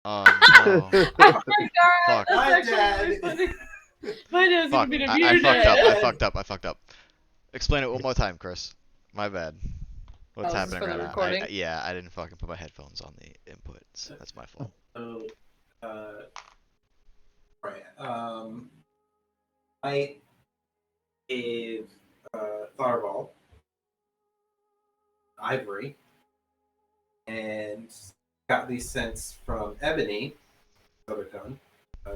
Oh no. Oh my god, Fuck. that's Hi, actually really Dad. funny. My dad's Fuck. gonna be a I weird fucked up. I dad. fucked up. I fucked up. Explain it one more time, Chris. My bad. What's Oh, is this happening for the right now? recording? Yeah, I didn't fucking put my headphones on the inputs. That's my fault. So, right. I gave Tharvol ivory and got these scents from Ebony, other gun,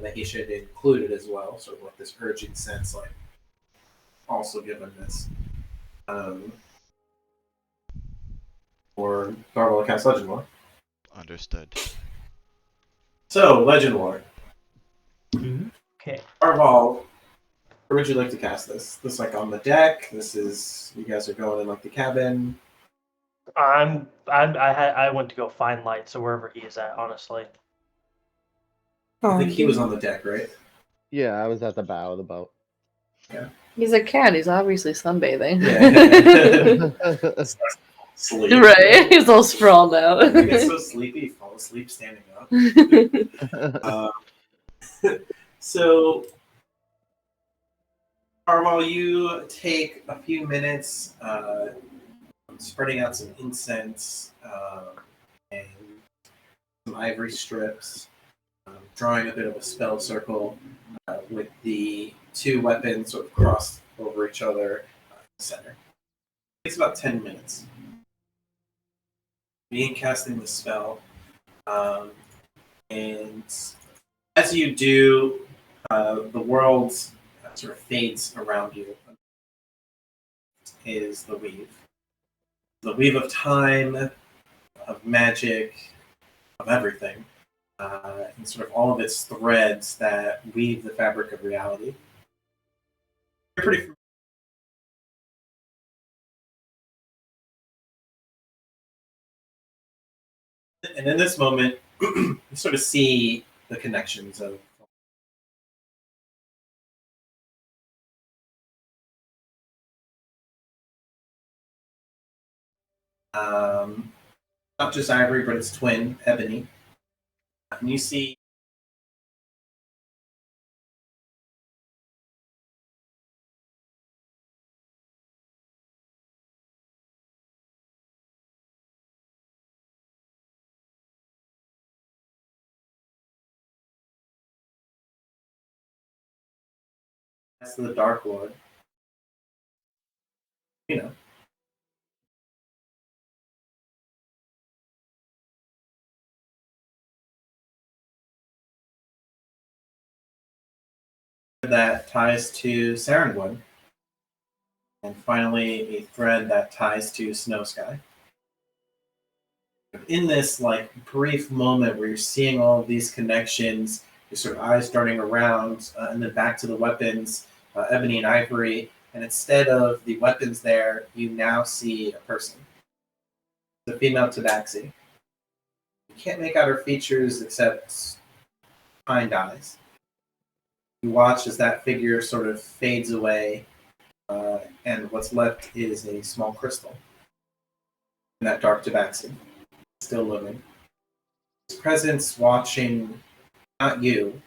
that he should include it as well. Sort of like this urgent sense, like also given this. Or Tharvol cast Legend Lore. Understood. So, Legend Lore. Okay. Tharvol, where would you like to cast this? This like on the deck? This is you guys are going in like the cabin. I went to go find light, so wherever he is at, honestly. I think he was on the deck, right? Yeah, I was at the bow of the boat. He's a cat. He's obviously sunbathing. Yeah. Sleep. Right? He's all sprawled out. He gets so sleepy, he falls asleep standing up. So, Tharvol, you take a few minutes spreading out some incense and some ivory strips, drawing a bit of a spell circle with the two weapons sort of crossed over each other in the center. It takes about 10 minutes. Being casting the spell, and as you do, the world sort of fades around you. Is the weave of time, of magic, of everything, and sort of all of its threads that weave the fabric of reality. You're pretty. And in this moment, you sort of see the connections of. Not just ivory, but its twin, ebony. And you see that's the Dark Lord. You know. That ties to Sarenwood. And finally, a thread that ties to Snow Sky. In this like brief moment where you're seeing all of these connections, your sort of eyes darting around, and then back to the weapons, ebony and ivory, and instead of the weapons there, you now see a person. The female tabaxi. You can't make out her features except kind eyes. You watch as that figure sort of fades away, and what's left is a small crystal. And that dark tabaxi, still living. His presence watching, not you.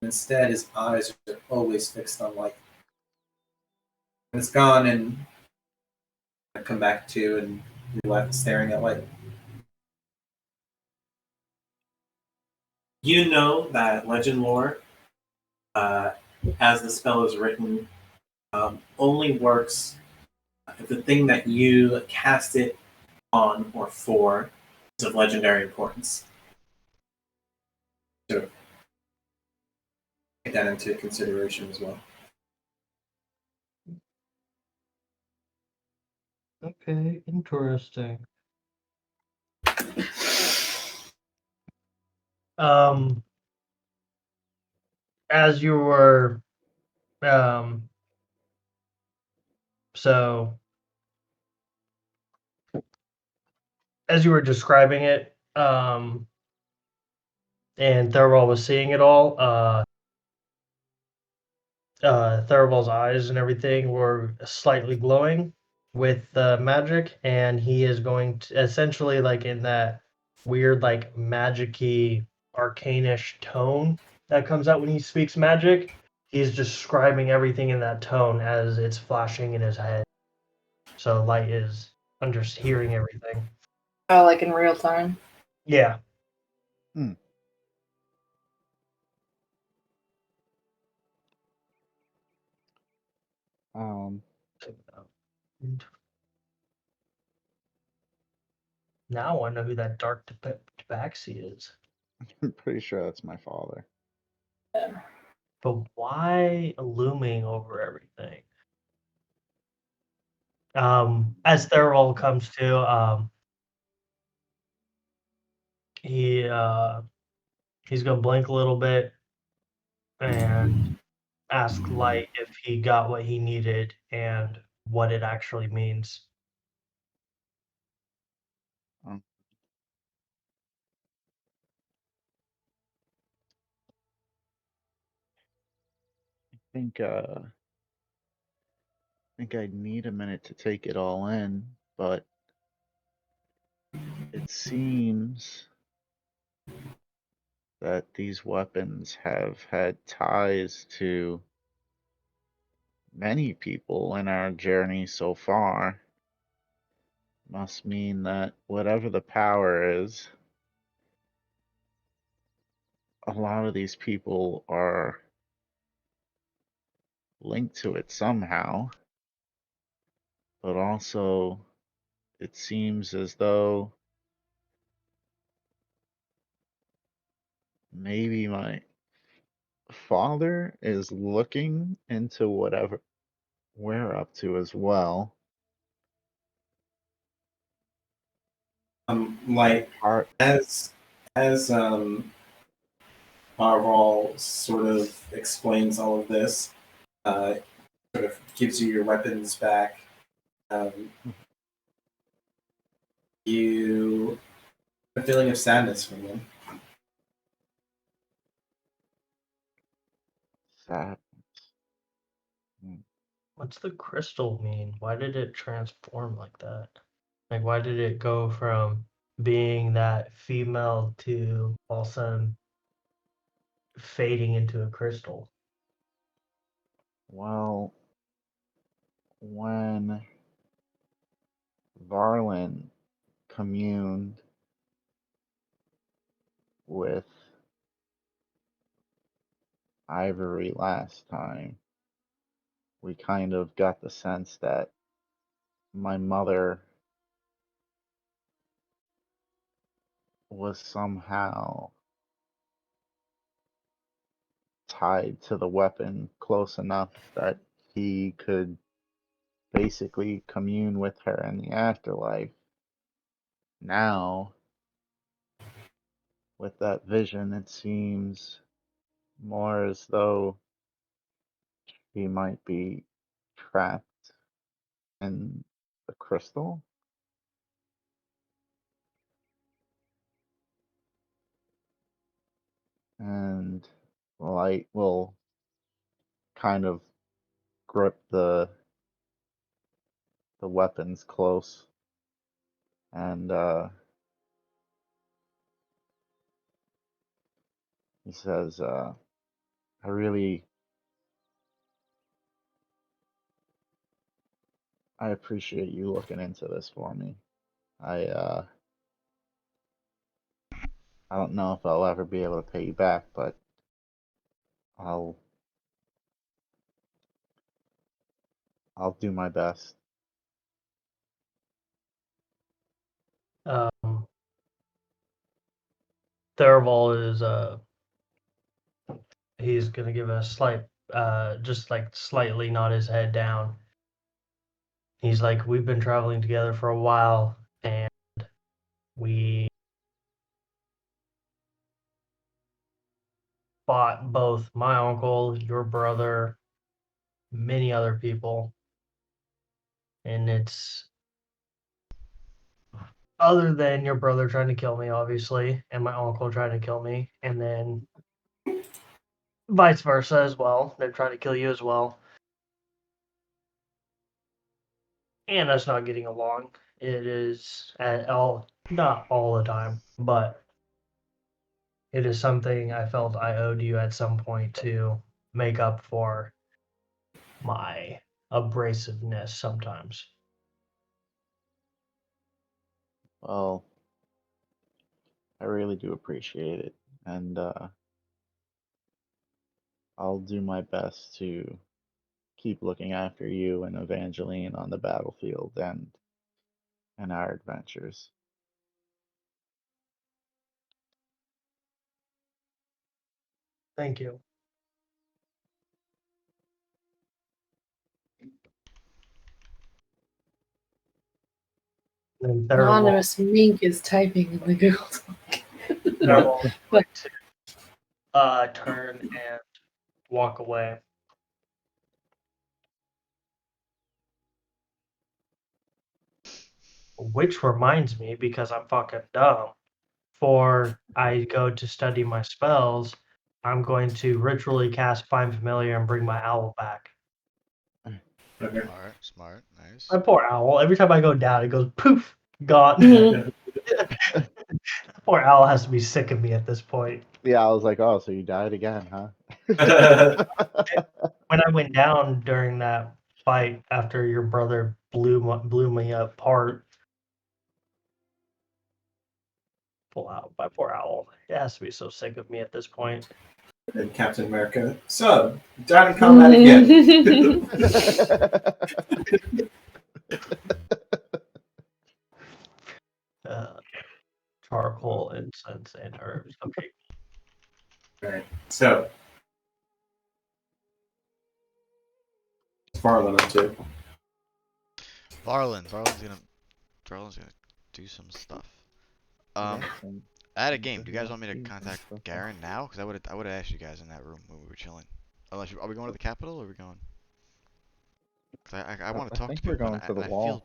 Instead, his eyes are always fixed on light. And it's gone, and I come back to, and you're left staring at light. You know that legend lore, as the spell is written, only works if the thing that you cast it on or for is of legendary importance. So take that into consideration as well. Okay, interesting. As you were, so as you were describing it, and Tharvol was seeing it all, Tharvol's eyes and everything were slightly glowing with magic, and he is going to essentially like in that weird like magic-y arcanish tone that comes out when he speaks magic. He's describing everything in that tone as it's flashing in his head. So Light is just hearing everything. Oh, like in real time. Yeah. Um, Now I know who that dark tabaxi is. I'm pretty sure that's my father. But why looming over everything? As Tharvol comes to, he's gonna blink a little bit and ask Light if he got what he needed and what it actually means. Um, I think I'd need a minute to take it all in, but it seems that these weapons have had ties to many people in our journey so far. Must mean that whatever the power is, a lot of these people are linked to it somehow, but also it seems as though maybe my father is looking into whatever we're up to as well. Like Part as Tharvol sort of explains all of this, sort of gives you your weapons back. You a feeling of sadness from them. sad. Hmm. What's the crystal mean? Why did it transform like that? Like, why did it go from being that female to all of a sudden fading into a crystal? Well, when Varlin communed with Ivory last time, we kind of got the sense that my mother was somehow tied to the weapon close enough that he could basically commune with her in the afterlife. Now, with that vision, it seems more as though he might be trapped in the crystal. And Light will kind of grip the weapons close and he says, I really I appreciate you looking into this for me. I uh I don't know if I'll ever be able to pay you back, but I'll I'll do my best. Um, Tharvol is he's gonna give a slight just like slightly nod his head down. He's like, we've been traveling together for a while and we fought both my uncle, your brother, many other people. And it's other than your brother trying to kill me, obviously, and my uncle trying to kill me, and then vice versa as well. They're trying to kill you as well. And us not getting along. It is at all, not all the time, but it is something I felt I owed you at some point to make up for my abrasiveness sometimes. Well, I really do appreciate it, and I'll do my best to keep looking after you and Evangeline on the battlefield and in our adventures. Thank you. And Tharvol, Anonymous Mink is typing in the Google Doc. Tharvol is going to turn and walk away. Which reminds me, because I'm fucking dumb, before I go to study my spells, I'm going to ritually cast Find Familiar and bring my owl back. Okay. Smart, nice. My poor owl. Every time I go down, it goes poof, gone. Mhm. Poor owl has to be sick of me at this point. Yeah, I was like, oh, so you died again, huh? When I went down during that fight after your brother blew me apart, my poor owl. It has to be so sick of me at this point. And Captain America. So, died in combat again. Charcoal, incense, and herbs. Okay. Alright, so. Varlin up to. Varlin's gonna do some stuff. I had a game. Do you guys want me to contact Garen now? Because I would have asked you guys in that room when we were chilling. Unless are we going to the capital or are we going? Because I want I to talk think to we're people. going to the I wall. feel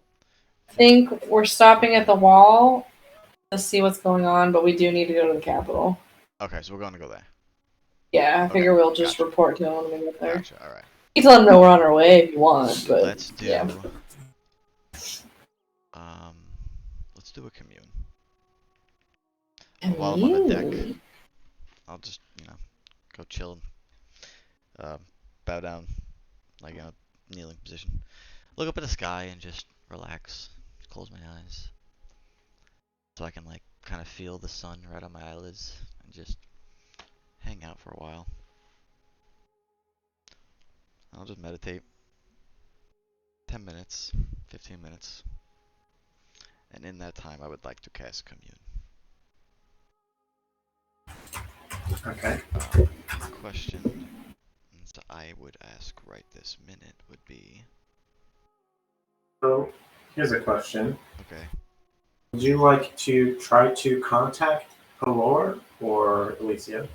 I think we're stopping at the wall to see what's going on, but we do need to go to the capital. okay. So we're going to go there. Yeah, I figure Okay, we'll just gotcha. report to him when we get there. Gotcha. All right. You can let him know we're on our way if you want, but Let's do. yeah. Let's do a commune. While I'm on the deck, I'll just go chill. Bow down, like in a kneeling position. Look up at the sky and just relax. Close my eyes, so I can like kind of feel the sun right on my eyelids and just hang out for a while. I'll just meditate. 10 minutes, 15 minutes. And in that time, I would like to cast Commune. Okay. Question that I would ask right this minute would be... So, here's a question. Okay. Would you like to try to contact Pelor or Alicia?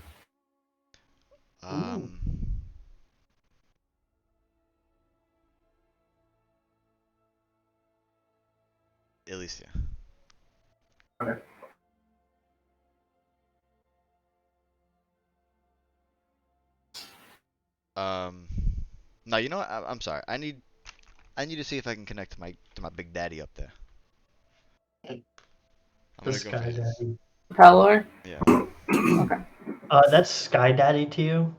Alicia. Okay. No, you know what? I'm sorry. I need to see if I can connect to my big daddy up there. I'm The gonna go Sky visit. Daddy. Pelor? Yeah. Okay. That's Sky Daddy to you?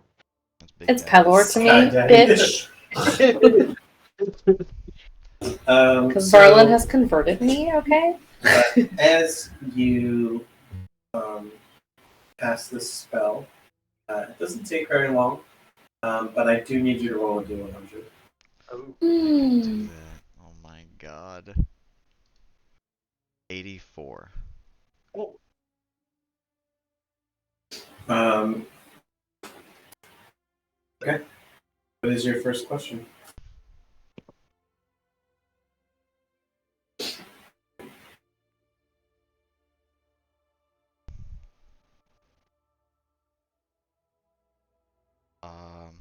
That's big It's daddy. Pelor to me, Sky Daddy. bitch. Because So, Varlin has converted me, okay? as you cast this spell, it doesn't take very long, but I do need you to roll a D100. Oh, Do that. Oh my god. 84. Okay. What is your first question? Um.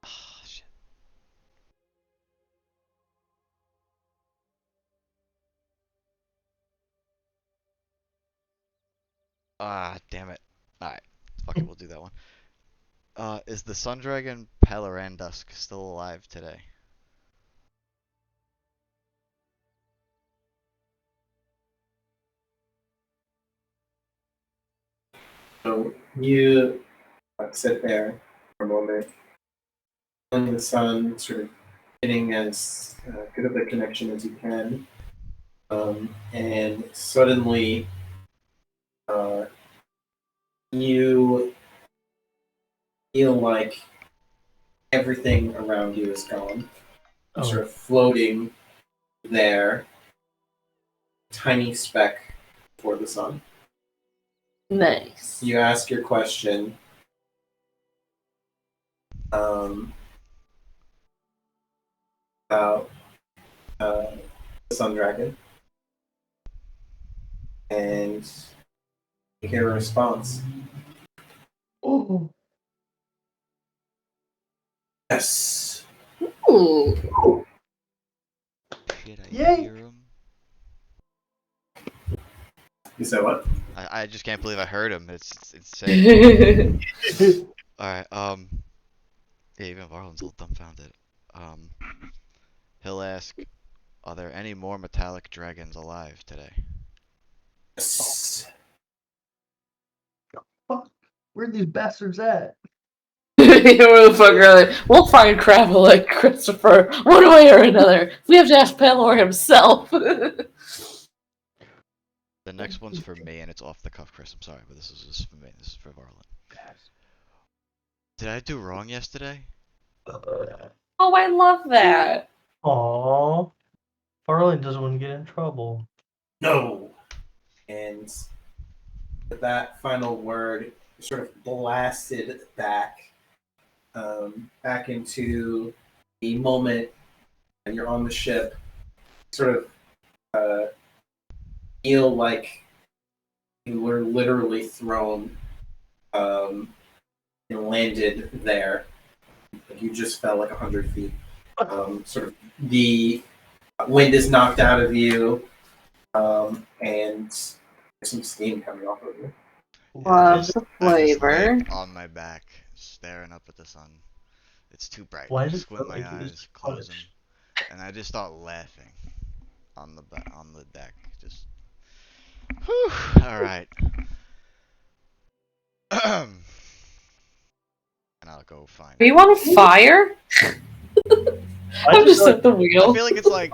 Ah, shit. Ah, damn it. Alright. Fuck it, we'll do that one. Is the Sun Dragon Palarandusk still alive today? So you sit there for a moment, feeling the sun, sort of getting as good of a connection as you can, and suddenly you feel like everything around you is gone. You're sort of floating there, tiny speck before the sun. Nice. You ask your question. About the Sun Dragon, and you hear a response. Oh, Yes. Ooh. Shit, I Yay. hear him. You said what? I just can't believe I heard him. It's insane. Alright, yeah, even Varlin's a little dumbfounded. He'll ask, are there any more metallic dragons alive today? Yes. fuck. Where are these bastards at? Where the fuck are they? We'll find Crabble like Christopher one way or another. We have to ask Pelor himself. The next one's for me, and it's off the cuff, Chris. I'm sorry, but this is just for me. This is for Varlin. Did I do wrong yesterday? Oh, I love that. Aww. Varlin doesn't want to get in trouble. No. And with that final word, you're sort of blasted back, back into the moment, and you're on the ship. Sort of feel like you were literally thrown and landed there. Like you just fell like 100 feet. Sort of the wind is knocked out of you, and there's some steam coming off of you. Love the I just flavor. lay on my back, staring up at the sun. It's too bright. Why I does it squint feel my like he was eyes, close them, punished? and I just start laughing on the deck. Just, whew. All right. And I'll go find. Are you on fire? I I'm just feel at the I wheel. feel like it's like,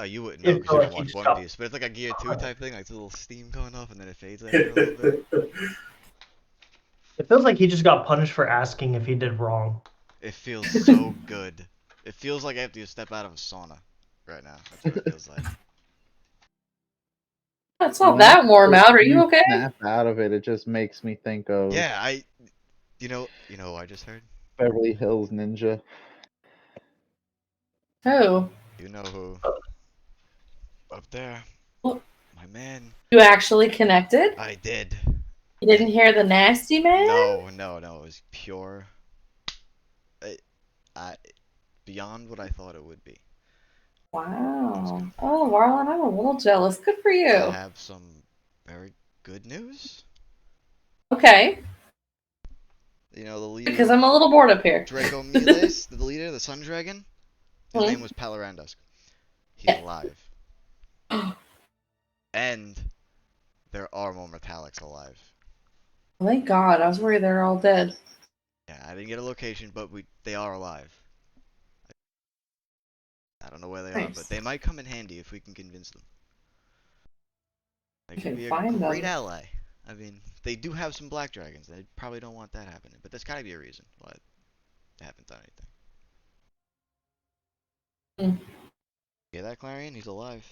you wouldn't know It because feel you like haven't he watched just One got Piece, but it's like a Gear 2 type thing, like a little steam going off, and then it fades after a little bit. It feels like he just got punished for asking if he did wrong. It feels so good. It feels like I have to step out of a sauna right now. That's what it feels like. It's not that warm out. Are you okay? Snap out of it. It just makes me think of Yeah, you know what I just heard? Beverly Hills Ninja. Oh. You know who? Up there. What? My man. You actually connected? I did. You didn't hear the nasty man? No, it was pure. Beyond what I thought it would be. Wow. Oh, Warlin, I'm a little jealous. Good for I you. have some very good news. Okay. You know, the leader. Because I'm a little bored up here. Draco Miles, the leader, the Sun Dragon. His Hmm. name was Palarandusk. He's Yeah. alive. And there are more metallics alive. Thank God. I was worried they were all dead. Yeah, I didn't get a location, but they are alive. I don't know where they are, but Nice. they might come in handy if we can convince them. They You could can be a find great them. ally. I mean, they do have some black dragons. They probably don't want that happening, but there's gotta be a reason why they haven't done anything. Mm. Hear that, Clarion? He's alive.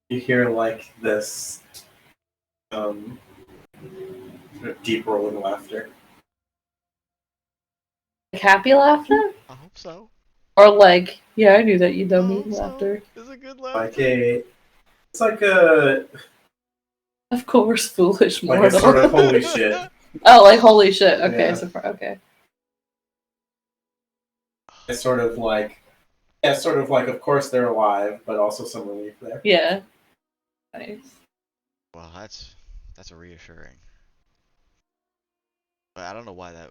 You hear like this sort of deep rolling laughter. Like happy laughter? I hope so. Or like, yeah, I knew that, you I dummy hope laughter. so. It's a good Like laughter. it's like a Of course, foolish like mortal. a sort of holy shit. Oh, like holy shit. Okay, Yeah. okay. It's sort of like of course they're alive, but also some relief there. Yeah. Nice. Well, that's reassuring. But I don't know why that.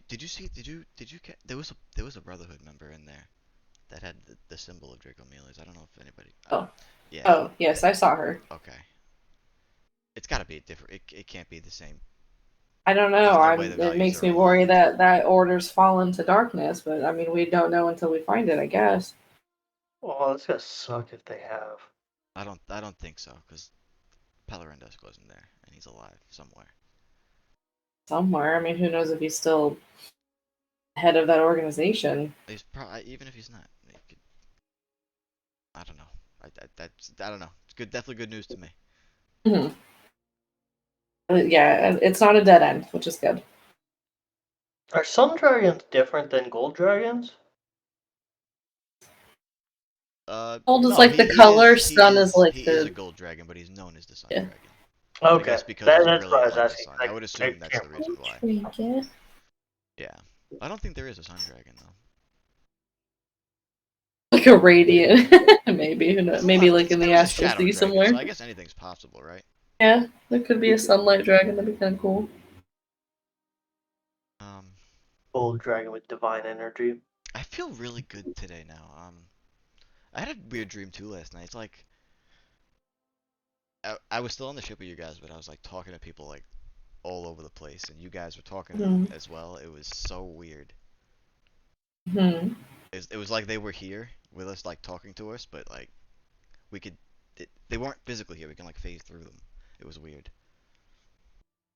Did you see? Did you? There was a Brotherhood member in there that had the symbol of Draco Miles. I don't know if anybody. Oh. Yeah. Oh, yes, I saw her. Okay. It's got to be different. It can't be the same. I don't know. There's no way the It values makes are me worry aligned. that order's fallen to darkness, but I mean, we don't know until we find it, I guess. Well, it's gonna suck if they have. I don't think so, because Palarendos wasn't there, and he's alive somewhere. Somewhere. I mean, who knows if he's still head of that organization? He's probably even if he's not. Could, I don't know. I don't know. It's good. Definitely good news to me. Hmm. Yeah, it's not a dead end, which is good. Are some dragons different than gold dragons? Gold is No, like the color, sun is like he is a the. gold dragon, but he's known as the Sun Yeah. Dragon. I Okay, guess because he's that's what I brilliant was like the asking. sun. I would assume that's can't the reason why. Trinket. Yeah. I don't think there is a Sun Dragon though. Like a radiant, maybe. Who knows? There's a Maybe lot. like in There the was a Astral Shadow Sea Dragon, somewhere. so I guess anything's possible, right? Yeah, there could be a sunlight dragon. That'd be kind of cool. Um, Gold dragon with divine energy. I feel really good today now. I had a weird dream too last night. It's like I was still on the ship with you guys, but I was like talking to people like all over the place, and you guys were talking Hmm. as well. It was so weird. Hmm. It was like they were here with us, like talking to us, but like we could. They weren't physically here. We can like phase through them. It was weird.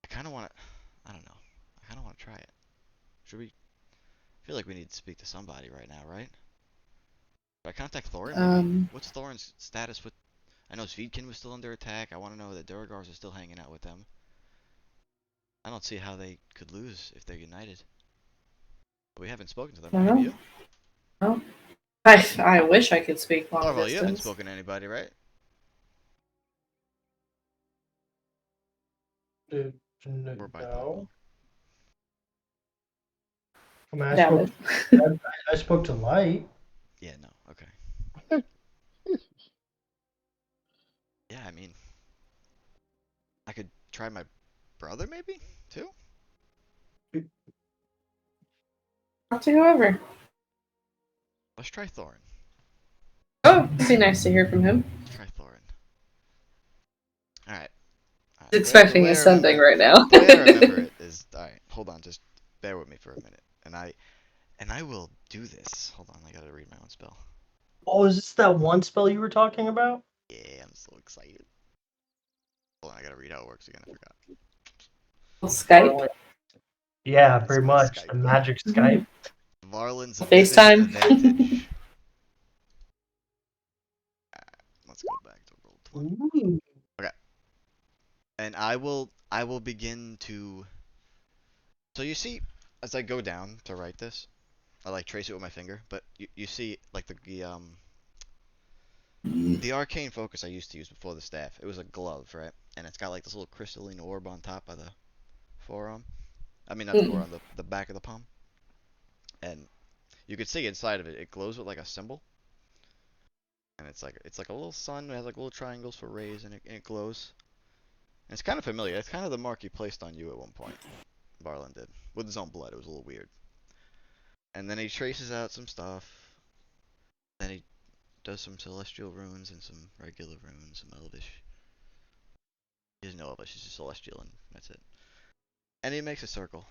I kind of want to. I don't know. I kind of want to try it. Should we? I feel like we need to speak to somebody right now, right? Should I contact Thorin maybe? What's Thorin's status with? I know Svedkin was still under attack. I want to know that Durgars are still hanging out with them. I don't see how they could lose if they're united. But we haven't spoken to them. I don't Have know. you? Oh, I wish I could speak long Tharvol, you haven't distance. spoken to anybody, right? Or by Tharvol? No. I mean, Doubt it. I spoke to Light. Yeah, no. Okay. Yeah, I mean, I could try my brother maybe too. Talk to whoever. Let's try Thorin. Oh, it'd be nice to hear from him. Let's try Thorin. All right. He's expecting a sending right now. The way I remember it is, all right. Hold on, just bear with me for a minute, and I will do this. Hold on, I gotta read my own spell. Oh, is this that one spell you were talking about? Yeah, I'm so excited. Hold on, I gotta read how it works again. I forgot. Skype. Yeah, It's pretty my much. Skype. The magic Skype. Varlin's FaceTime. advantage. Let's go back to roll 20. Ooh. Okay. And I will begin to. So you see, as I go down to write this, I like trace it with my finger, but you see like the arcane focus I used to use before the staff. It was a glove, right? And it's got like this little crystalline orb on top of the forearm. I mean, not the forearm, the back of the palm. And you can see inside of it, it glows with like a symbol. And it's like a little sun. It has like little triangles for rays, and it glows. And it's kind of familiar. It's kind of the mark he placed on you at one point. Varlin did with his own blood. It was a little weird. And then he traces out some stuff. Then he does some celestial runes and some regular runes, some elvish. He doesn't know elvish. He's just celestial, and that's it. And he makes a circle.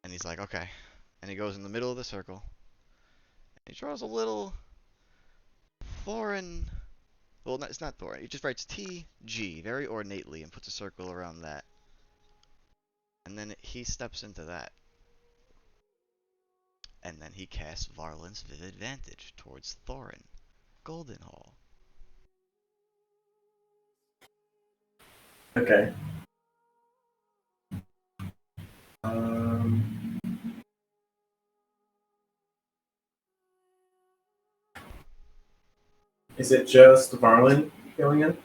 And he's like, okay. And he goes in the middle of the circle. And he draws a little Thorin. Well, it's not Thorin. He just writes TG very ornately and puts a circle around that. And then he steps into that. And then he casts Varlin's Vivid Vantage towards Thorin, Goldenhall. Okay. Is it just Varlin going in?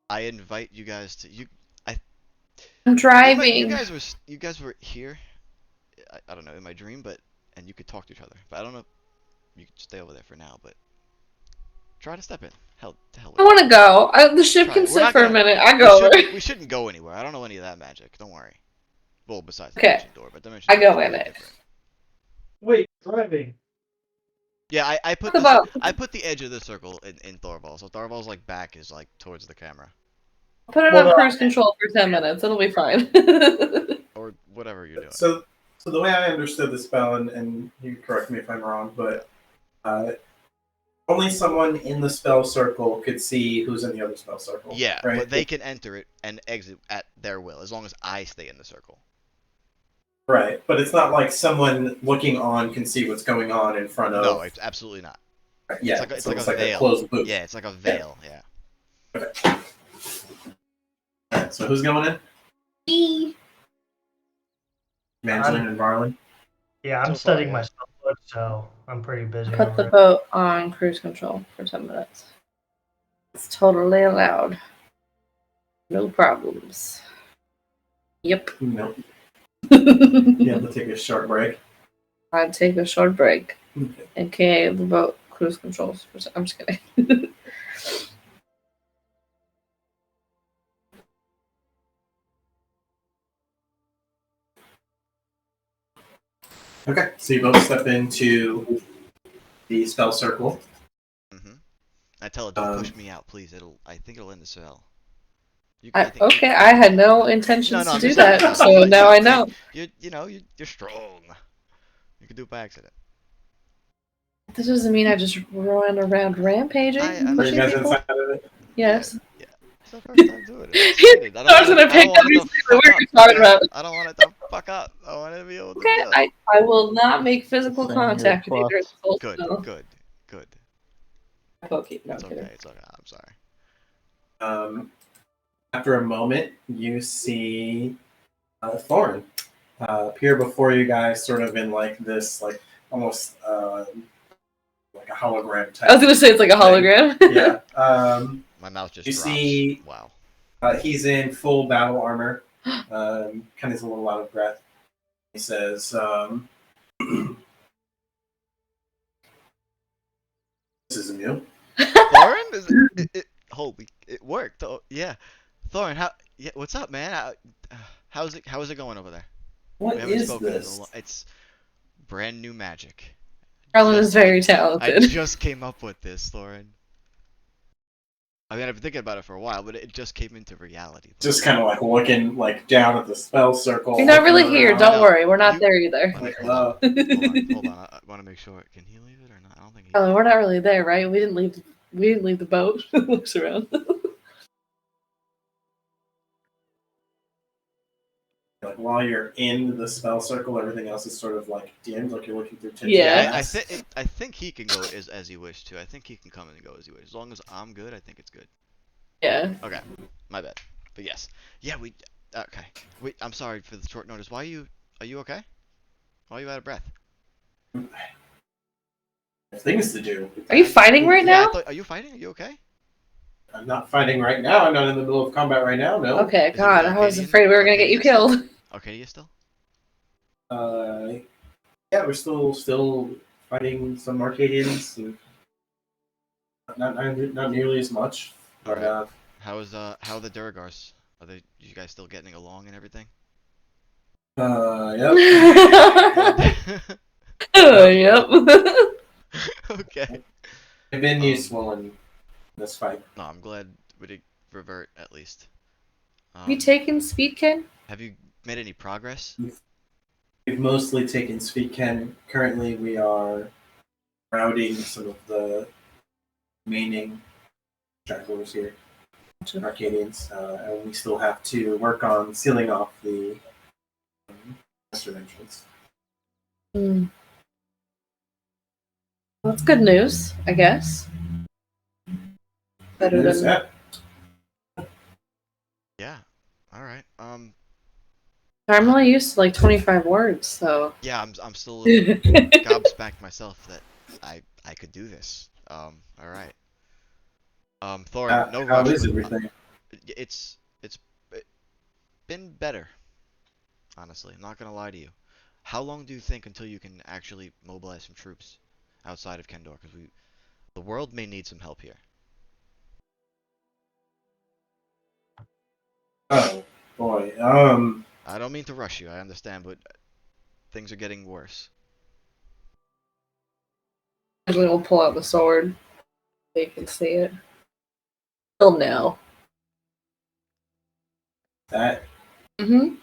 I invite you guys to I'm driving. you guys were here. I don't know in my dream, but and you could talk to each other. But I don't know. You could stay over there for now, but try to step in. Hell, to hell with I it. want to go. The ship Try can it. We're sit not for a gonna. minute. I go over. We shouldn't go anywhere. I don't know any of that magic. Don't worry. Well, besides the Okay. dimension door, but dimension I door is go in completely it. different. Wait, driving. Yeah, I put Talk about- I put the edge of the circle in Tharvol, so Tharvol's like back is like towards the camera. Put it Well, on cruise control for 10 minutes. It'll be fine. Or whatever you're doing. So the way I understood the spell, and you correct me if I'm wrong, but only someone in the spell circle could see who's in the other spell circle. Yeah, right? but they can enter it and exit at their will, as long as I stay in the circle. Right, but it's not like someone looking on can see what's going on in front of. No, it's absolutely not. Yeah, it's so like it's a like veil. a closed booth. Yeah, it's like a veil. Yeah. Okay. Alright, so who's going in? Me. Evangeline and Varlin. Yeah, I'm So far, studying yeah. my spellbook, so I'm pretty busy. Put the over it. boat on cruise control for 10 minutes. It's totally allowed. No problems. Yep. No, you have to take a short break. I'd take a short break. Okay. AKA the boat cruise controls. I'm just kidding. Okay, so you both step into the spell circle. Mm-hmm. I tell it, don't push me out, please. I think it'll end the spell. Okay, I had no intentions No, to I'm do just saying, that, no, so now I know. You're strong. You can do it by accident. That doesn't mean I just run around rampaging. I Are you guys people. inside of it? Yes. Yeah. It's the first time doing it. I'm excited. I I was don't gonna want pick up it you to see the fuck weird up. you're talking about. I don't want it to fuck up. I want it to be able to Okay, do it. I will not make physical Same here, contact with you during Flux. the full Good, spell. good. Okay, no, It's I'm kidding. okay. It's okay. I'm sorry. After a moment, you see Thorn appear before you guys, sort of in like this, like almost like a hologram type. I was gonna say it's like a hologram. Yeah. My mouth just You drops. see- Wow. He's in full battle armor. Kind of is a little out of breath. He says, "This isn't you." Thorin? Holy, it worked. Oh, yeah. Thorin, what's up, man? How's it going over there? What We haven't is spoken in a this? It's brand new magic. Harlan is very I talented. just came up with this, Thorin. I mean, I've been thinking about it for a while, but it just came into reality. Just kind of like looking like down at the spell circle. You're not really looking here. around. Don't worry, we're not You- there either. Let me, Like, hold on. Hold on. I want to make sure. Can he leave it or not? I don't think he. Harlan, we're not really there, right? We didn't leave. We didn't leave the boat. Looks around. Like while you're in the spell circle, everything else is sort of like dimmed, like you're looking through tinted Yeah. glass. I think he can go as he wishes to. I think he can come and go as he wishes. As long as I'm good, I think it's good. Yeah. Okay, my bad. But yes, yeah, okay. Wait, I'm sorry for the short notice. Are you okay? Why are you out of breath? Things to do. Are you fighting right Yeah, now? are you fighting? Are you okay? I'm not fighting right now. I'm not in the middle of combat right now. No. Okay, Is God, it I was Arcadian? afraid we were gonna get you Arcadian killed. Arcadia still? Yeah, we're still fighting some Arcadians. And not nearly as much. But Okay. How are the Durgars? You guys still getting along and everything? yep. Yep. Okay. I've been useful in this fight. No, I'm glad we did revert at least. You taking speed, Ken? Have you made any progress? We've mostly taken Speedken. Currently, we are routing some of the remaining stragglers here, Arcadians, and we still have to work on sealing off the western entrance. Hmm. Well, that's good news, I guess. Better There's than that. Yeah. All right. I'm only used to like 25 words, so. Yeah, I'm still a little gobsmacked myself that I could do this. All right. Thorin, no How rush. is but, everything? It's been better. Honestly, I'm not gonna lie to you. How long do you think until you can actually mobilize some troops outside of Kendor? Because the world may need some help here. Oh boy. I don't mean to rush you. I understand, but things are getting worse. Usually we'll pull out the sword so you can see it. Still no. That Mm-hmm.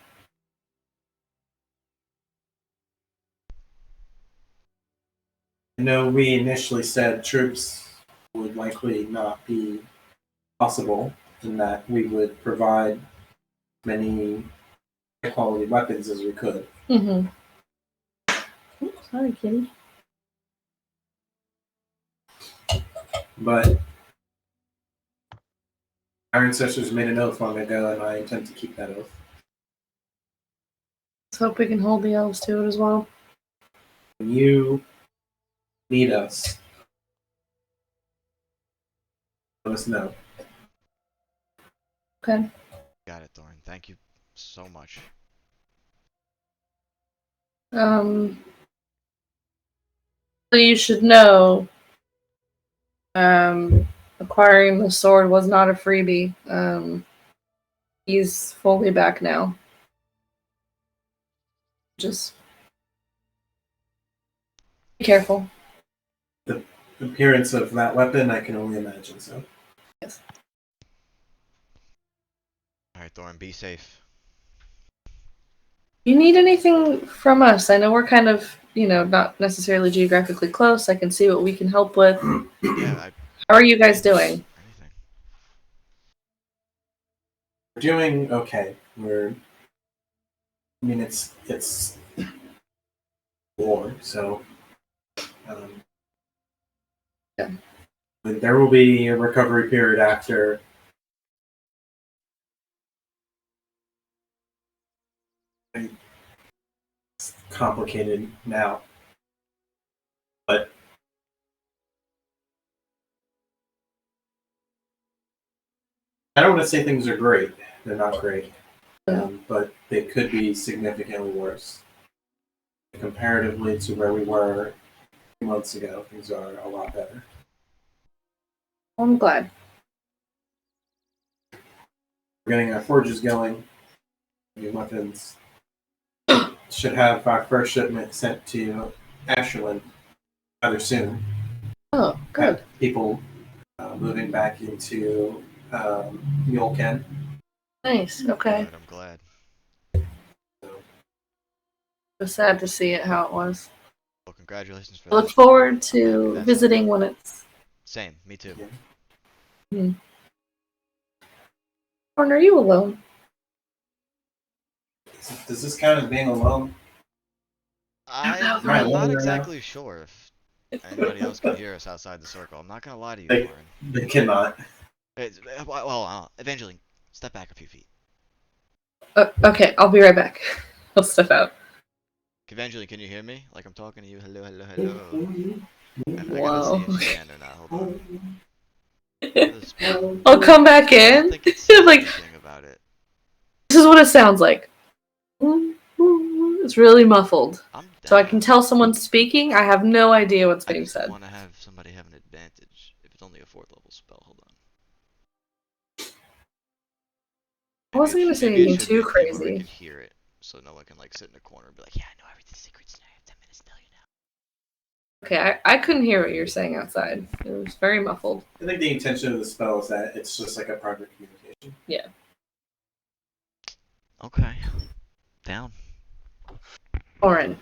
I know we initially said troops would likely not be possible, and that we would provide many high quality weapons as we could. Mm-hmm. Oops, sorry, kitty. But our ancestors made an oath long ago, and I intend to keep that oath. Let's hope we can hold the elves to it as well. When you need us, let us know. Okay. Got it, Thorn. Thank you so much. So you should know, acquiring the sword was not a freebie. He's fully back now. Just be careful. The appearance of that weapon, I can only imagine so. Yes. Alright, Thorn, be safe. You need anything from us? I know we're kind of, not necessarily geographically close. I can see what we can help with. Yeah, How are you guys doing? anything. We're doing okay. It's war, so Yeah. but there will be a recovery period after. It's complicated now, but I don't want to say things are great. They're not great, but they could be significantly worse. Comparatively to where we were 2 months ago, things are a lot better. I'm glad. We're getting our forges going. New weapons. Should have our first shipment sent to Asherland rather soon. Oh, good. Have people moving back into Muleken. Nice. Okay. Good, I'm glad. So, It was sad to see it how it was. Well, congratulations for I look that. forward I'm to happy that's visiting when it's. Same, me too. yeah. Or are you alone? Does this count as being alone? I'm Right, not right now? exactly sure if anybody else can hear us outside the circle. I'm not gonna lie to you, They- Thorn. They cannot. Evangeline, step back a few feet. Okay, I'll be right back. I'll step out. Evangeline, can you hear me? Like I'm talking to you. Hello, hello, hello. And I gotta Wow. see if she can or not. Hold on. This- I'll come back I don't in. think it says Like, anything about it. this is what it sounds like. It's really muffled. I'm So I down. can tell someone's speaking. I have no idea what's I being just said. want to have somebody have an advantage. If it's only a 4th level spell, hold on. I wasn't gonna say anything too Where we crazy. can hear it, so no one can like sit in a corner and be like, "Yeah, I know everything's secrets, and I have 10 minutes to tell you now." Okay, I couldn't hear what you were saying outside. It was very muffled. I think the intention of the spell is that it's just like a private communication. Yeah. Okay. Down. Oren,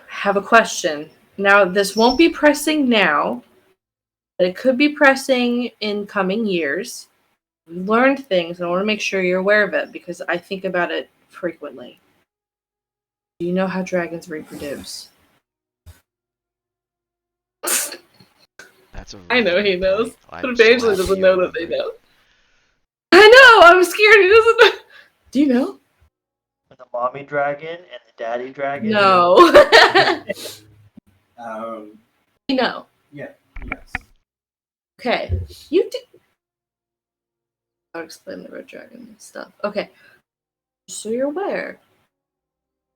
have a question. Now, this won't be pressing now, but it could be pressing in coming years. We've learned things, and I want to make sure you're aware of it because I think about it frequently. Do you know how dragons reproduce? That's a I know really he good knows, point. I'm but so Evangeline happy doesn't you know that they remembered. know. I know! I'm scared he doesn't know. Do you know? The mommy dragon and the daddy dragon. No. You know. Yes. Okay. You did. I'll explain the red dragon stuff. Okay. So you're aware.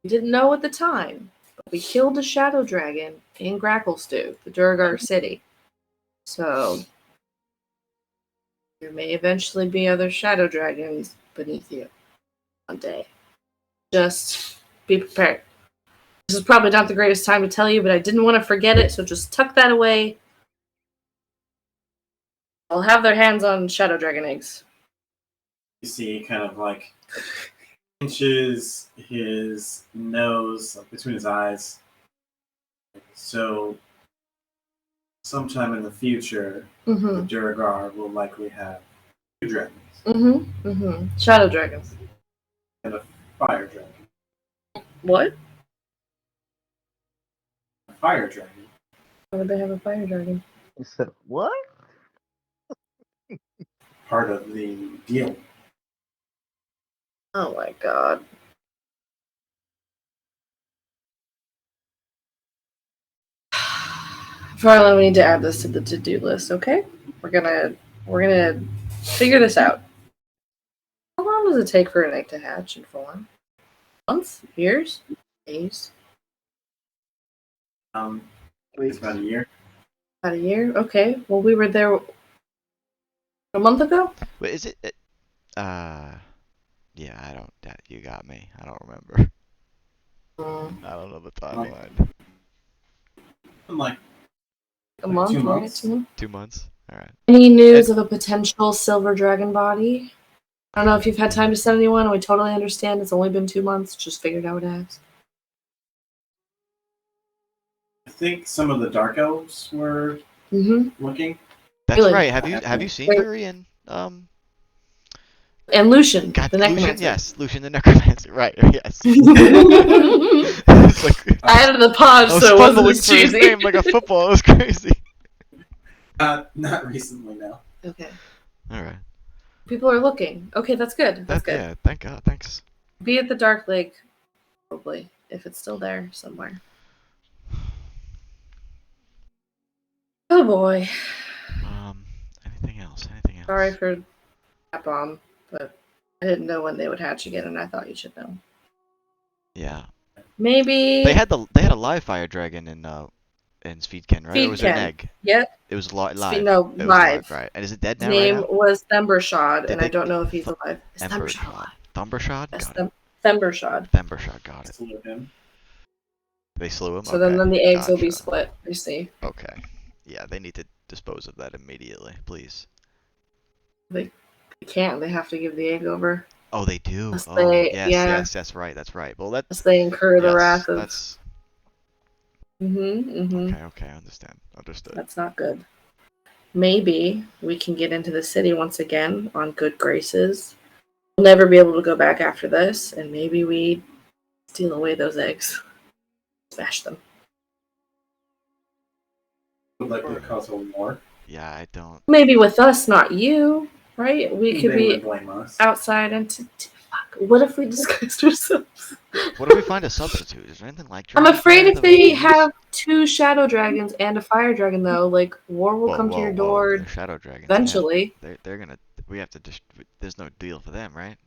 We didn't know at the time, but we killed a shadow dragon in Gracklestew, the Durgar city. So there may eventually be other shadow dragons beneath you one day. Just be prepared. This is probably not the greatest time to tell you, but I didn't want to forget it, so just tuck that away. I'll have their hands on shadow dragon eggs. You see kind of like inches his nose like, between his eyes. So sometime in the future, the Mm-hmm. Duragar will likely have 2 dragons Mm-hmm. Mm-hmm. Shadow dragons. and a fire dragon. What? A fire dragon. Why would they have a fire dragon? He said, "What?" Part of the deal. Oh my god. Varlin, we need to add this to the to-do list, okay? We're gonna figure this out. How long does it take for an egg to hatch and form? Months? Years? Days? It's about a year. About a year? Okay. Well, we were there a month ago? Wait, is it? Yeah, I don't. You got me. I don't remember. I don't know the timeline. Like A Like month, 2 right? months? 2 months? 2 months. All right. Any news of a potential silver dragon body? I don't know if you've had time to send anyone. We totally understand. It's only been 2 months. Just figured I would ask. I think some of the dark elves were Mm-hmm. looking. That's Really? right. Have you seen Wait. Yuri and And Lucian, God, the Lucian? necromancer. Yes, Lucian the necromancer. Right. Yes. I It's like, added the pod, I was so it wasn't fumbling as for his cheesy. name like a football. It was crazy. Not recently, no. Okay. All right. People are looking. Okay, that's good. That's good. Yeah. Thank God. Thanks. Be at the Dark Lake, probably, if it's still there somewhere. Oh boy. Anything else? Anything else? Sorry for that bomb, but I didn't know when they would hatch again, and I thought you should know. Yeah. Maybe They had a live fire dragon in Speedkin, right? Or was it an Feedkin. egg? Yep. It was live. No, It was live. right? And is it dead His now? name Right now? was Thembershod, Did and I they- don't know if he's alive. Is Thembershod Thumbershod. alive? Thumbershod? Yes, Got it. Thembershod. Thumbershod. Got it. Slew him. They slew him. So Okay. then the eggs will be Gotcha. split. You see, Okay. Yeah, they need to dispose of that immediately, please. they can't. They have to give the egg over. Oh, they do. Unless Oh, they- yes, yeah. yes, that's right, that's right. Well, Unless they incur the yes, wrath of. that's Mm-hmm. okay. I understand. Understood. That's not good. Maybe we can get into the city once again on good graces. We'll never be able to go back after this, and maybe we steal away those eggs. Smash them. Would likely cause a war. Yeah, I don't. Maybe with us, not you, right? We could They be would blame us. outside and fuck. What if we disguised ourselves? What if we find a substitute? Is there anything like? I'm dragons afraid there if that we they can use? have 2 shadow dragons and a fire dragon, though, like war will Whoa, come to whoa, your whoa, door they're shadow dragons. eventually. Yeah, they're gonna. We have to. There's no deal for them, right?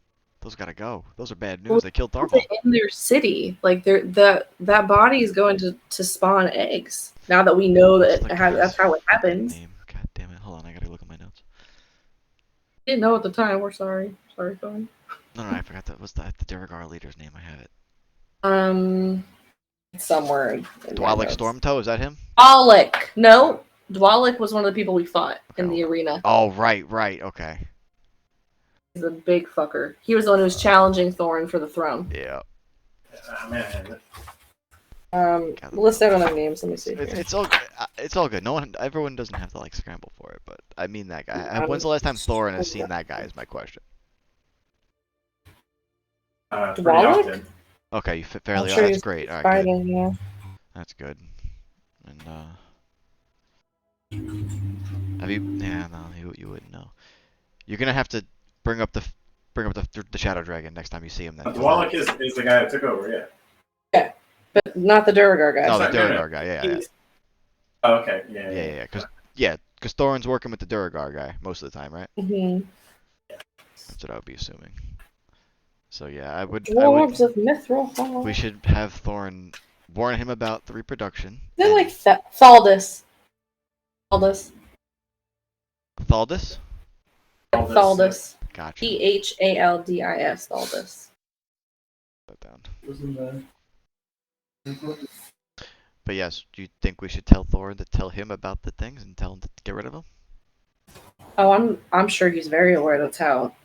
Those gotta go. Those are bad news. Well, They killed They're Tharvol. in their city. Like that body is going to spawn eggs. Now that we know that that's how it happens. Name. God damn it! Hold on, I gotta look at my notes. Didn't know at the time. We're sorry. Sorry, Phone. No, I forgot that was the Duragar leader's name. I have it. Somewhere. In my Dwalik notes. Stormtoe. Is that him? Dwalik. No, Dwalik was one of the people we fought in Okay. the arena. Oh, right. Okay. He's a big fucker. He was the one who was challenging Thorin for the throne. Yeah. Man, List out other names. Let me see. It's all good. It's all good. Everyone doesn't have to like scramble for it, but I mean that guy. When's the last time Thorin has seen that guy? Is my question. pretty Dwalik? often. Okay, you fit fairly. I'm sure That's he's great. All right, good. fighting, yeah. That's good. And have you? Yeah, no, you wouldn't know. You're gonna have to bring up the Shadow Dragon next time you see him. Then. Dwalik is the guy that took over, yeah. But not the Duragar guy. No, the Sorry, no, Duragar guy. Yeah. Oh, okay, yeah. Because Thorin's working with the Duragar guy most of the time, right? Mm-hmm. That's what I would be assuming. So yeah, I would. Dwarves of Mithril Hall. We should have Thorin warn him about the reproduction. They're like Thaldus. Thaldus. Thaldus? Thaldus. Gotcha. Thaldis. Thaldus. Put that down. Wasn't the... But yes, do you think we should tell Thorin to tell him about the things and tell him to get rid of them? Oh, I'm sure he's very aware that's how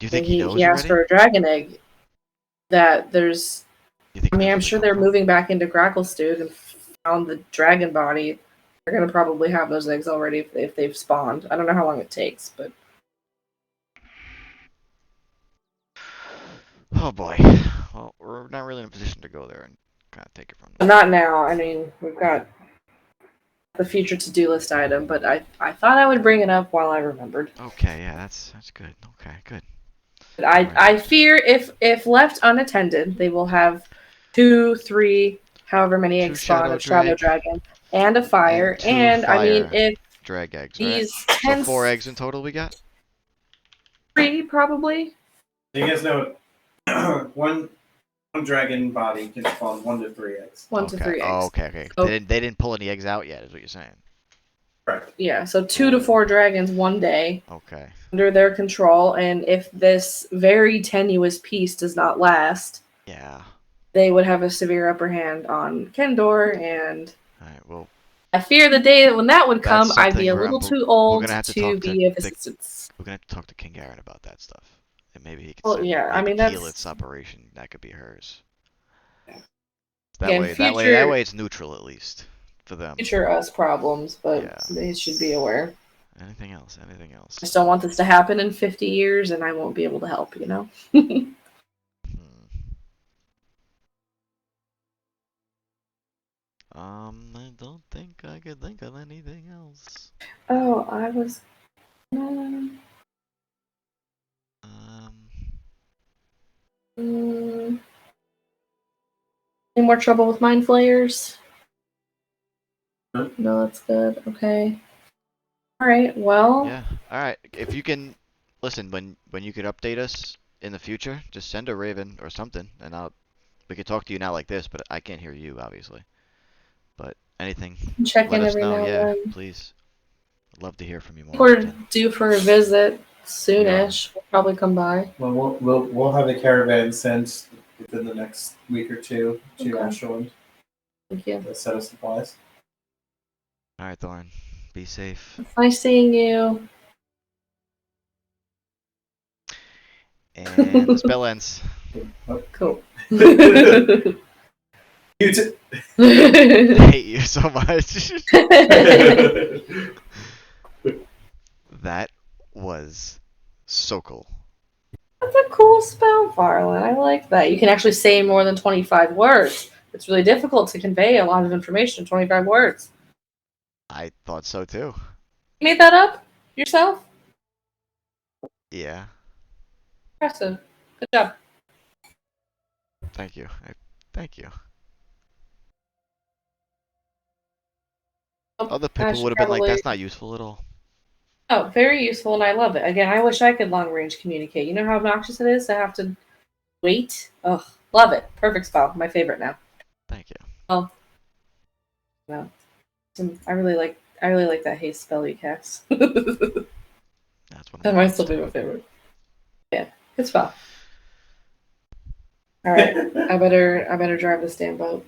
Do you think he knows asked already? for a dragon egg. That there's. You think I he mean, knows I'm where they sure come they're from? moving back into Gracklestugh and found the dragon body. They're gonna probably have those eggs already if they've spawned. I don't know how long it takes, but Oh boy. Well, we're not really in a position to go there and kind of take it from them. not now. I mean, we've got the future to-do list item, but I thought I would bring it up while I remembered. Okay, yeah, that's good. Okay, good. But Alright. I fear if left unattended, they will have 2, 3, however many 2 eggs spawn shadow of Shadow drag Dragon and a fire. and 2 And I mean, fire if drag eggs, right? these So 10 4 eggs in total we got? 3 probably. You guys know one dragon body can spawn 1 to 3 eggs. 1 to 3 eggs. Oh, okay. So- They didn't pull any eggs out yet, is what you're saying. Correct. Yeah, so 2 to 4 dragons one day Okay. under their control, and if this very tenuous peace does not last, Yeah. they would have a severe upper hand on Kendor, and Alright, well, I fear the day that when that would That's come, I'd be something a we're- little too we're old gonna have to to talk to be of the- assistance. we're gonna have to talk to King Garen about that stuff. And maybe he can Well, send yeah, I maybe mean, that's- Keyleth's operation. That could be hers. Yeah. That Yeah, way, future- that way it's neutral at least for them. Future us problems, but Yeah. they should be aware. Anything else? Anything else? I just don't want this to happen in 50 years, and I won't be able to help, you know? Hmm. I don't think I could think of anything else. Oh, I was... Any more trouble with mind flayers? No. No, that's good. Okay. Alright, well... Yeah. All right. If you can listen when you could update us in the future, just send a raven or something, and we could talk to you now like this, but I can't hear you obviously. But anything, Check let in us every know. now Yeah, and then. please. I'd love to hear from you more. We're often. due for a visit soonish. We'll probably come by. Well, we'll have a caravan sent within the next week or two to Okay. Asherland Thank you. with a set of supplies. All right, Thorn. Be safe. It's nice seeing you. And the spell ends. Cool. You too. I hate you so much. That was so cool. That's a cool spell, Varlin. I like that. You can actually say more than 25 words. It's really difficult to convey a lot of information in 25 words. I thought so too. You made that up yourself? Yeah. Impressive. Good job. Thank you. Thank you. Other people should would have been like, probably- that's not useful at all. Oh, very useful, and I love it. Again, I wish I could long range communicate. You know how obnoxious it is to have to wait? Ugh, love it. Perfect spell. My favorite now. Thank you. No. I really like that haste spell you cast. That's one of That my might still be my favorite. Yeah, good spell. All right, I better drive this damn boat.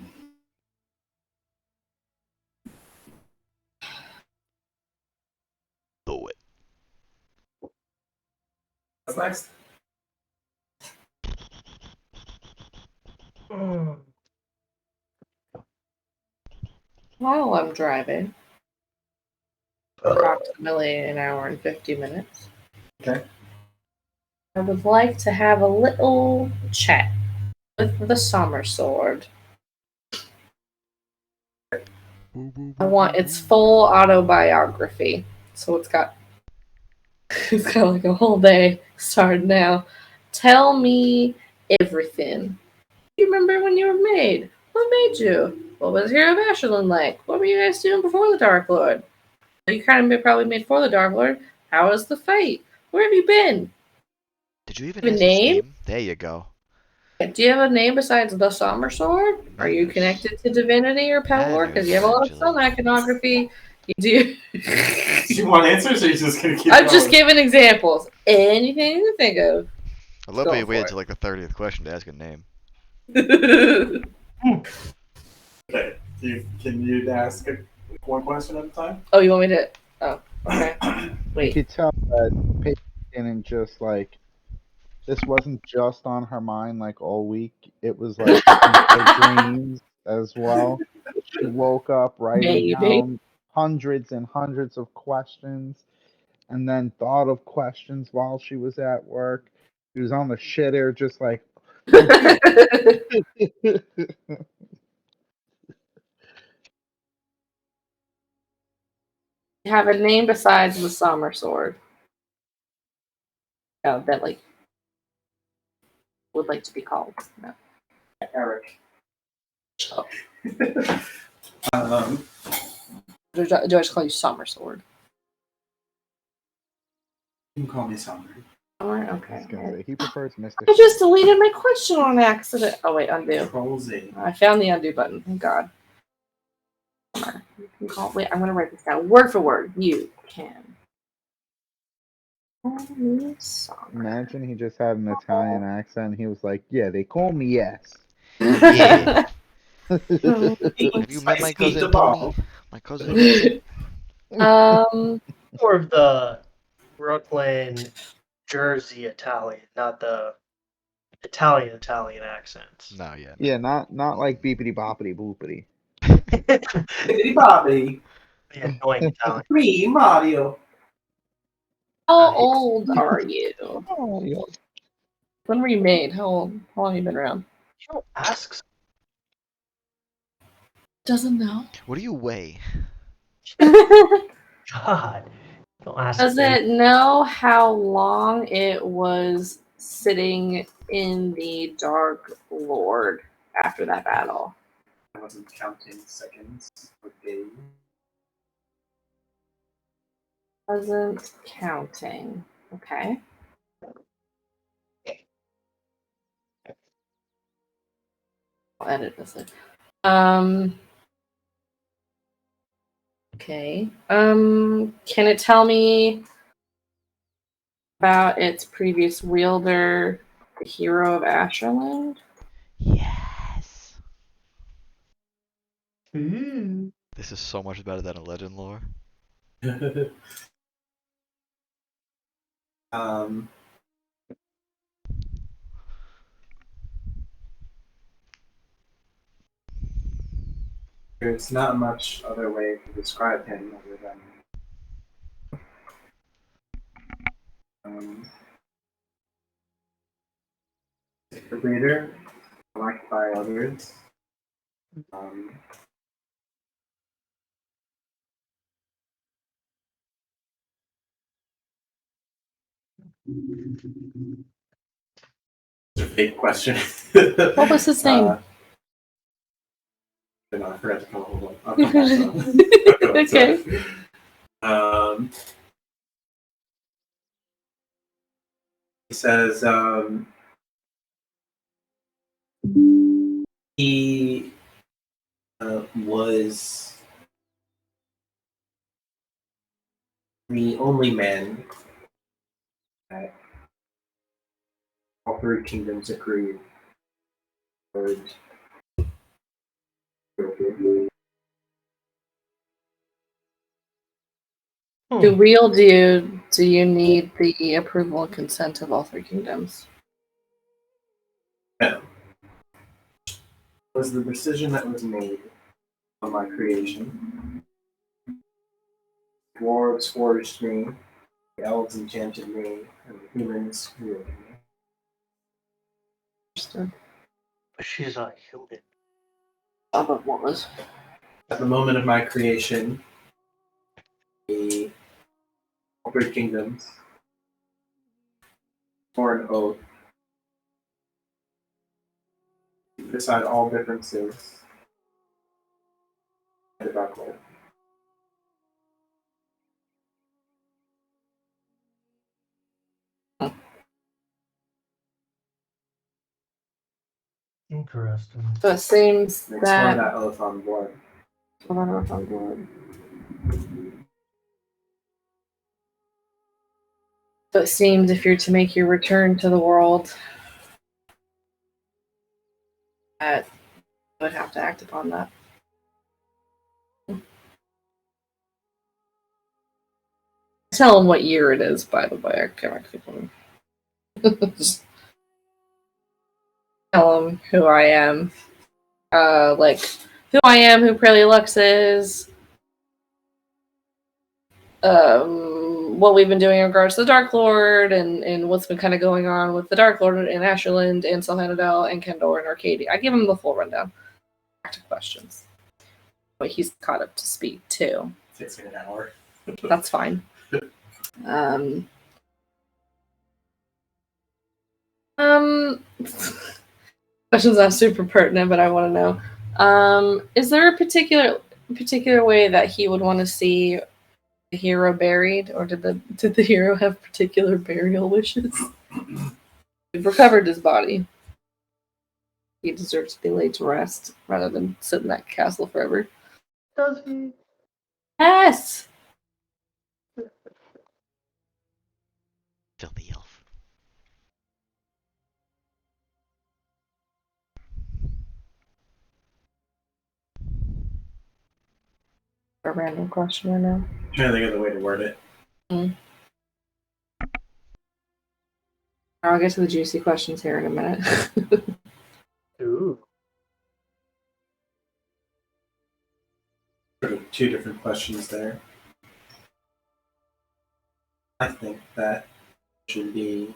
Do it. What's next? While I'm driving, approximately an hour and 50 minutes. Okay. I would like to have a little chat with the summer sword. I want its full autobiography. So it's got like a whole day started now. Tell me everything. You remember when you were made? What made you? What was Hero of Asherland like? What were you guys doing before the Dark Lord? You kind of probably made for the Dark Lord. How was the fight? Where have you been? Did you even Have a ask his name? There you go. Do you have a name besides the Summer Sword? Are you connected to divinity or power? Because you have a lot of some iconography. You do. Do you want answers, or are you just gonna keep? I'm just going? giving examples. Anything you can think of. I love Go how you for waited it. till like the 30th question to ask a name. Okay. Can you ask one question at a time? Oh, you want me to? Oh, okay. You Wait. could tell that Paige didn't just like this wasn't just on her mind like all week. It was like in her dreams as well. She woke up writing Maybe. down hundreds and hundreds of questions and then thought of questions while she was at work. She was on the shitter just like, okay. Have a name besides the summer sword. That like would like to be called. No. Eric. Oh. Um, Do I just call you summer sword? you can call me Summer. Alright, I okay. was gonna say he prefers Mr. I just deleted my question on accident. Oh wait, undo. Control Z. I found the undo button. Thank God. Summer. You can call. Wait, I'm gonna write this down word for word. You can call me Summer. Imagine he just had an Italian accent. He was like, "Yeah, they call me yes." Yeah. Have you met my Spicy cousin meatball. Tony? My cousin Vincent? More of the Brooklyn, Jersey Italian, not the Italian accents. No, yeah. Yeah, not like beepity boppity boopity. Bibbidi Bobbidi. The annoying Italian. Me, Mario. How old are you? Oh, yeah. When were you made? How old? How long have you been around? You don't ask. Doesn't know. What do you weigh? God. Don't ask. Does me. it know how long it was sitting in the Dark Lord after that battle? I wasn't counting seconds or days. Wasn't counting. Okay. I'll edit this in. Okay. Can it tell me about its previous wielder, the hero of Asherland? Yes. Ooh. This is so much better than a legend lore. There's not much other way to describe him other than a breeder, liked by others. It's a big question. What was his name? No, I forgot to come hold on. I'll come back. Okay. He says he was the only man that all three kingdoms agreed would. To wield you, do you need the approval and consent of all three kingdoms? No. It was the decision that was made on my creation. Dwarves forged me, the elves enchanted me, and the humans wielded me. Understood. But she's not human. But what was? At the moment of my creation, the all three kingdoms swore an oath to decide all differences and about gold. Interesting. So it seems They swore that. that oath on blood. Hold on, hold on, hold on. So it seems if you're to make your return to the world, that you would have to act upon that. Tell him what year it is, by the way. I can't actually. tell him who I am. Like, who I am, who Prelux is, what we've been doing in regards to the Dark Lord, and what's been kind of going on with the Dark Lord in Asherland, and Selhanadel, and Kendor, and Arcadia. I give him the full rundown. Back to questions. But he's caught up to speed, too. Takes like an hour. That's fine. Question's not super pertinent, but I want to know. Is there a particular way that he would want to see the hero buried, or did the hero have particular burial wishes? We've recovered his body. He deserves to be laid to rest rather than sit in that castle forever. Does he? Yes. Filthy elf. A random question right now. I'm trying to think of the way to word it. I'll get to the juicy questions here in a minute. Ooh. Sort of two different questions there. I think that should be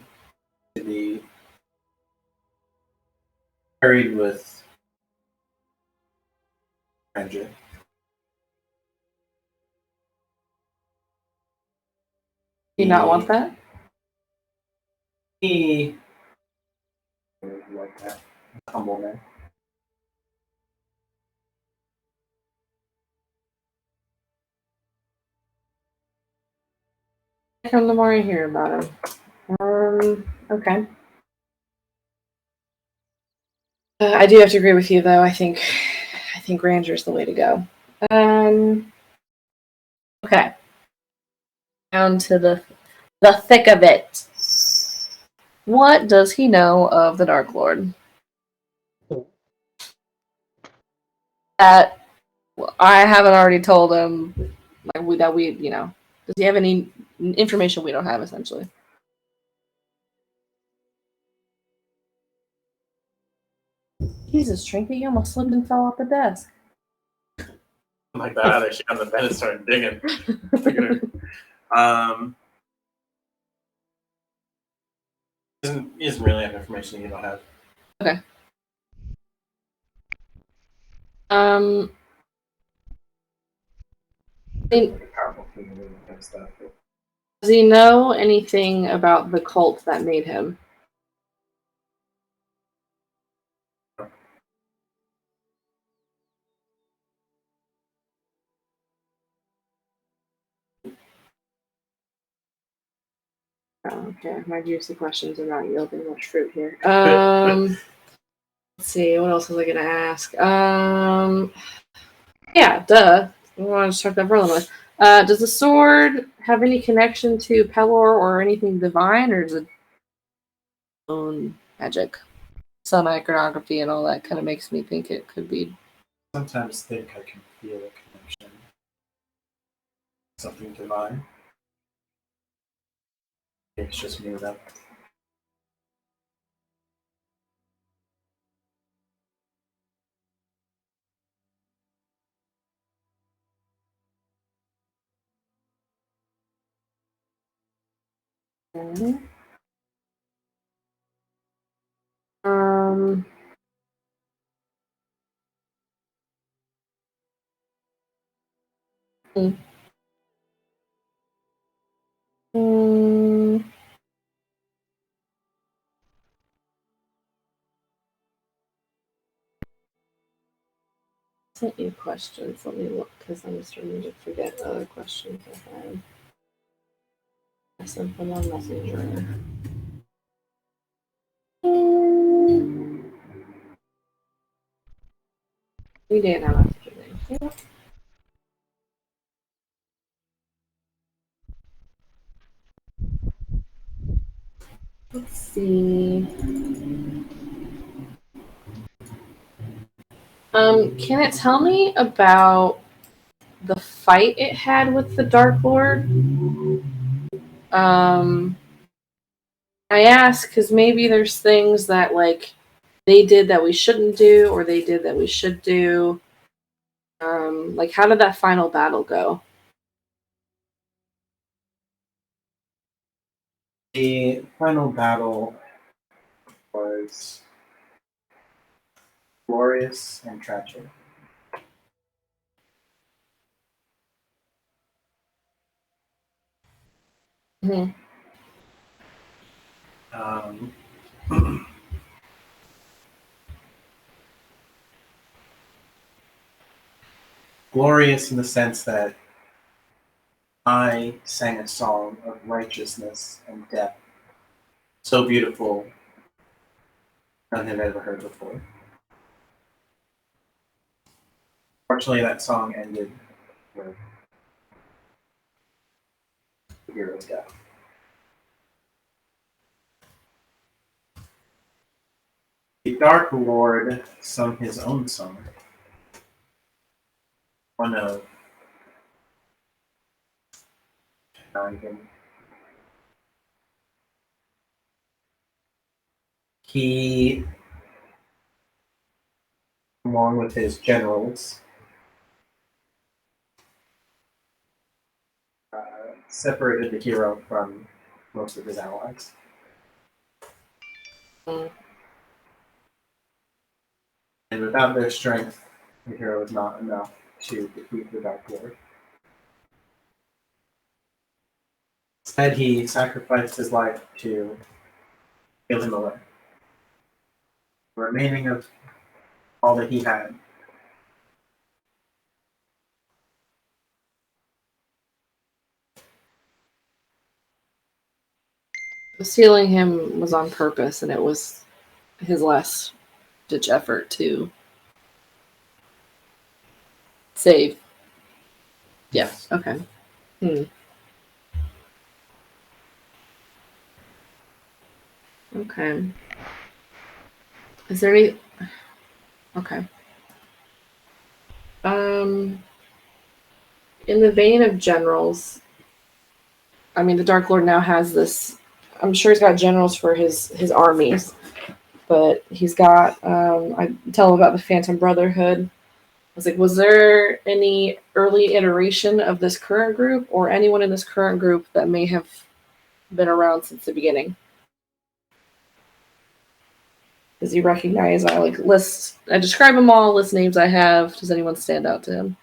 buried with Ranger. Do you not want that? He like that humble man. The more I hear about him. Okay. I do have to agree with you, though. I think Ranger's the way to go. Okay. Down to the thick of it. What does he know of the Dark Lord? That I haven't already told him, like that we, does he have any information we don't have, essentially? Jesus, Trinket, you almost slipped and fell off the desk. Like that, I actually on the bed and started digging. He doesn't really have information you don't have. Okay. Does he know anything about the cult that made him? Oh, okay, my juicy questions are not yielding much fruit here. Let's see, what else was I gonna ask? Yeah, duh. I want to start that Varlin with. Does the sword have any connection to Pelor or anything divine, or is it own magic? Some iconography and all that kind of makes me think it could be. Sometimes think I can feel a connection. Something divine. It's just me though. Okay. Sent you questions. Let me look because I'm starting to forget other questions I had. I sent them on Messenger. We didn't have Messenger. Let's see. Can it tell me about the fight it had with the Dark Lord? I ask because maybe there's things that, like, they did that we shouldn't do, or they did that we should do? Like, how did that final battle go? The final battle was glorious and tragic. Mhm. Glorious in the sense that I sang a song of righteousness and death, so beautiful, none had ever heard before. Fortunately, that song ended with the hero's death. The Dark Lord sung his own song, one of Dragon. He, along with his generals, separated the hero from most of his allies. Mm. And without their strength, the hero is not enough to defeat the Dark Lord. Instead, he sacrificed his life to steal him away. The remaining of all that he had. Stealing him was on purpose, and it was his last ditch effort to save. Yeah. Okay. Okay. Is there any? Okay. In the vein of generals, I mean, the Dark Lord now has this. I'm sure he's got generals for his armies, but he's got. I tell him about the Phantom Brotherhood. I was like, was there any early iteration of this current group, or anyone in this current group that may have been around since the beginning? Does he recognize? I like list. I describe them all. List names I have. Does anyone stand out to him?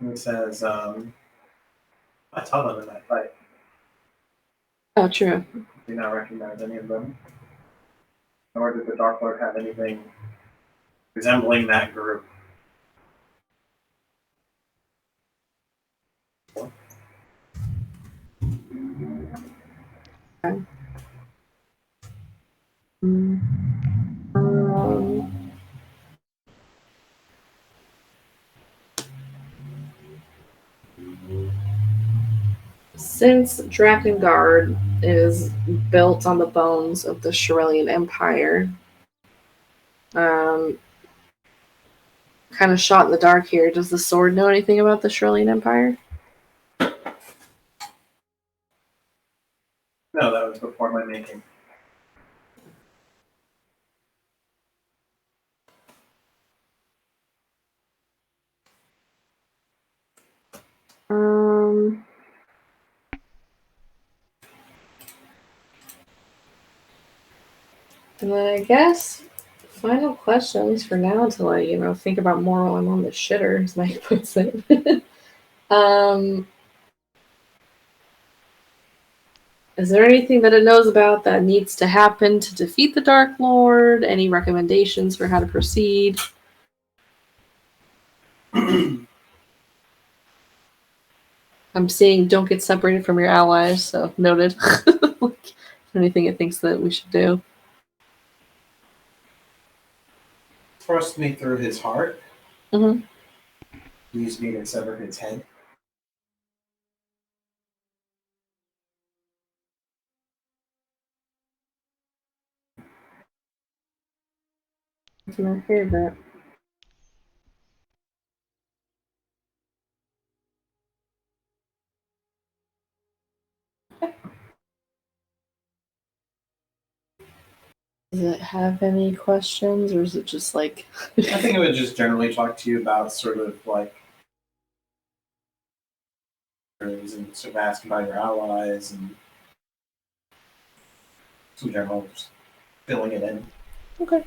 And he says, I taught them in that fight. Oh, true. Do not recognize any of them. Nor did the Dark Lord have anything resembling that group. Okay. Um, since Drakengard is built on the bones of the Shirelian Empire, kind of shot in the dark here. Does the sword know anything about the Shirelian Empire? No, that was before my making. And then I guess final question, at least for now, until I think about more while I'm on the shitter, as Mike puts it. Is there anything that it knows about that needs to happen to defeat the Dark Lord? Any recommendations for how to proceed? I'm seeing don't get separated from your allies, so noted. Anything it thinks that we should do? Thrust me through his heart. Mm-hmm. Use me to sever his head. That's my favorite. Does it have any questions, or is it just like? I think it would just generally talk to you about sort of like and sort of ask about your allies and some general just filling it in. Okay.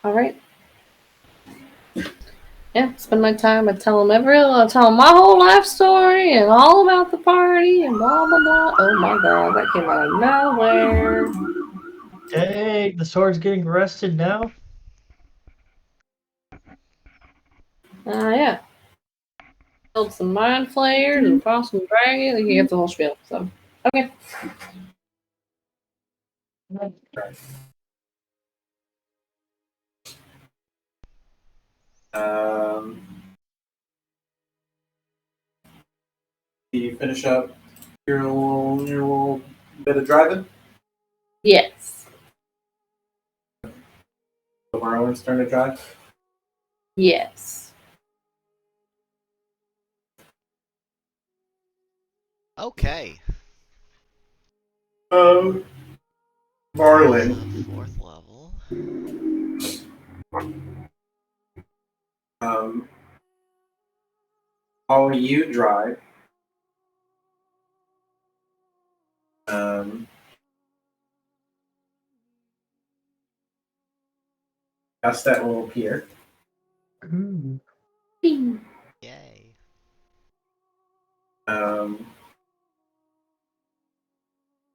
All right. Yeah, spend my time. I tell them I tell them my whole life story and all about the party and blah blah blah. Oh my god, that came out of nowhere. Dang, the sword's getting arrested now? Yeah. Killed some mind flayers and fought some dragons. You get the whole spiel. So, okay. Do you finish up your little bit of driving? Yes. The Varlin's turn to drive? Yes. Okay. Varlin. 4th level. While you drive, Gustat will appear. Ooh. Yay. You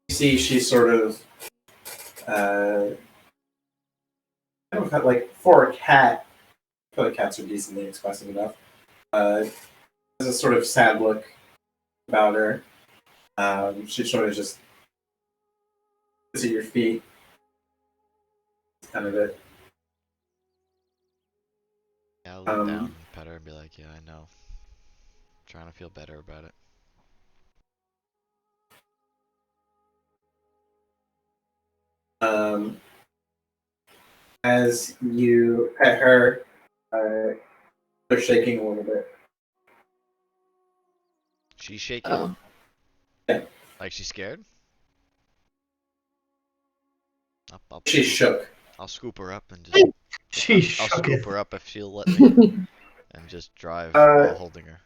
see, she's sort of, I don't know, like for a cat. I feel like cats are decently expressive enough. Has a sort of sad look about her. She sort of just sits at your feet. That's kind of it. Yeah, I'll look down and pet her and be like, yeah, I know. Trying to feel better about it. As you pet her, they're shaking a little bit. She's shaking? Oh. Yeah. Like she's scared? I'll She's scoop, shook. I'll scoop her up and just... She's I'll shook scoop it. her up if she'll let me. And just drive while holding her.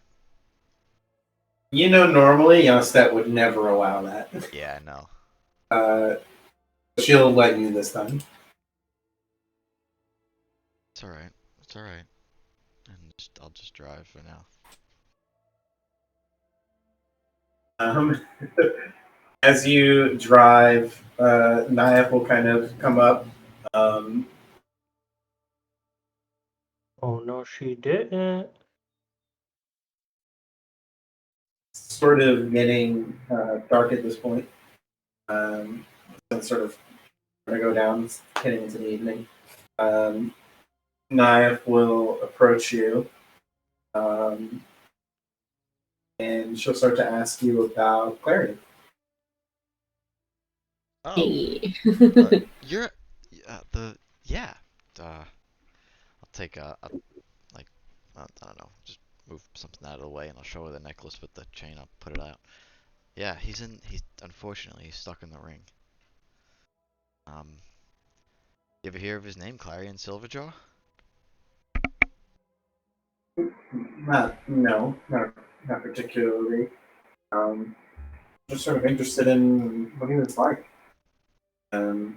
You know, normally Yonstat would never allow that. Yeah, I know. She'll let you this time. It's alright. It's alright. And I'll just drive for now. As you drive, Nayef will kind of come up. Oh no, she didn't. Sort of getting dark at this point. So it's sort of going to go down, heading into the evening. Nayef will approach you, and she'll start to ask you about Clarion. Oh. Hey. You're... Yeah. I'll take like... I don't know. Just move something out of the way and I'll show her the necklace with the chain. I'll put it out. Yeah, he's unfortunately, he's stuck in the ring. You ever hear of his name, Clarion Silverjaw? Not particularly. Just sort of interested in what he was like. Well,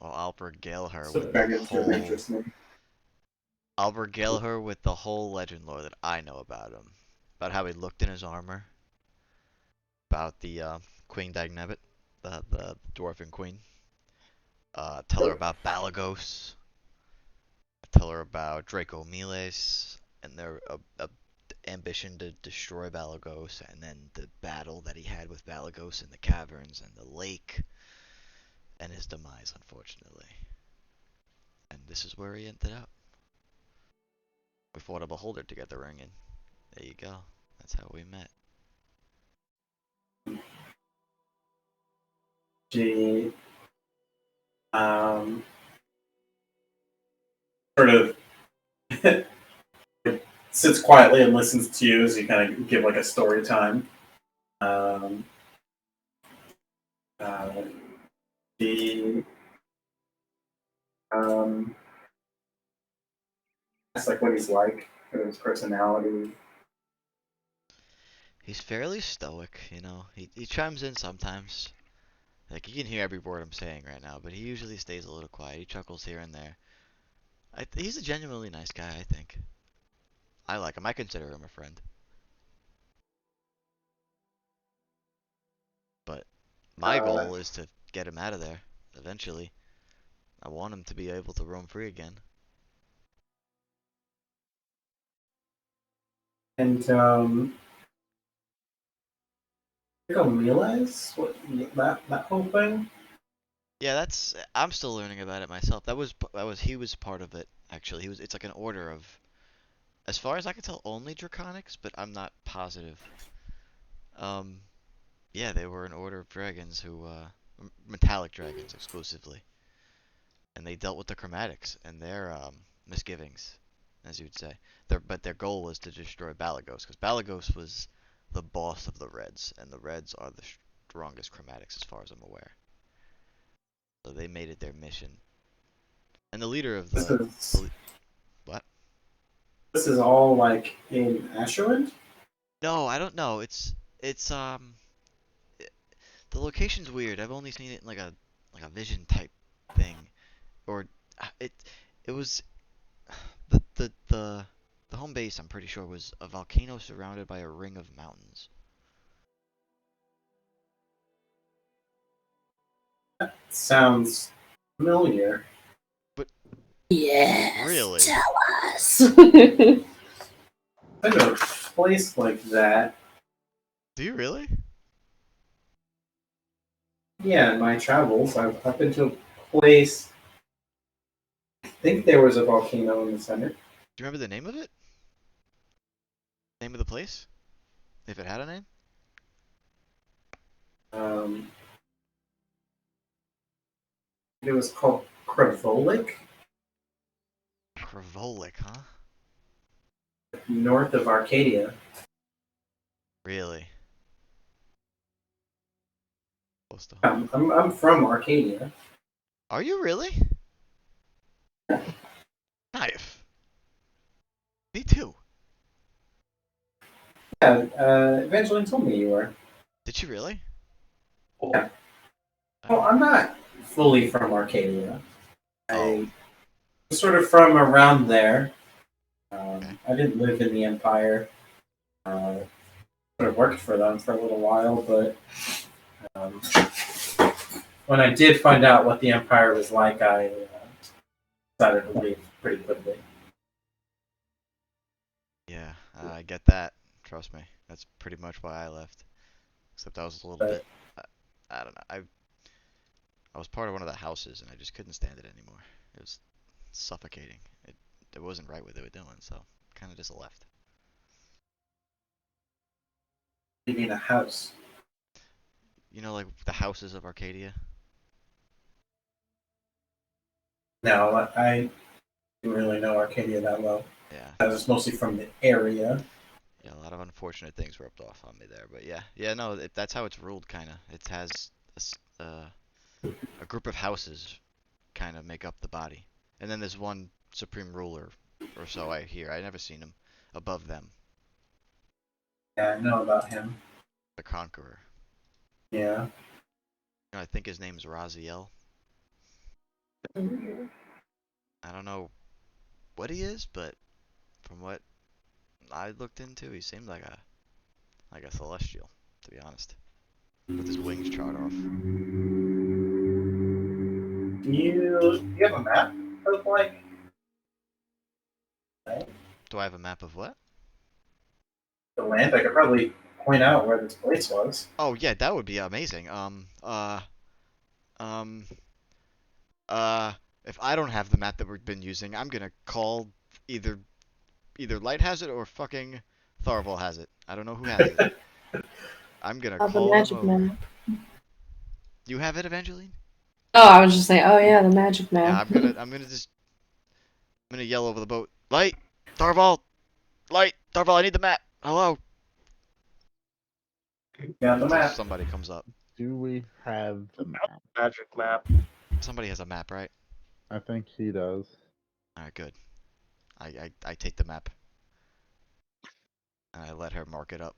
I'll regale her So with that the gets sort of whole... interesting. I'll regale her with the whole legend lore that I know about him. About how he looked in his armor. About the Queen Dagnabbit, the dwarven queen. Tell her about Balagos. Tell her about Draco Miles and their ambition to destroy Balagos, and then the battle that he had with Balagos in the caverns and the lake, and his demise, unfortunately. And this is where he ended up. We fought a beholder to get the ring, and there you go. That's how we met. She sort of sits quietly and listens to you as you kind of give like a story time. The that's like what he's like, his personality. He's fairly stoic, you know. He chimes in sometimes. Like, you can hear every word I'm saying right now, but he usually stays a little quiet. He chuckles here and there. He's a genuinely nice guy, I think. I like him. I consider him a friend. But my goal is to get him out of there eventually. I want him to be able to roam free again. And Miles, what that whole thing? Yeah, I'm still learning about it myself. He was part of it actually. It's like an order of, as far as I can tell, only draconics, but I'm not positive. Um, yeah, they were an order of dragons who metallic dragons exclusively. And they dealt with the chromatics and their misgivings, as you'd say. But their goal was to destroy Balagos, because Balagos was the boss of the Reds, and the Reds are the strongest chromatics as far as I'm aware. So they made it their mission. And the leader of what? This is all like in Asherland? No, I don't know. The location's weird. I've only seen it in like a vision type thing, or it it was the home base. I'm pretty sure was a volcano surrounded by a ring of mountains. Sounds familiar. Yes. Really? Tell us. I've been to a place like that. Do you really? Yeah, in my travels, I've been to a place. I think there was a volcano in the center. Do you remember the name of it? Name of the place? If it had a name? Um, it was called Kravolik, Kravolik, huh? north of Arcadia. Really? Close to home. I'm from Arcadia. Are you really? Knife. Me too. Yeah, Evangeline told me you were. Did she really? Yeah. Well, I'm not fully from Arcadia. Oh. I'm sort of from around there. Okay. I didn't live in the Empire. Sort of worked for them for a little while, but when I did find out what the Empire was like, I decided to leave pretty quickly. Yeah, I get that. Trust me. That's pretty much why I left. Except I was a little bit. I don't know. I was part of one of the houses, and I just couldn't stand it anymore. It was suffocating. It wasn't right what they were doing, so kind of just left. You mean a house? You know, like the houses of Arcadia? No, I didn't really know Arcadia that well. Yeah. I was mostly from the area. Yeah, a lot of unfortunate things rubbed off on me there, but yeah. Yeah, no, that's how it's ruled, kind of. It has a group of houses kind of make up the body. And then there's one supreme ruler, or so I hear. I never seen him above them. Yeah, I know about him. The Conqueror. Yeah. You know, I think his name's Raziel. I don't know what he is, but from what I looked into, he seemed like a celestial, to be honest. With his wings charred off. You have a map of like? Do I have a map of what? The land? I could probably point out where this place was. Oh yeah, that would be amazing. Um, if I don't have the map that we've been using, I'm gonna call either Light has it or fucking Tharvol has it. I don't know who has it. I'm gonna Oh, the call them magic over. map. You have it, Evangeline? Oh, I was just saying, oh yeah, the magic Yeah, map. I'm gonna yell over the boat. Light, Tharvol, I need the map. Hello. Yeah, the Until map. somebody comes up. do we have the map? Magic map. Somebody has a map, right? I think he does. Alright, good. I take the map. And I let her mark it up.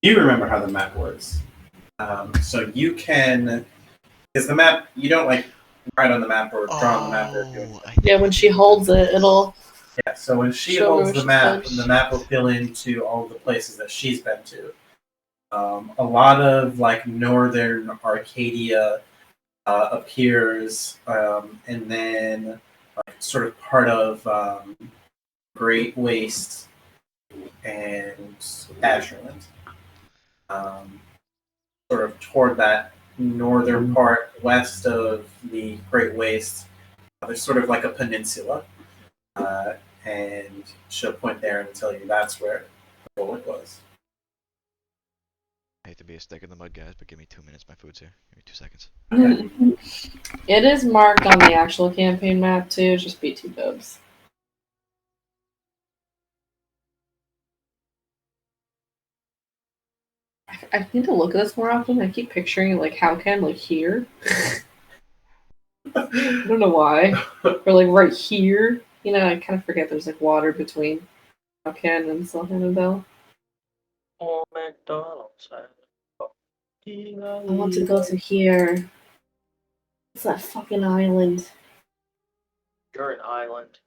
You remember how the map works. So you can, because the map, you don't like write on the map or draw on the map or do anything. Yeah, when she holds it, it'll. Yeah, so when she Show her holds where the she's been. map will fill into all the places that she's been to. A lot of like northern Arcadia appears, and then like sort of part of Great Waste and Asherland. Sort of toward that northern part west of the Great Waste, there's sort of like a peninsula, and she'll point there and tell you that's where the bullet was. I hate to be a stick in the mud, guys, but give me 2 minutes. My food's here. Give me 2 seconds. It is marked on the actual campaign map too. Just be 2 dubs. I need to look at this more often. I keep picturing like how can like here. I don't know why. Or like right here. You know, I kind of forget there's like water between Ken and Silhannadel. Oh, McDonald's. I want to go to here. It's that fucking island. You're an island.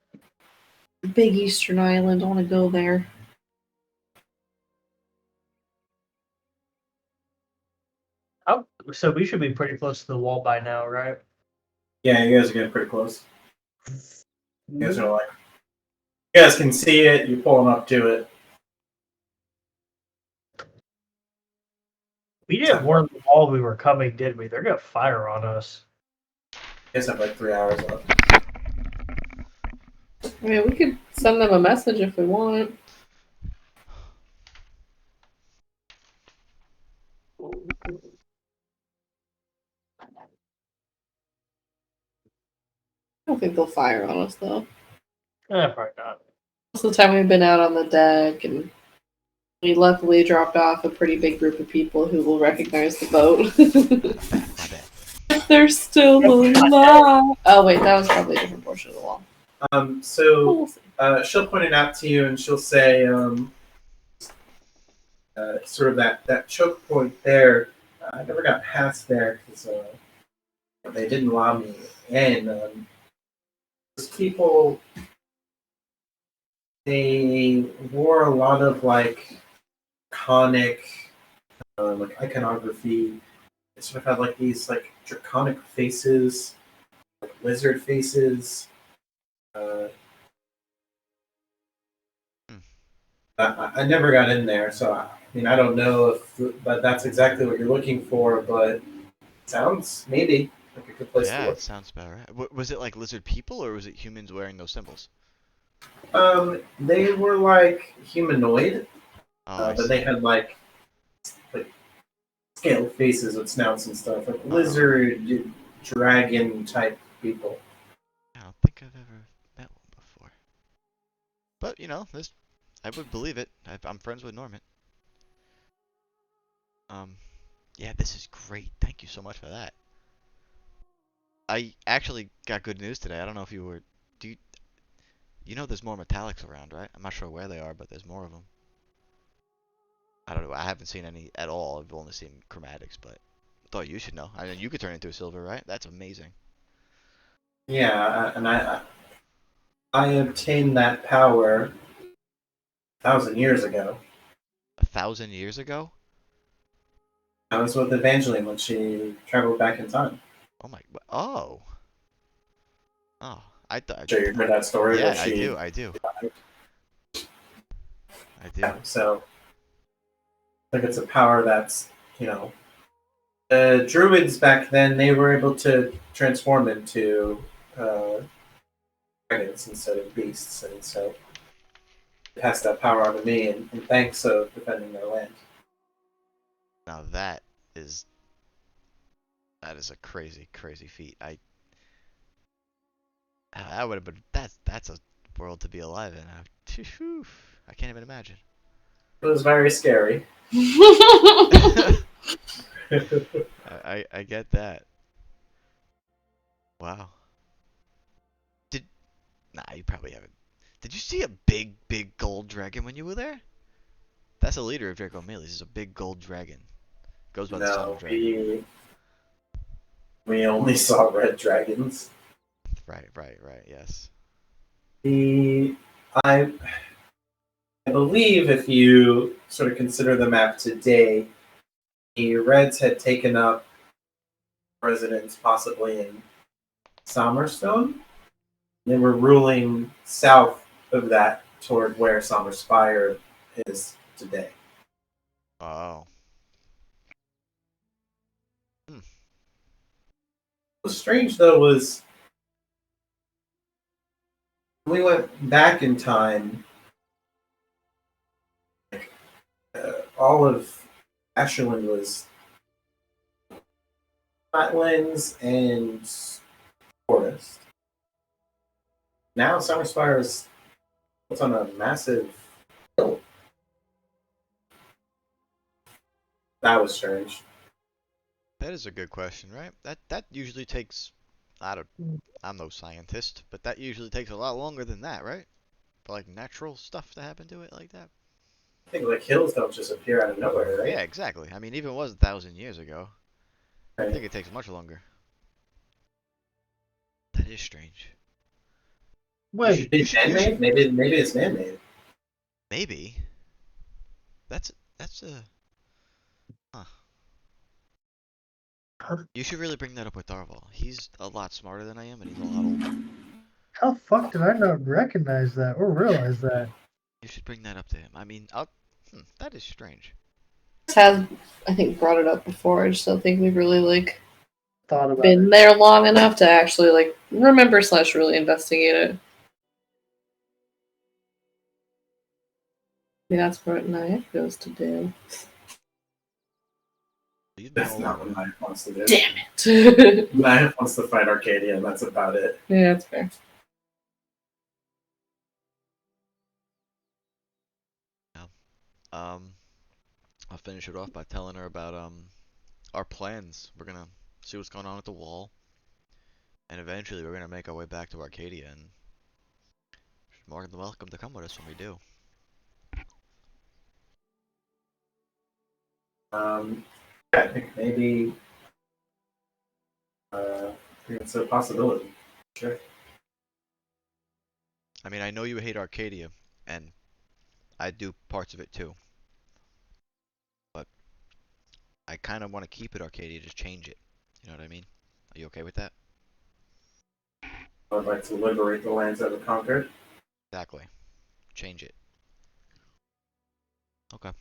Big Eastern Island. I want to go there. Oh, so we should be pretty close to the wall by now, right? Yeah, you guys are getting pretty close. You guys are like, you guys can see it. You're pulling up to it. We didn't warn the wall we were coming, did we? They're gonna fire on us. You guys have like 3 hours left. I mean, we could send them a message if we want. I don't think they'll fire on us though. Probably not. Most of the time we've been out on the deck, and we luckily dropped off a pretty big group of people who will recognize the boat. My bad. If they're still alive. Oh wait, that was probably a different portion of the wall. So We'll see. she'll point it out to you, and she'll say, sort of that choke point there. I never got past there because they didn't allow me in. Those people, they wore a lot of like iconic, like iconography. They sort of had like these like draconic faces, like lizard faces. I never got in there, so I mean I don't know if but that's exactly what you're looking for. But it sounds maybe like a good place to Yeah, look. it sounds about right. Was it like lizard people, or was it humans wearing those symbols? They were like humanoid, Oh, I but see. they had like scaled faces with snouts and stuff, like lizard, dragon type people. I don't think I've ever met one before. But, you know, this, I would believe it. I'm friends with Norment. Yeah, this is great. Thank you so much for that. I actually got good news today. I don't know if you were, you know there's more metallics around, right? I'm not sure where they are, but there's more of them. I don't know. I haven't seen any at all. I've only seen chromatics, but I thought you should know. I mean, you could turn into a silver, right? That's amazing. Yeah, and I obtained that power 1,000 years ago. 1,000 years ago? I was with Evangeline when she traveled back in time. Oh my, oh. Oh, I thought. Sure, you heard that story. Yeah, Where she, I do. So I think it's a power that's, the druids back then, they were able to transform into dragons instead of beasts, and so they passed that power on to me, and thanks of defending their land. Now is that is a crazy, crazy feat. I would have been. That's a world to be alive in. I can't even imagine. It was very scary. I get that. Wow. Nah, you probably haven't. Did you see a big gold dragon when you were there? That's the leader of Draco Melee. He's a big gold dragon. Goes by the Sun No, Dragon. we only saw red dragons. Right, yes. I believe if you sort of consider the map today, the Reds had taken up residence possibly in Somerstone. They were ruling south of that toward where Somerspire is today. Oh. What's strange though was when we went back in time, all of Asherland was flatlands and forest. Now Somerspire is what's on a massive hill. That was strange. That is a good question, right? That usually takes. I'm no scientist, but that usually takes a lot longer than that, right? For like natural stuff to happen to it like that. I think like hills don't just appear out of nowhere, right? Yeah, exactly. I mean, even it was 1,000 years ago. I Right. think it takes much longer. That is strange. Wait, Maybe it's man-made? Maybe it's man-made. Maybe. That's a. Huh. You should really bring that up with Tharvol. He's a lot smarter than I am, and he's a lot older. how the fuck did I not recognize that or realize that? You should bring that up to him. I mean, that is strange. Has, I think, brought it up before. I just don't think we've really like Thought about been it. there long enough to actually like remember / really investigate it. I mean, that's what Naya goes to do. You've been That's all not over. what Knife wants to do. Damn it! Knife wants to fight Arcadia, and that's about it. Yeah, that's fair. Um, I'll finish it off by telling her about our plans. We're gonna see what's going on at the wall, and eventually we're gonna make our way back to Arcadia, and she's more than welcome to come with us when we do. Yeah, I think maybe it's a possibility. Sure. I mean, I know you hate Arcadia, and I do parts of it too, but I kind of want to keep it Arcadia, just change it. You know what I mean? Are you okay with that? I would like to liberate the lands that were conquered. Exactly. Change it. Okay.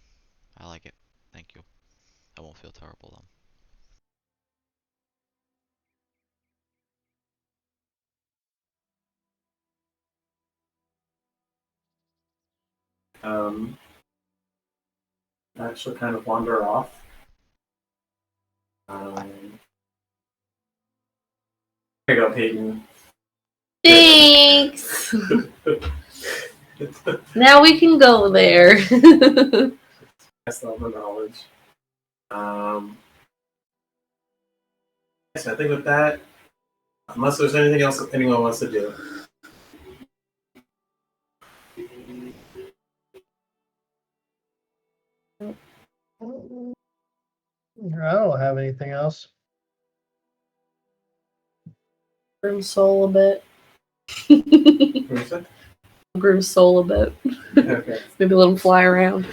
I like it. Thank you. I won't feel terrible then. Actually kind of wander off. There you go, Peyton. Thanks. Now we can go there. That's all the knowledge. So I think with that, unless there's anything else anyone wants to do. I don't have anything else. Groom soul a bit. What was that? Groom soul a bit. Okay. Maybe let him fly around.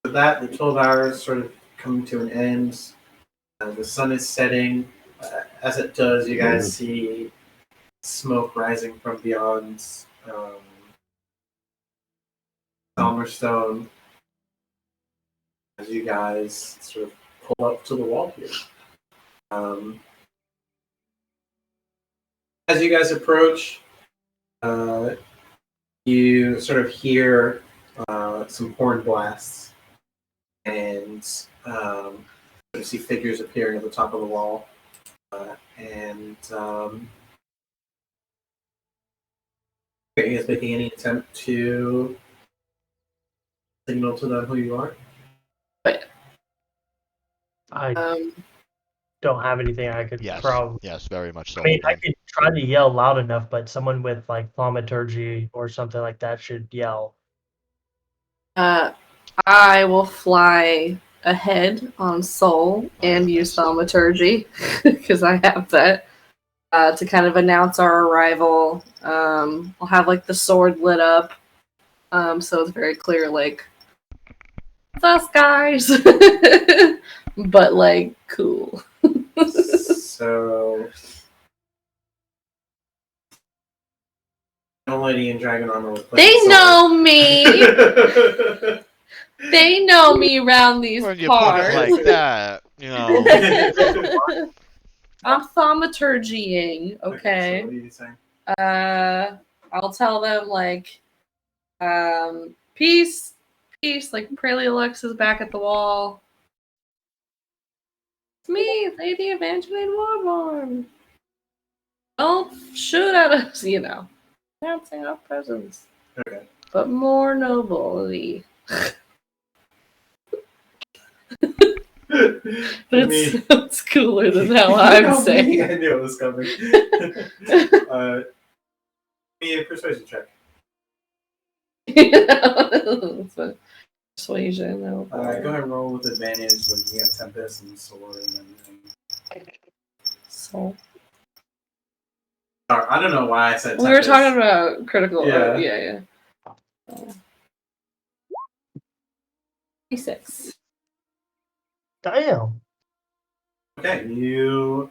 With that, the 12 hours sort of come to an end. The sun is setting. As it does, you guys see smoke rising from beyond Somerstone as you guys sort of pull up to the wall here. As you guys approach, you sort of hear some horn blasts and you see figures appearing at the top of the wall. you guys making any attempt to signal to them who you are? I Um, don't have anything I could Yes. probably. Yes, very much so. I mean, I Warborne. could try to yell loud enough, but someone with like thaumaturgy or something like that should yell. I will fly ahead on Soul and you're the use best. thaumaturgy because I have that to kind of announce our arrival. I'll have like the sword lit up, so it's very clear, like it's us guys, but like cool. So, Lady in Dragon Armor with They know me. They know me around these When you put it parts. like that, you know. I'm thaumaturgying, okay? So what are you saying? I'll tell them like, peace, like Preliolux is back at the wall. It's me, Lady Evangeline Warborne. Don't shoot at us, announcing our presence. Okay. But more nobility. But it sounds cooler than how I'm saying. I knew it was coming. Give me a persuasion check. It's a persuasion. Go ahead and roll with advantage when you got Tempest and Sword and everything. So Sorry, I don't know why I said we Tempest. were talking about critical. Yeah. Yeah. 26. Damn. Okay, you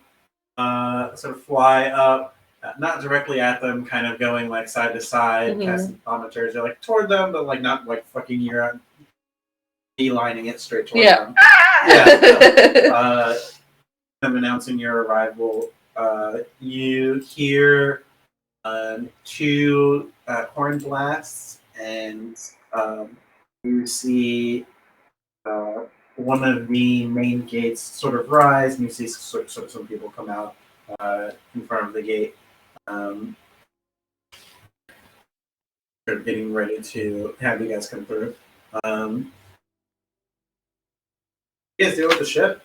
sort of fly up, not directly at them, kind of going like side to side, casting thaumaturgy like toward them, but like not like fucking you're beelining it straight toward them. Yeah. Them announcing your arrival. You hear two horn blasts, and you see one of the main gates sort of rise, and you see sort of some people come out in front of the gate, sort of getting ready to have you guys come through. You guys deal with the ship?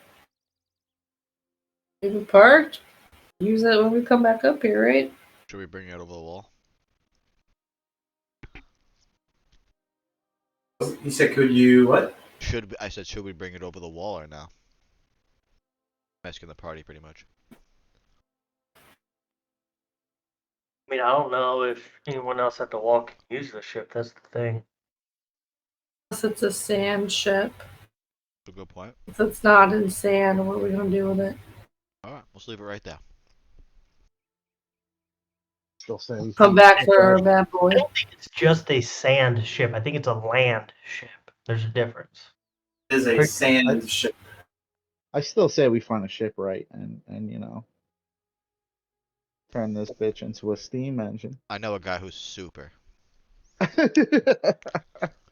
We've parked. Use it when we come back up here, right? Should we bring it over the wall? You said, could you what? Should we bring it over the wall or no? I'm asking the party pretty much. I mean, I don't know if anyone else at the wall can use the ship. That's the thing. Unless it's a sand ship. That's a good point. If it's not in sand, what are we gonna do with it? Alright, let's leave it right there. Still say Come back for our bad boy. I don't think it's just a sand ship. I think it's a land ship. There's a difference. It is a sand ship. I still say we find a shipwright and turn this bitch into a steam engine. I know a guy who's super. Is You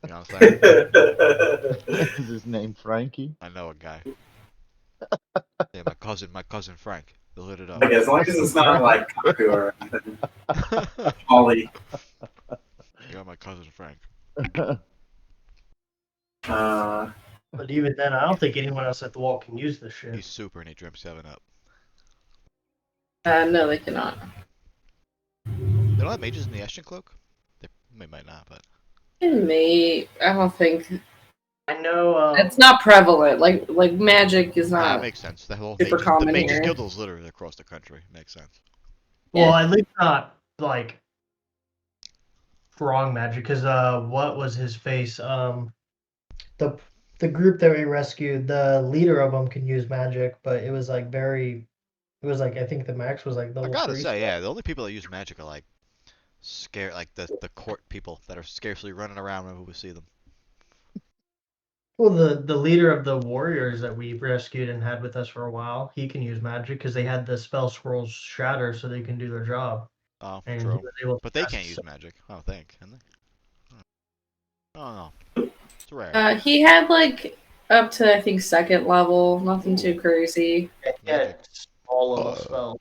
know what I'm saying? his name Frankie? I know a guy. Yeah, my cousin Frank. He'll hit it up. Okay, as long as it's not like Kaku or anything. Ollie. Yeah, my cousin Frank. But even then, I don't think anyone else at the wall can use the ship. He's super and he drinks 7-Up. No, they cannot. They don't have mages in the Ashen Cloak? They might not, but... I don't think I know. it's not prevalent. Like magic is Ah, not. it makes sense. The whole super the common Mages here. Guild is literally across the country. Makes sense. Well, at least not like strong magic. Because what was his face? The group that we rescued, the leader of them can use magic, but it was like very. It was like I think the max was like I level gotta 3. say, yeah, the only people that use magic are like scare, like the court people that are scarcely running around whenever we see them. Well, the leader of the warriors that we rescued and had with us for a while, he can use magic because they had the spell scrolls shatter so they can do their job. Oh, And true. he was able to But they cast can't use spell- magic. I don't think, can they? Oh no, it's rare. He had like up to I think second level. Nothing too crazy. Yeah, small little spell.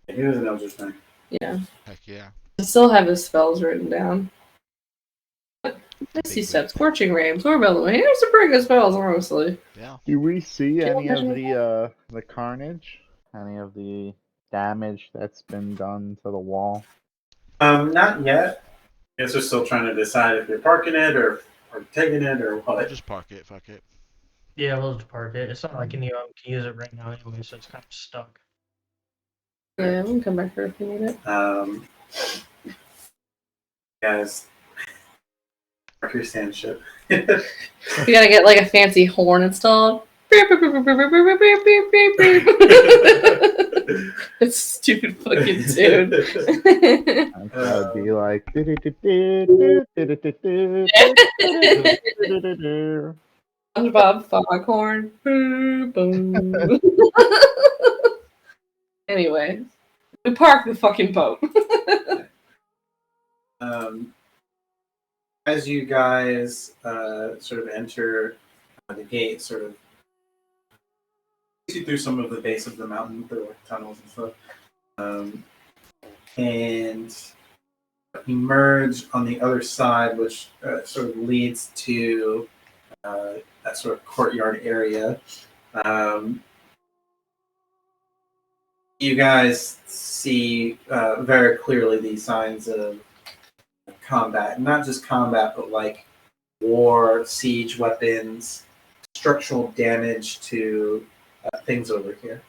He was an Elder Thing. Yeah. Heck yeah. I still have his spells written down. Misty Step, Scorching Ray, Absorb Element. Here's some pretty good spells, honestly. Yeah. Do we see Can you any of imagine the carnage? Any of the damage that's been done to the wall? Not yet. I guess we're still trying to decide if you're parking it or taking it or We'll what. just park it. Fuck it. Yeah, we'll just park it. It's not like any of them can use it right now anyway, so it's kind of stuck. Yeah, we can come back here if you need it. Guys, park your sand ship. We gotta get like a fancy horn installed. It's stupid fucking tune. And that would be like. SpongeBob Foghorn. Boom. Anyway, we park the fucking boat. As you guys sort of enter the gate, sort of see through some of the base of the mountain, through like tunnels and stuff, and emerge on the other side, which sort of leads to that sort of courtyard area. You guys see very clearly these signs of combat, not just combat, but like war, siege weapons, structural damage to things over here.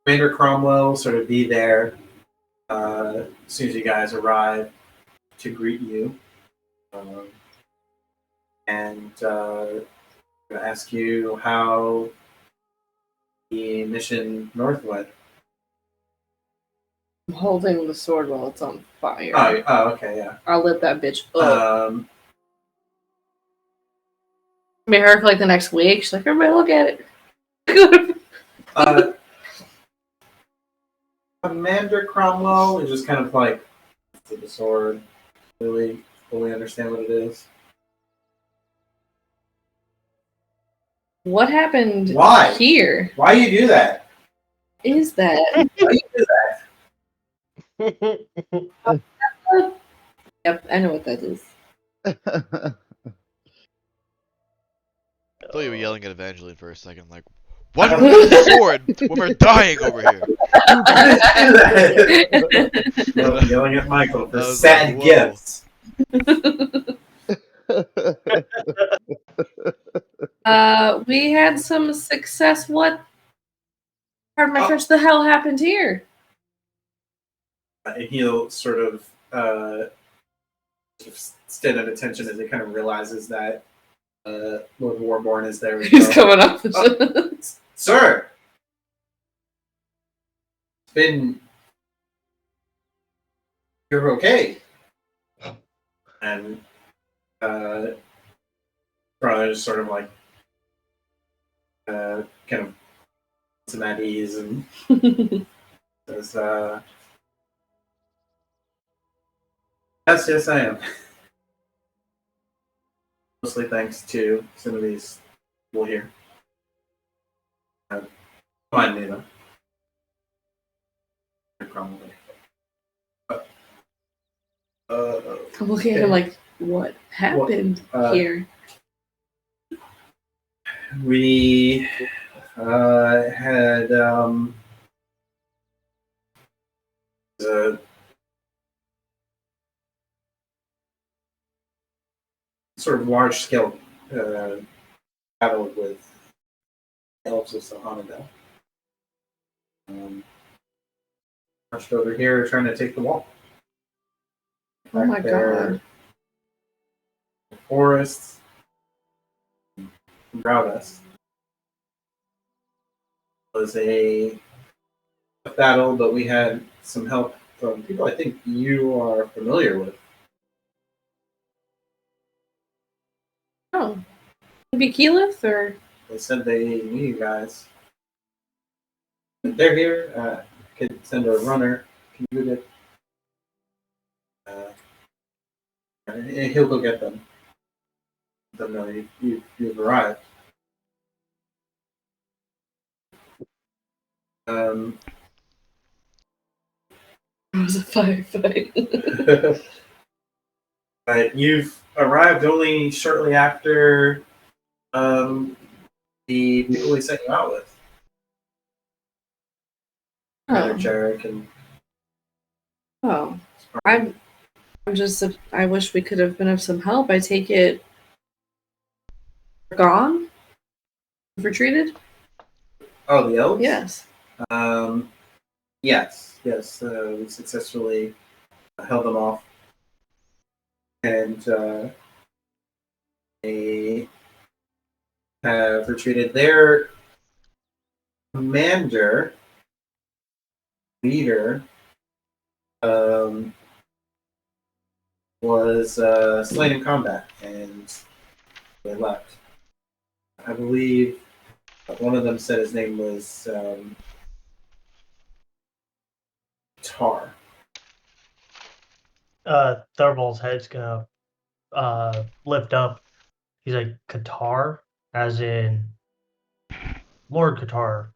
Commander Cromwell will sort of be there as soon as you guys arrive to greet you, and ask you how the mission north went. I'm holding the sword while it's on fire. Oh, okay, yeah. I'll lit that bitch up. Be her for like the next week. She's like, everybody look at it. Commander Cromwell is just kind of like to the sword, really fully understand what it is. What happened Why? here? Why you do that? Is that? Why you do that? Yep, I know what that is. I thought you were yelling at Evangeline for a second, like, why do you have a sword when we're dying over here? Yelling at Michael for I was sad like, whoa. gifts. We had some success. What? Pardon my French. The hell happened here? And he'll sort of stand at attention as he kind of realizes that Lord Warborne is there. He's coming up. Sir! It's been... You're okay. And probably just sort of like kind of puts him at ease and says, yes, I am. Mostly thanks to some of these people here. Mind me, though. Probably. I'm looking at him like, what happened here? We had a sort of large-scale battle with elves of Sahanadel. Marched over here trying to take the wall. Oh my god. Forests around us. It was a battle, but we had some help from people I think you are familiar with. Oh. Maybe Keyleth or? They said they knew you guys. If they're here, I could send a runner. Can you get? He'll go get them. Let them know you've arrived. Um, It was a firefight. you've arrived only shortly after the people we sent you out with. Brother Oh. Jarek and Oh. I'm just. I wish we could have been of some help. I take it. We're gone. We've retreated. oh, the elves. Yes. Yes. We successfully held them off, and they have retreated. Their commander, leader, was slain in combat, and they left. I believe one of them said his name was Tar. Tharvol's head's gonna lift up. He's like, Qatar, as in Lord Qatar.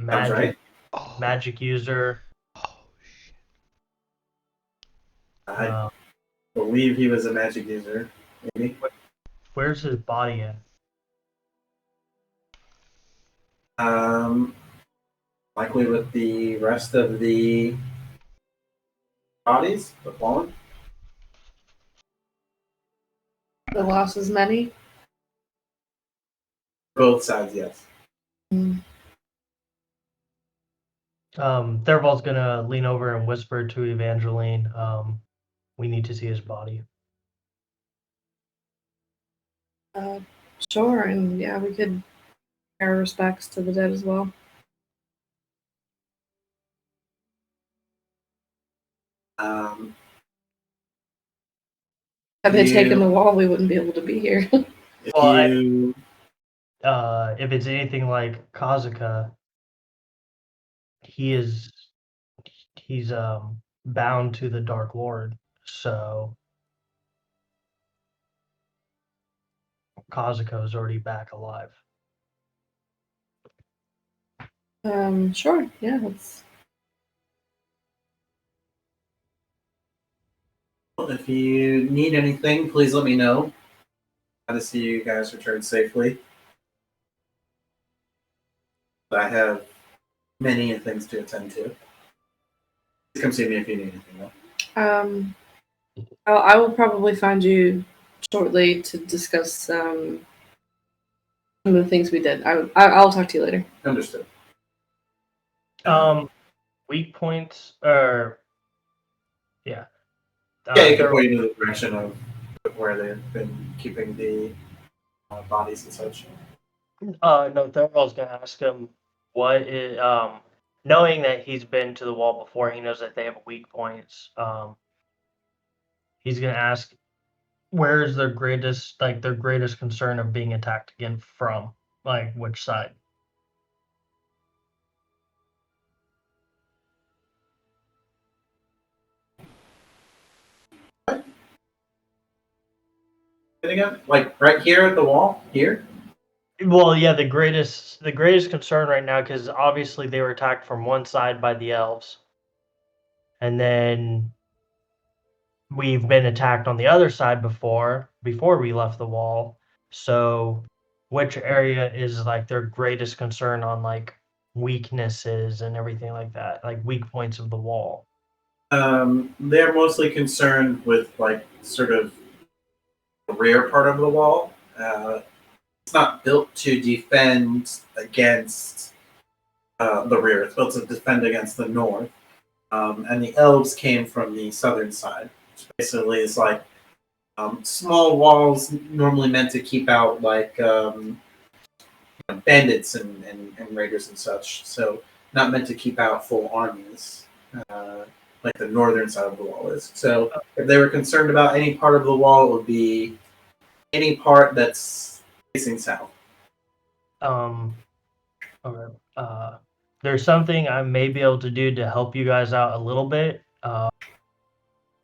Sounds right. Oh, Magic user. oh shit. I believe he was a magic user, maybe. Where's his body at? Likely with the rest of the bodies, the fallen. The loss is many. Both sides, yes. Tharvol's gonna lean over and whisper to Evangeline, we need to see his body. Sure, and yeah, we could pay our respects to the dead as well. Um, Had they You- taken the wall, we wouldn't be able to be here. if Well, you If it's anything like Kazuka, he's bound to the Dark Lord, so Kazuka is already back alive. Sure, yeah, that's if you need anything, please let me know. Glad to see you guys return safely. I have many things to attend to. Please come see me if you need anything, though. I will probably find you shortly to discuss some of the things we did. I'll talk to you later. Understood. Weak points, or yeah. Yeah, you can Tharvol- point you in the direction of where they've been keeping the bodies and such. no, Tharvol's gonna ask him what is knowing that he's been to the wall before, he knows that they have weak points. He's gonna ask where is their greatest concern of being attacked again from? Like which side? Again? Like right here at the wall? Here? Well, yeah, the greatest concern right now, because obviously they were attacked from one side by the elves, and then we've been attacked on the other side before we left the wall. So, which area is like their greatest concern on like weaknesses and everything like that, like weak points of the wall? They're mostly concerned with like sort of the rear part of the wall. It's not built to defend against the rear. It's built to defend against the north. And the elves came from the southern side, which basically is like small walls normally meant to keep out like bandits and raiders and such. So not meant to keep out full armies, like the northern side of the wall is. So if they were concerned about any part of the wall, it would be any part that's facing south. Okay. There's something I may be able to do to help you guys out a little bit,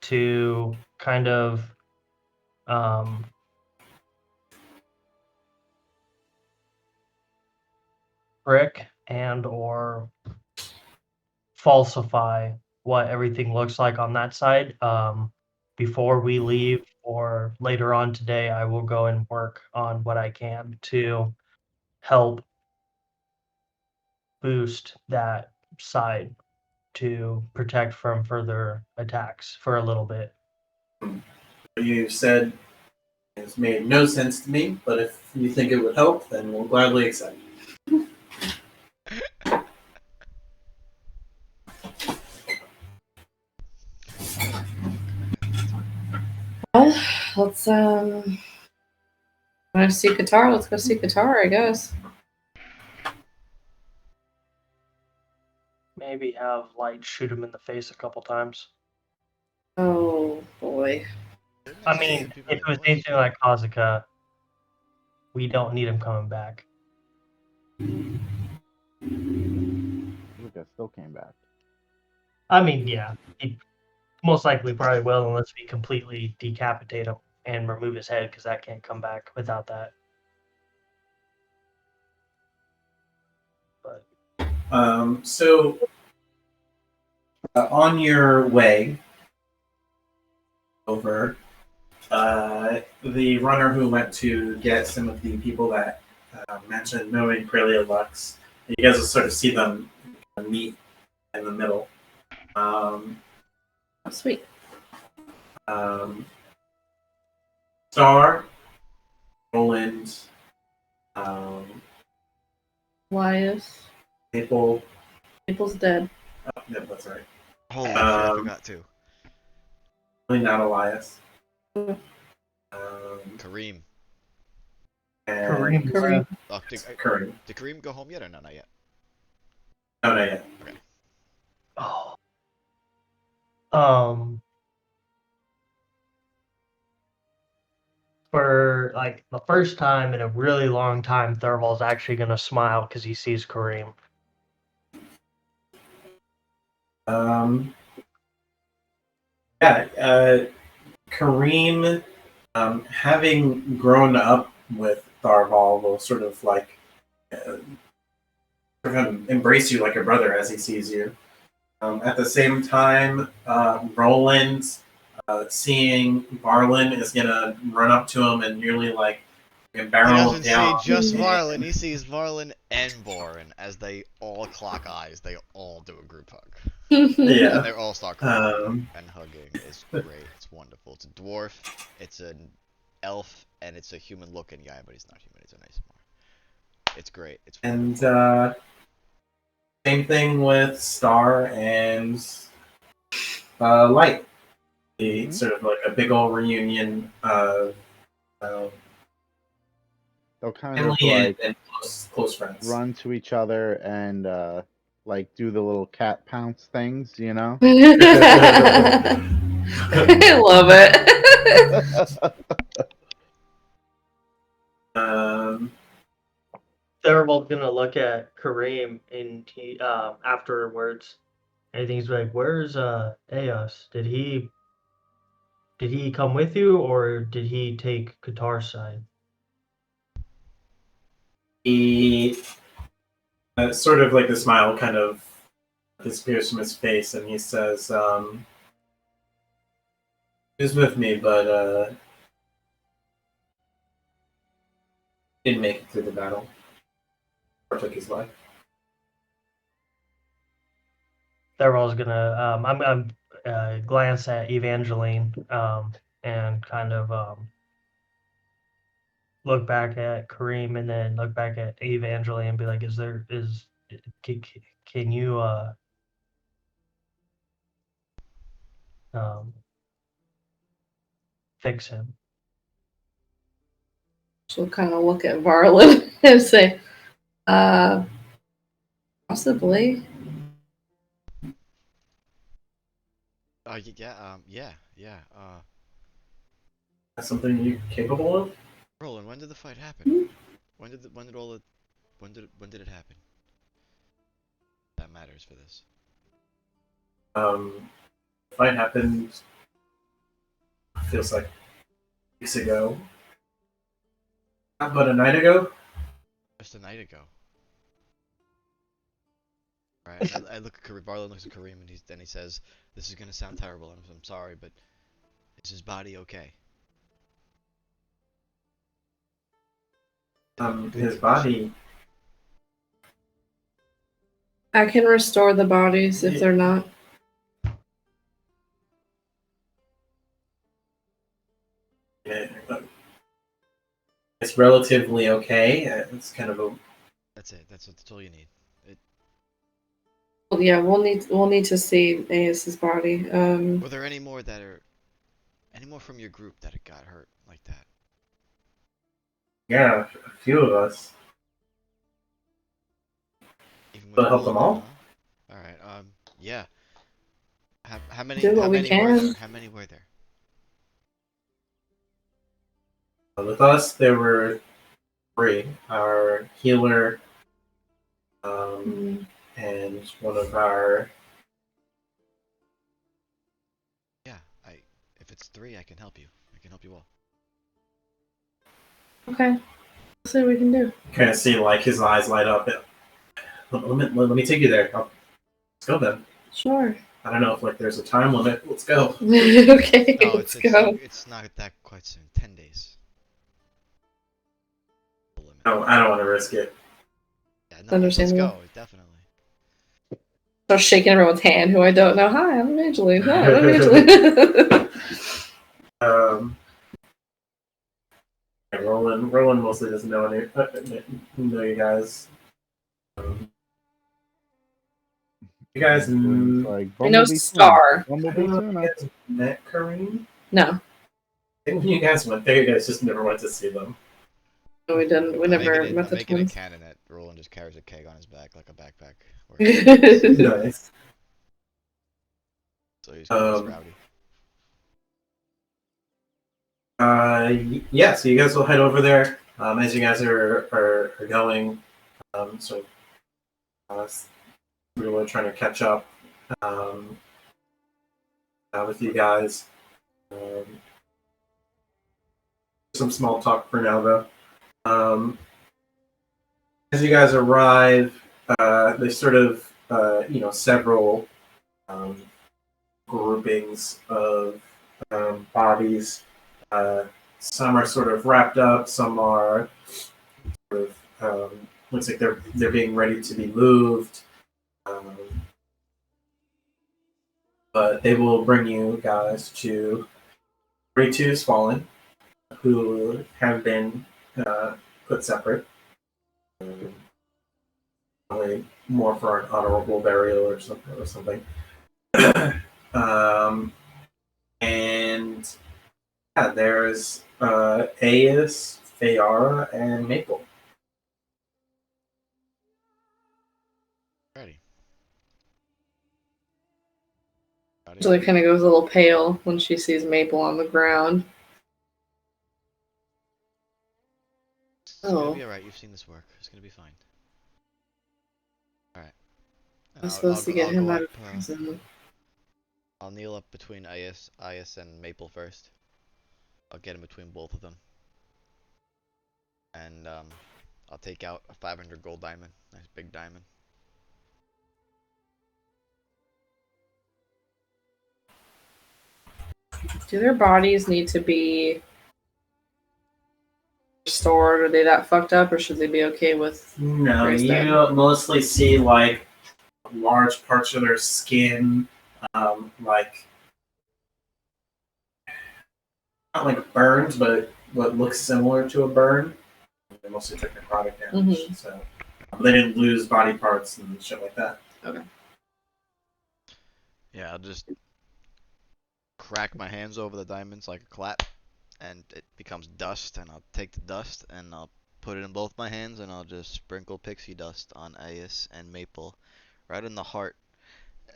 to kind of um, trick and or falsify what everything looks like on that side. Before we leave or later on today, I will go and work on what I can to help boost that side to protect from further attacks for a little bit. What you said has made no sense to me, but if you think it would help, then we'll gladly accept. Well, let's want to see Qatar? Let's go see Qatar, I guess. Maybe have Light shoot him in the face a couple times. Oh boy. I mean, if it was anything like Kazuka, we don't need him coming back. Look, I still came back. I mean, yeah, he most likely probably will unless we completely decapitate him and remove his head because that can't come back without that. But So, on your way over, the runner who went to get some of the people that mentioned knowing Prelia Lux, you guys will sort of see them meet in the middle. Oh, sweet. Star, Roland, Elias. Maple. Maple's dead. Oh, yeah, that's right. Holy shit, I forgot too. Really not Elias. Mm. Kareem. And Kareem. Oh, Kareem. did Kareem go home yet or no? Not yet. No, not yet. oh, for like the first time in a really long time, Tharvol's actually gonna smile because he sees Kareem. Kareem, having grown up with Tharvol, will sort of like embrace you like a brother as he sees you. At the same time, Roland, seeing Varlin, is gonna run up to him and nearly like barrel him He doesn't down. see just Varlin, he sees Varlin and Borin. As they all clock eyes, they all do a group hug. Yeah. And they all start crying and hugging. It's great. It's wonderful. It's a dwarf, it's an elf, and it's a human-looking guy, but he's not human. He's a nice Mar. It's great. It's And same thing with Star and Light. The sort of like a big old reunion of They'll kind of family like and close friends. run to each other and like do the little cat pounce things, you know? I love it. Tharvol's gonna look at Kareem and he afterwards, and he's like, "Where's Eos? Did he come with you, or did he take Qatar's side?" He sort of like the smile kind of disappears from his face, and he says, "He was with me, but didn't make it through the battle, or took his life." Tharvol's gonna I'm glance at Evangeline and kind of look back at Kareem and then look back at Evangeline and be like, can you fix him?" She'll kind of look at Varlin and say, possibly. Yeah. That's something you're capable of? Roland, when did the fight happen? When did it happen? That matters for this. The fight happened, feels like weeks ago. About a night ago? Just a night ago. Right, and I look at Kareem, Varlin looks at Kareem, and he says, "This is gonna sound terrible. I'm sorry, but is his body okay? Is it in good His condition?" body. I can restore the bodies if they're not. Yeah, it's relatively okay. It's kind of a. That's it. That's all you need. Well, yeah, we'll need to see Aes's body. Were there any more from your group that got hurt like that? Yeah, a few of us. Even with But help all of them them, all? huh? All right. Yeah. How many? Do what How we many were can. there? How many were there? With us, there were 3. Our healer, and one of our. Yeah. If it's 3, I can help you. I can help you all. Okay. Let's see what we can do. Kind of see like his eyes light up. Let me take you there. Let's go then. Sure. I don't know if like there's a time limit. Let's go. Okay, No, let's go. it's not that quite soon. 10 days. The limit. No, I don't want to risk it. Yeah, no, let's Understandable. go. Definitely. Start shaking everyone's hand who I don't know. Hi, I'm Evangeline. Hi, I'm Evangeline. Roland mostly doesn't know know you guys. You guys, Like, I know Bumblebee Star. Bumblebee tuna. you guys met Kareem? No, I think when you guys went there, you guys just never went to see them. no, we didn't. We never met I'm the making it twins. canon that Roland just carries a keg on his back like a backpack. Nice. So he's kind of rowdy. Yeah, so you guys will head over there. As you guys are going, so we're really trying to catch up with you guys. Some small talk for now, though. As you guys arrive, there's sort of several groupings of bodies. Some are sort of wrapped up. Some are sort of looks like they're being ready to be moved. But they will bring you guys to 32's Fallen, who have been put separate. Probably more for an honorable burial or something. And yeah, there's Aes, Fayara, and Maple. Ready. Angela kind of goes a little pale when she sees Maple on the ground. It's gonna be alright. You've seen this work. It's gonna be fine. Alright. I'm supposed to get him out of prison. I'll kneel up between Ias and Maple first. I'll get in between both of them. And I'll take out a 500 gold diamond. Nice big diamond. Do their bodies need to be restored? Are they that fucked up, or should they be okay with? No, you mostly see like large parts of their skin, like not like burns, but what looks similar to a burn. They mostly took necrotic damage, so they didn't lose body parts and shit like that. Okay. Yeah, I'll just crack my hands over the diamonds like a clap, and it becomes dust, and I'll take the dust and I'll put it in both my hands, and I'll just sprinkle pixie dust on Ias and Maple right in the heart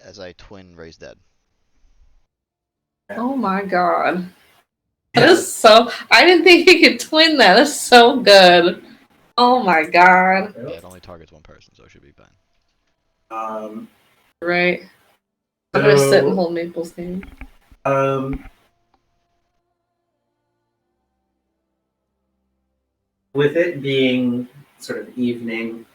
as I twin raise dead. Oh my god. That is so. I didn't think he could twin that. That's so good. Oh my god. Yeah, it only targets one person, so it should be fine. Right. I'm gonna sit and hold Maple's hand. With it being sort of evening,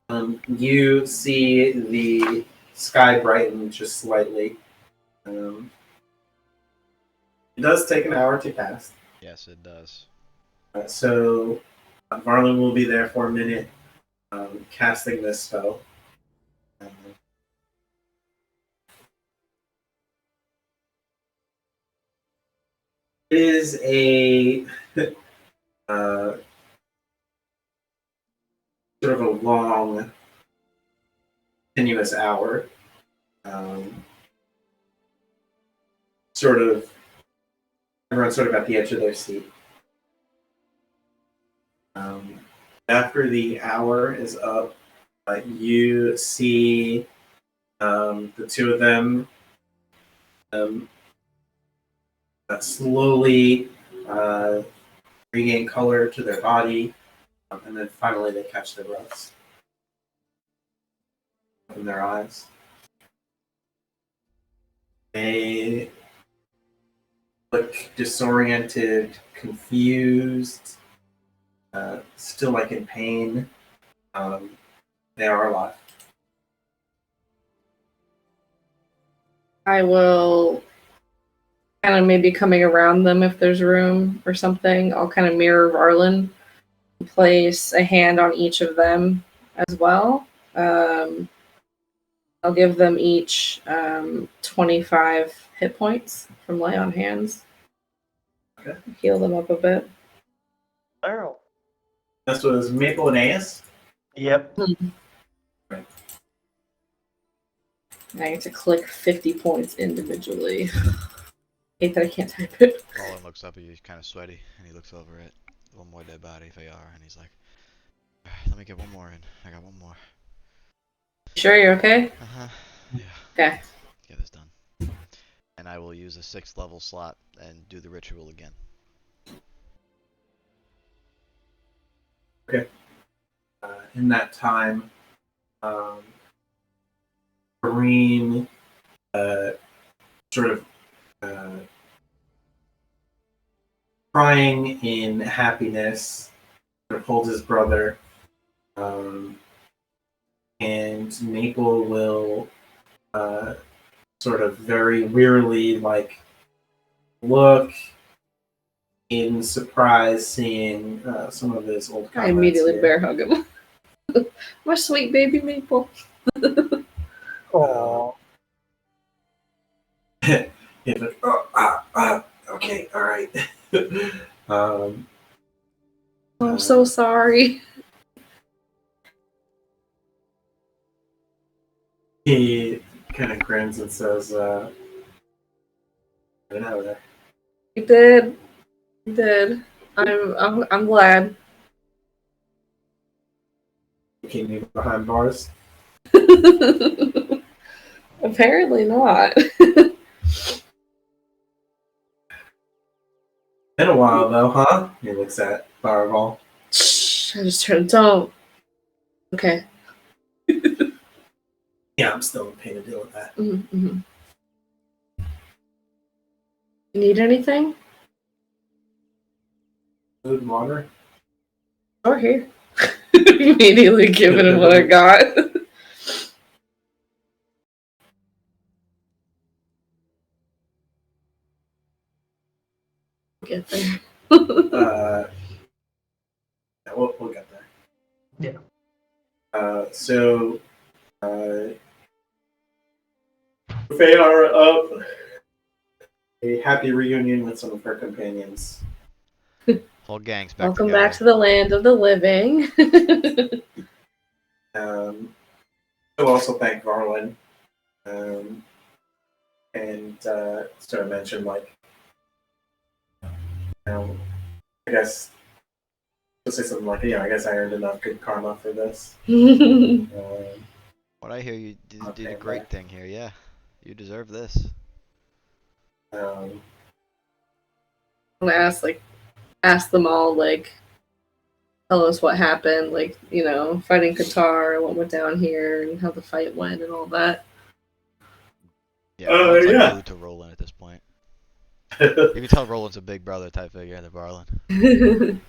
You see the sky brighten just slightly. It does take an hour to cast. Yes, it does. So Varlin will be there for a minute casting this spell. It is a sort of a long, continuous hour. Everyone's sort of at the edge of their seat. After the hour is up, you see the two of them slowly regain color to their body, and then finally they catch their breaths in their eyes. They look disoriented, confused, still like in pain. They are alive. I will kind of maybe coming around them if there's room or something. I'll kind of mirror Varlin, place a hand on each of them as well. I'll give them each 25 hit points from lay on hands. Okay. Heal them up a bit. Barrel. This was Maple and Aes. Yep. I get to click 50 points individually. Hate that I can't type it. Roland looks up at you, he's kind of sweaty, and he looks over at one more dead body, AR, and he's like, let me get one more in. I got one more. Sure you're okay? Uh-huh. Yeah. Okay. Get this done. And I will use a 6th level slot and do the ritual again. Okay. In that time, Kareem sort of crying in happiness, sort of holds his brother, and Maple will sort of very wearily look in surprise seeing some of his old I comrades immediately here. bear hug him. My sweet baby Maple. Aww. He's like, okay, all right. I'm so sorry. He kind of grins and says, "Get out of there." You did. You did. I'm glad. You keep me behind bars. Apparently not. Been a while though, huh? He looks at Tharvol. Shh, I just turned. Don't. Okay. Yeah, I'm still in pain to deal with that. Mm-hmm. You need anything? Food and water. Or here. Immediately giving him what I got. Get there. Yeah, we'll get there. Yeah. So, they are up. A happy reunion with some of her companions. Whole gang's back Welcome together. back to the land of the living. We'll also thank Varlin. And sort of mention, I guess, we'll say something like, I guess I earned enough good karma for this. What I hear, you did a Okay, great bye. thing here, yeah. You deserve this. I'm gonna ask them all, tell us what happened, fighting Qatar, what went down here, and how the fight went, and all that. Yeah, Roland's yeah. glued to Roland at this point. You can tell Roland's a big brother type figure, the Varlin.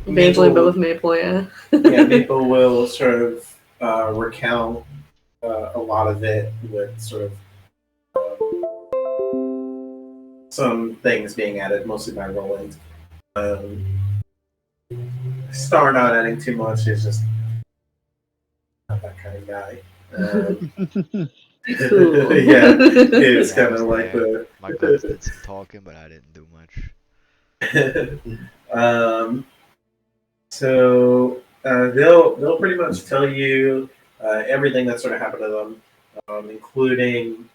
Evangeline, but with Maple, yeah. Yeah, Maple will sort of recount a lot of it with sort of some things being added, mostly by Roland. Star not adding too much. He's just not that kind of guy. Cool. Yeah, it's Yeah, I kind was of like there. My ghost did some talking, but I didn't do much. So they'll pretty much tell you everything that sort of happened to them, including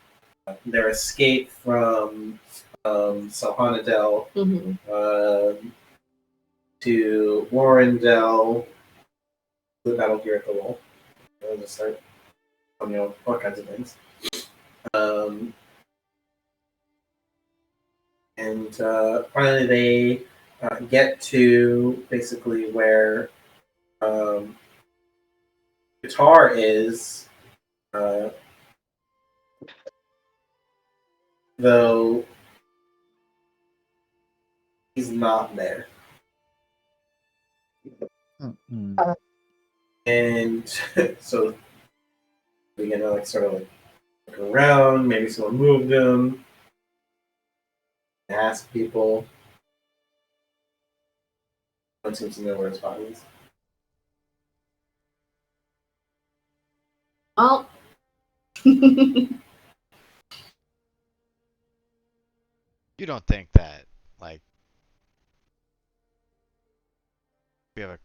their escape from Salhanadel to Warrendel, the battle here at the wall. They'll just start, all kinds of things. And finally, they get to basically where Guitar is, though he's not there. And so we get to sort of look around. Maybe someone moved him. Ask people. No one seems to know where his body is. Well. You don't think that, like, we have a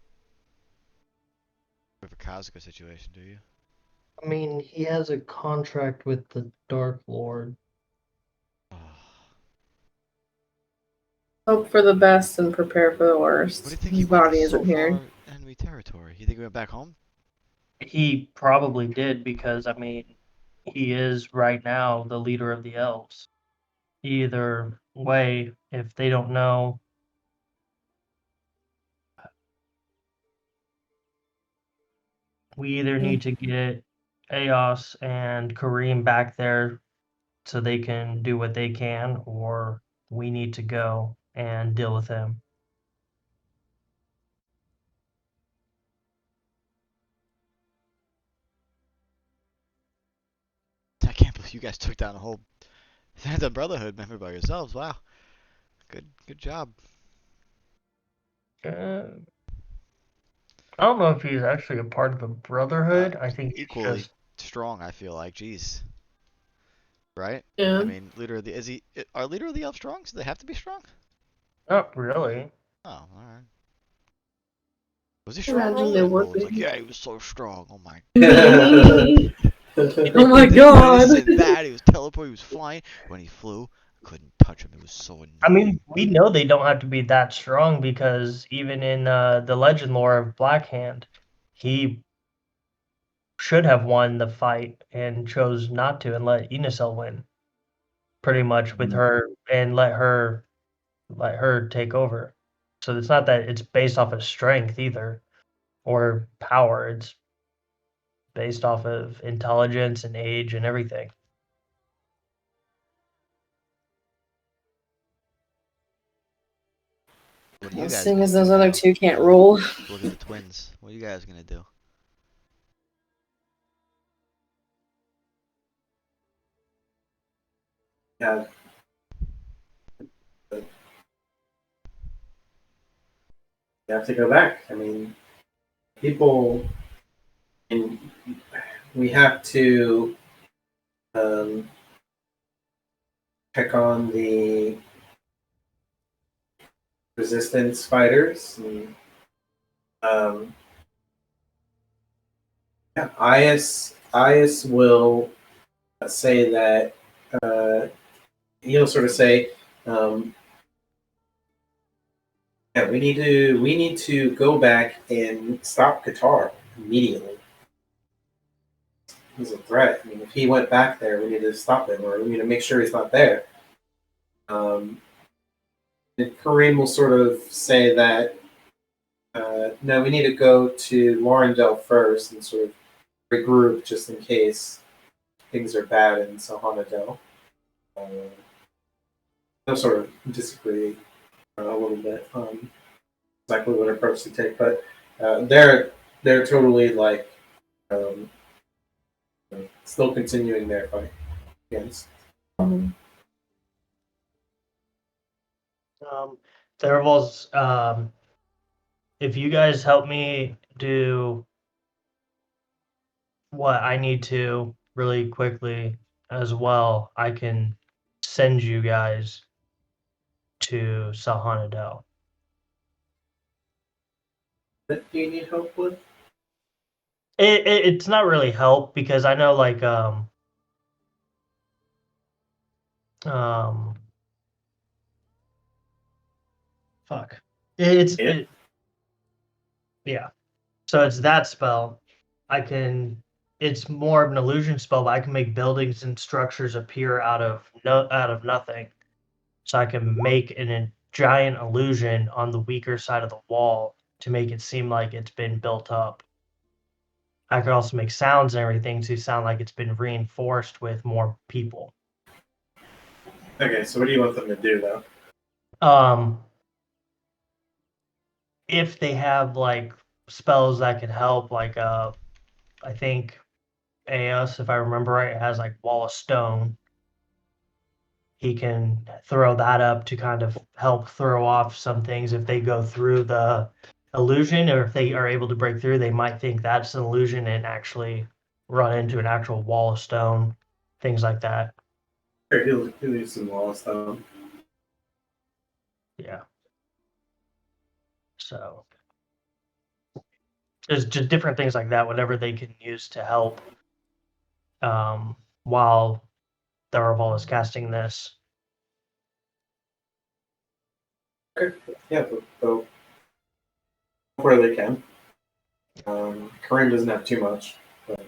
Kazuka situation, do you? I mean, he has a contract with the Dark Lord. Hope for the best and prepare for the worst. What do you think His he went body so isn't here. far enemy territory? You think he went back home? He probably did because, I mean, he is right now the leader of the elves. Either way, if they don't know, we either need to get Eos and Kareem back there so they can do what they can, or we need to go and deal with him. I can't believe you guys took down a whole Santa Brotherhood member by yourselves. Wow. Good job. I don't know if he's actually a part of the Brotherhood. I think he's Equally just strong, I feel like. Jeez. Right? Yeah. I mean, our leader of the elf strong? So they have to be strong? not really. Oh, alright. Was he strong? Imagine they Roland? work Oh, was with like, yeah, he was so strong. Oh my Oh my god. This and that. He was teleporting, he was flying. When he flew, I couldn't touch him. It was so annoying. I mean, we know they don't have to be that strong because even in the legend lore of Blackhand, he should have won the fight and chose not to and let Enosel win. Pretty much with her and let her take over. So it's not that it's based off of strength either or power. It's based off of intelligence and age and everything. What are you Well, guys seeing gonna as do those other now? two can't roll. Look at the twins. What are you guys gonna do? Yeah. You have to go back. I mean, people, and we have to check on the resistance fighters. And, yeah, Is will say that he'll sort of say, yeah, we need to go back and stop Qatar immediately. He's a threat. I mean, if he went back there, we need to stop him, or we need to make sure he's not there. And Kareem will sort of say that, no, we need to go to Laurendale first and sort of regroup just in case things are bad in Sahanadel. They'll sort of disagree a little bit. exactly what approach to take, but they're totally like still continuing their fight against. Mhm. Tharvol's, if you guys help me do what I need to really quickly as well, I can send you guys to Sahanadel. What do you need help with? It's not really help because I know like um fuck. It's Yeah. yeah. So it's that spell. I can. It's more of an illusion spell, but I can make buildings and structures appear out of nothing. So I can make a giant illusion on the weaker side of the wall to make it seem like it's been built up. I can also make sounds and everything to sound like it's been reinforced with more people. Okay, so what do you want them to do though? Um, if they have like spells that can help, like I think Aeos, if I remember right, has like Wall of Stone. He can throw that up to kind of help throw off some things if they go through the illusion, or if they are able to break through, they might think that's an illusion and actually run into an actual wall of stone, things like that. Sure, he'll use some wall stuff. Yeah. So there's just different things like that, whatever they can use to help while Tharvol is casting this. Okay. Yeah, but where they can. Kareem doesn't have too much. But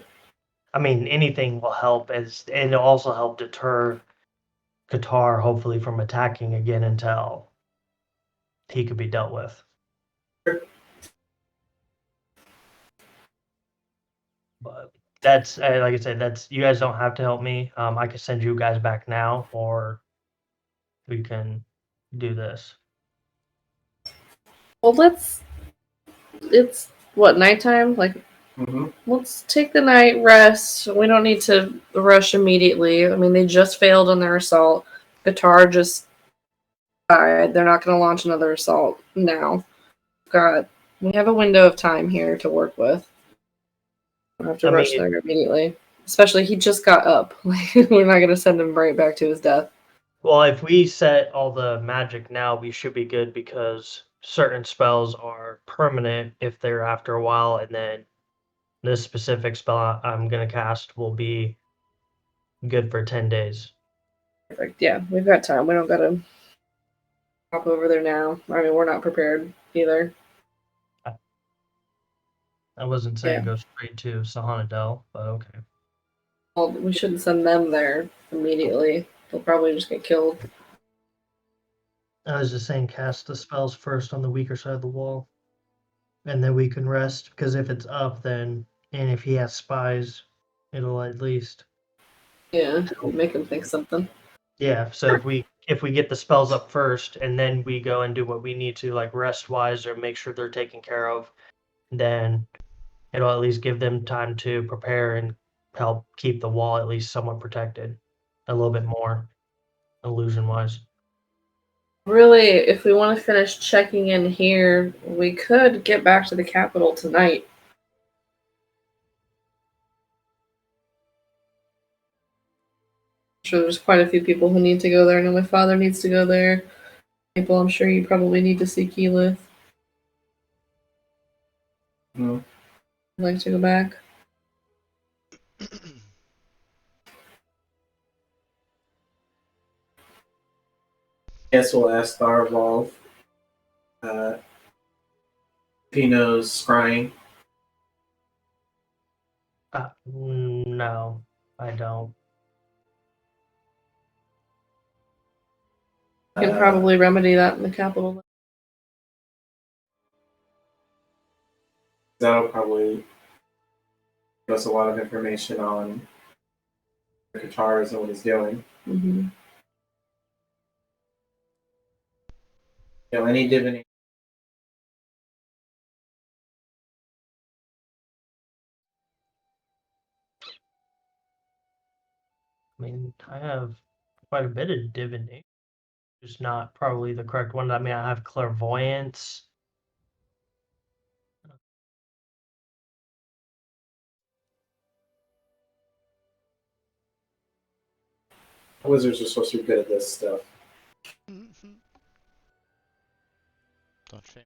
I mean, anything will help, and it'll also help deter Qatar, hopefully, from attacking again until he could be dealt with. But that's like I said, that's you guys don't have to help me. I can send you guys back now, or we can do this. Well, it's what, nighttime? Like, mm-hmm. let's take the night rest. We don't need to rush immediately. I mean, they just failed on their assault. Qatar just died. They're not going to launch another assault now. We have a window of time here to work with. We don't have to I rush mean, there immediately. Especially, he just got up. We're not going to send him right back to his death. well, if we set all the magic now, we should be good because certain spells are permanent if they're after a while, and then this specific spell I'm gonna cast will be good for 10 days. Perfect. Yeah, we've got time. We don't got to hop over there now. I mean, we're not prepared either. I wasn't saying Yeah. go straight to Sahanadel, but okay. Well, we shouldn't send them there immediately. They'll probably just get killed. I was just saying cast the spells first on the weaker side of the wall, and then we can rest, because if it's up, then, and if he has spies, it'll at least Yeah, help. make them think something. Yeah, so if we get the spells up first, and then we go and do what we need to, like rest-wise, or make sure they're taken care of, then it'll at least give them time to prepare and help keep the wall at least somewhat protected a little bit more, illusion-wise. Really, if we want to finish checking in here, we could get back to the capital tonight. I'm sure there's quite a few people who need to go there. I know my father needs to go there. People, I'm sure you probably need to see Keyleth. Mm-hmm. I'd like to go back. Guess we'll ask Tharvol if he knows scrying. No, I don't. You can probably remedy that in the capital. That'll probably give us a lot of information on the Katars and what he's doing. Mm-hmm. Any divination I have quite a bit of divination. Just not probably the correct one. I mean, I have clairvoyance. Wizards are supposed to be good at this stuff. Don't shame.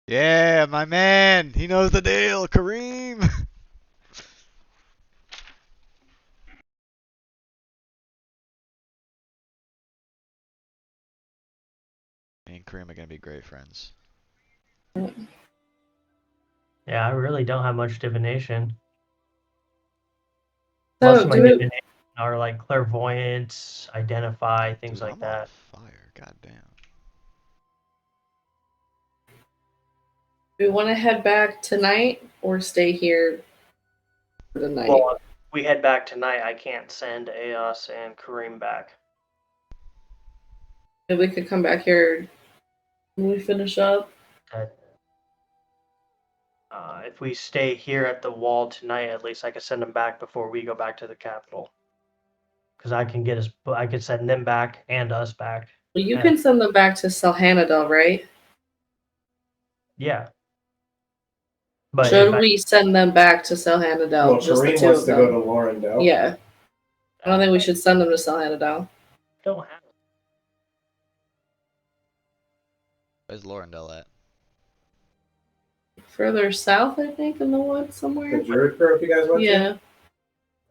Yeah, my man. He knows the deal, Kareem. Me and Kareem are gonna be great friends. Yeah, I really don't have much divination. So, Most of my do it. divination are like clairvoyance, identify, things Dude, like I'm that. on fire. Goddamn. Do we want to head back tonight or stay here for the night? Well, if we head back tonight, I can't send Eos and Kareem back. Maybe we could come back here when we finish up. If we stay here at the wall tonight, at least I could send them back before we go back to the capital. Because I could send them back and us back. Well, you can send them back to Selhanadel, right? Yeah. But Should we send them back to Selhanadel? Well, Just the Kareem two wants of to them. go to Lorendale. Yeah. I don't think we should send them to Selhanadel. Don't have. Where's Lorendale at? Further south, I think, in the woods somewhere. The Druid Grove you guys went to? Yeah.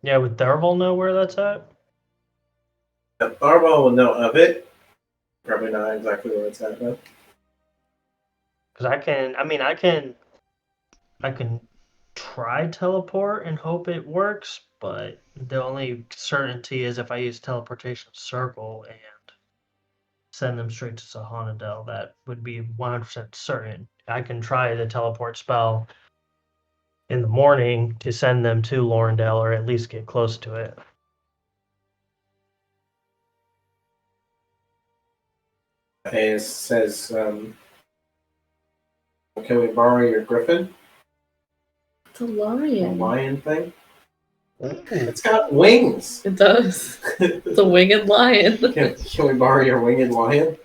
Yeah, would Tharvol know where that's at? Yeah, Tharvol will know of it. Probably not exactly where it's at, though. Because I can try teleport and hope it works, but the only certainty is if I use teleportation circle and send them straight to Sahanadel, that would be 100% certain. I can try the teleport spell in the morning to send them to Lorendale or at least get close to it. It says, can we borrow your griffin? It's a The lion. lion thing? It's got wings! It does. It's a winged lion. Can we borrow your winged lion?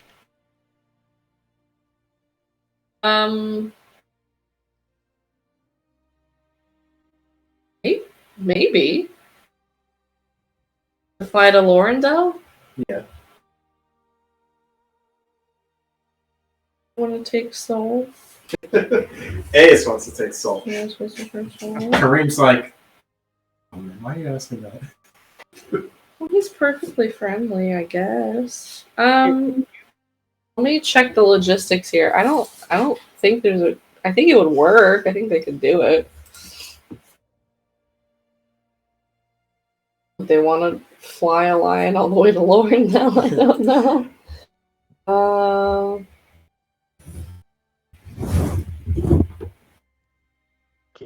Maybe. To fly to Lorendale? Yeah. Want to take soul? Ace wants to take soul. Yeah, supposed to take soul. Kareem's like, why are you asking that? Well, he's perfectly friendly, I guess. Let me check the logistics here. I don't think there's a. I think it would work. I think they could do it. If they want to fly a lion all the way to Lorendale, I don't know.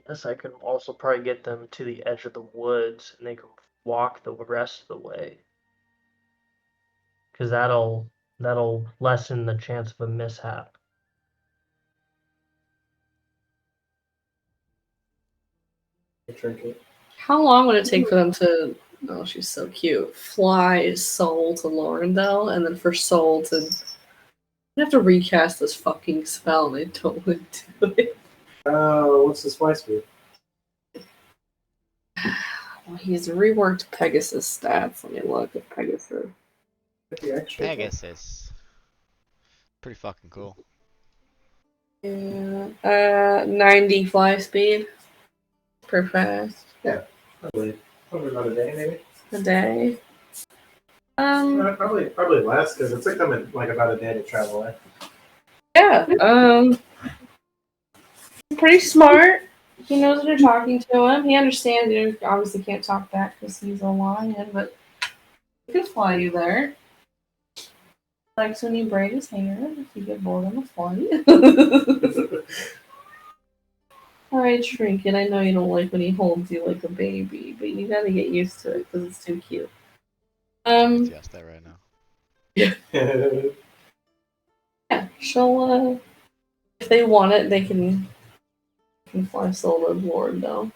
Guess I could also probably get them to the edge of the woods and they can walk the rest of the way. Because that'll lessen the chance of a mishap. Trinket. How long would it take for them to? Oh, she's so cute. Fly Soul to Lorendale, and then for Soul to. I have to recast this fucking spell. They totally do it. What's his fly speed? Well, he's reworked Pegasus stats. Let me look at Pegasus. Pegasus. Pretty fucking cool. Yeah. 90 fly speed per fast. Probably about a day, maybe. A day. Probably less because it took them like about a day to travel. Right? Yeah. Pretty smart. He knows when you're talking to him. He understands you obviously can't talk back because he's a lion, but he could fly you there. Likes when you braid his hair if you get bored on the flight. Alright, Shrinkin, I know you don't like when he holds you like a baby, but you gotta get used to it because it's too cute. Let's yes that right now. Yeah, she'll, if they want it, they can fly solo board, though.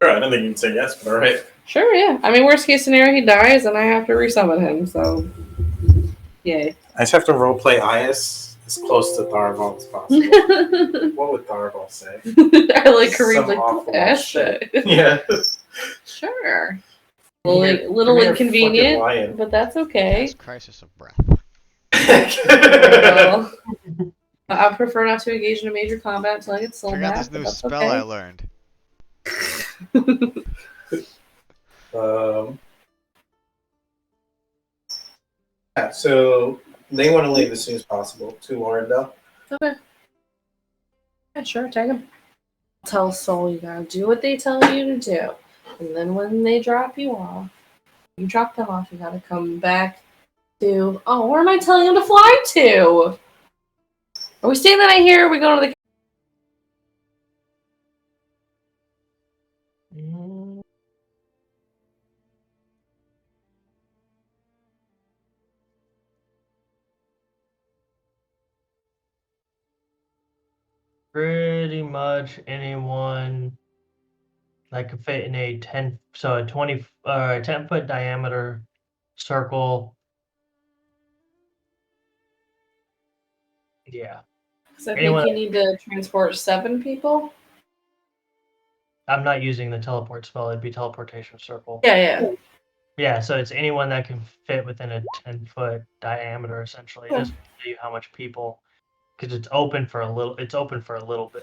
Sure, I don't think you can say yes, but alright. Sure, yeah. I mean, worst case scenario, he dies and I have to resummon him, so. Yay. I just have to roleplay Ias as close to Tharvol as possible. What would Tharvol say? I like Kareem's Some like, awful Ashley. Yeah. Sure. Come Little, here, little come here, inconvenient, fucking lion. but that's okay. Yes, crisis of breath. Well, I prefer not to engage in a major combat until I get soul Forgot back. this but new that's spell okay. I learned. Yeah, so they want to leave as soon as possible to Laurendale. Okay. Yeah, sure, take him. Tell Soul you gotta do what they tell you to do. And then when they drop you off, you drop them off, you gotta come back to. Oh, where am I telling him to fly to? Are we staying the night here? Or are we going to the. Pretty much anyone that could fit in a 10 foot diameter circle. Yeah. Because I think Anyone- you need to transport 7 people. I'm not using the teleport spell, it'd be teleportation circle. Yeah. Yeah, so it's anyone that can fit within a 10-foot diameter essentially. It doesn't tell you how much people, because it's open for a little bit,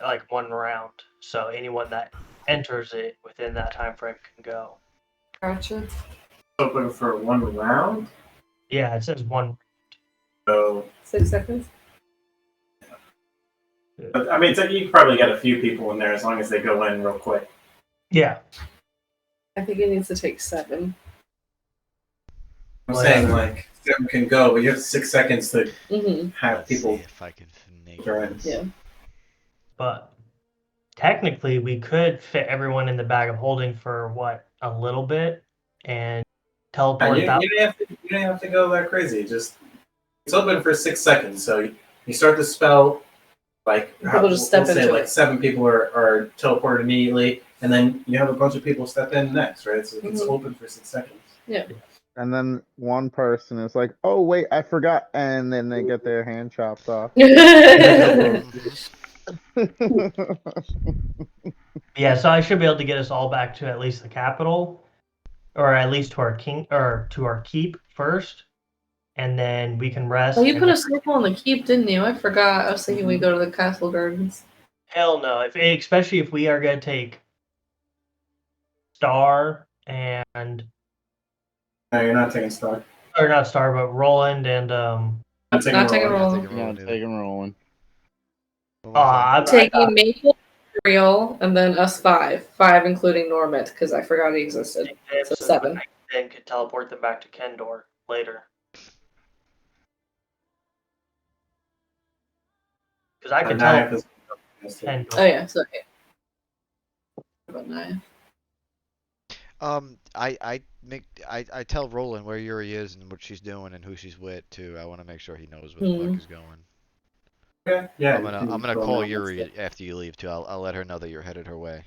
like one round. So anyone that enters it within that time frame can go. Gotcha. Open for one round? Yeah, it says one. So, 6 seconds. I mean, so you can probably get a few people in there as long as they go in real quick. Yeah. I think it needs to take 7. I'm saying, like, 7 can go, but you have 6 seconds to have Let's people see if I can snake join. Yeah. But technically we could fit everyone in the bag of holding for a little bit and teleport You that. don't have to go that crazy. Just it's open for 6 seconds. So you start the spell, like People just step into like it. 7 people are teleported immediately, and then you have a bunch of people step in next, right? So it's open for 6 seconds. Yeah. And then one person is like, "Oh wait, I forgot," and then they get their hand chopped off. Yeah, so I should be able to get us all back to at least the capital, or at least to our to our keep first, and then we can rest. Oh, you put a circle on the keep, didn't you? I forgot. I was thinking we go to the castle gardens. Hell no! Especially if we are gonna take Star and. No, you're not taking Star. Or not Star, but Roland and Not taking Roland. Yeah, taking rolling. Taking Maple, Real, and then us 5. 5 including Norment, because I forgot he existed. So 7. I then could teleport them back to Kendor later. Because I could teleport Kendor. Oh yeah, so okay. What about Naya? I tell Roland where Yuri is and what she's doing and who she's with too. I want to make sure he knows where the fuck is going. Okay. Yeah. I'm gonna call Yuri after you leave too. I'll let her know that you're headed her way.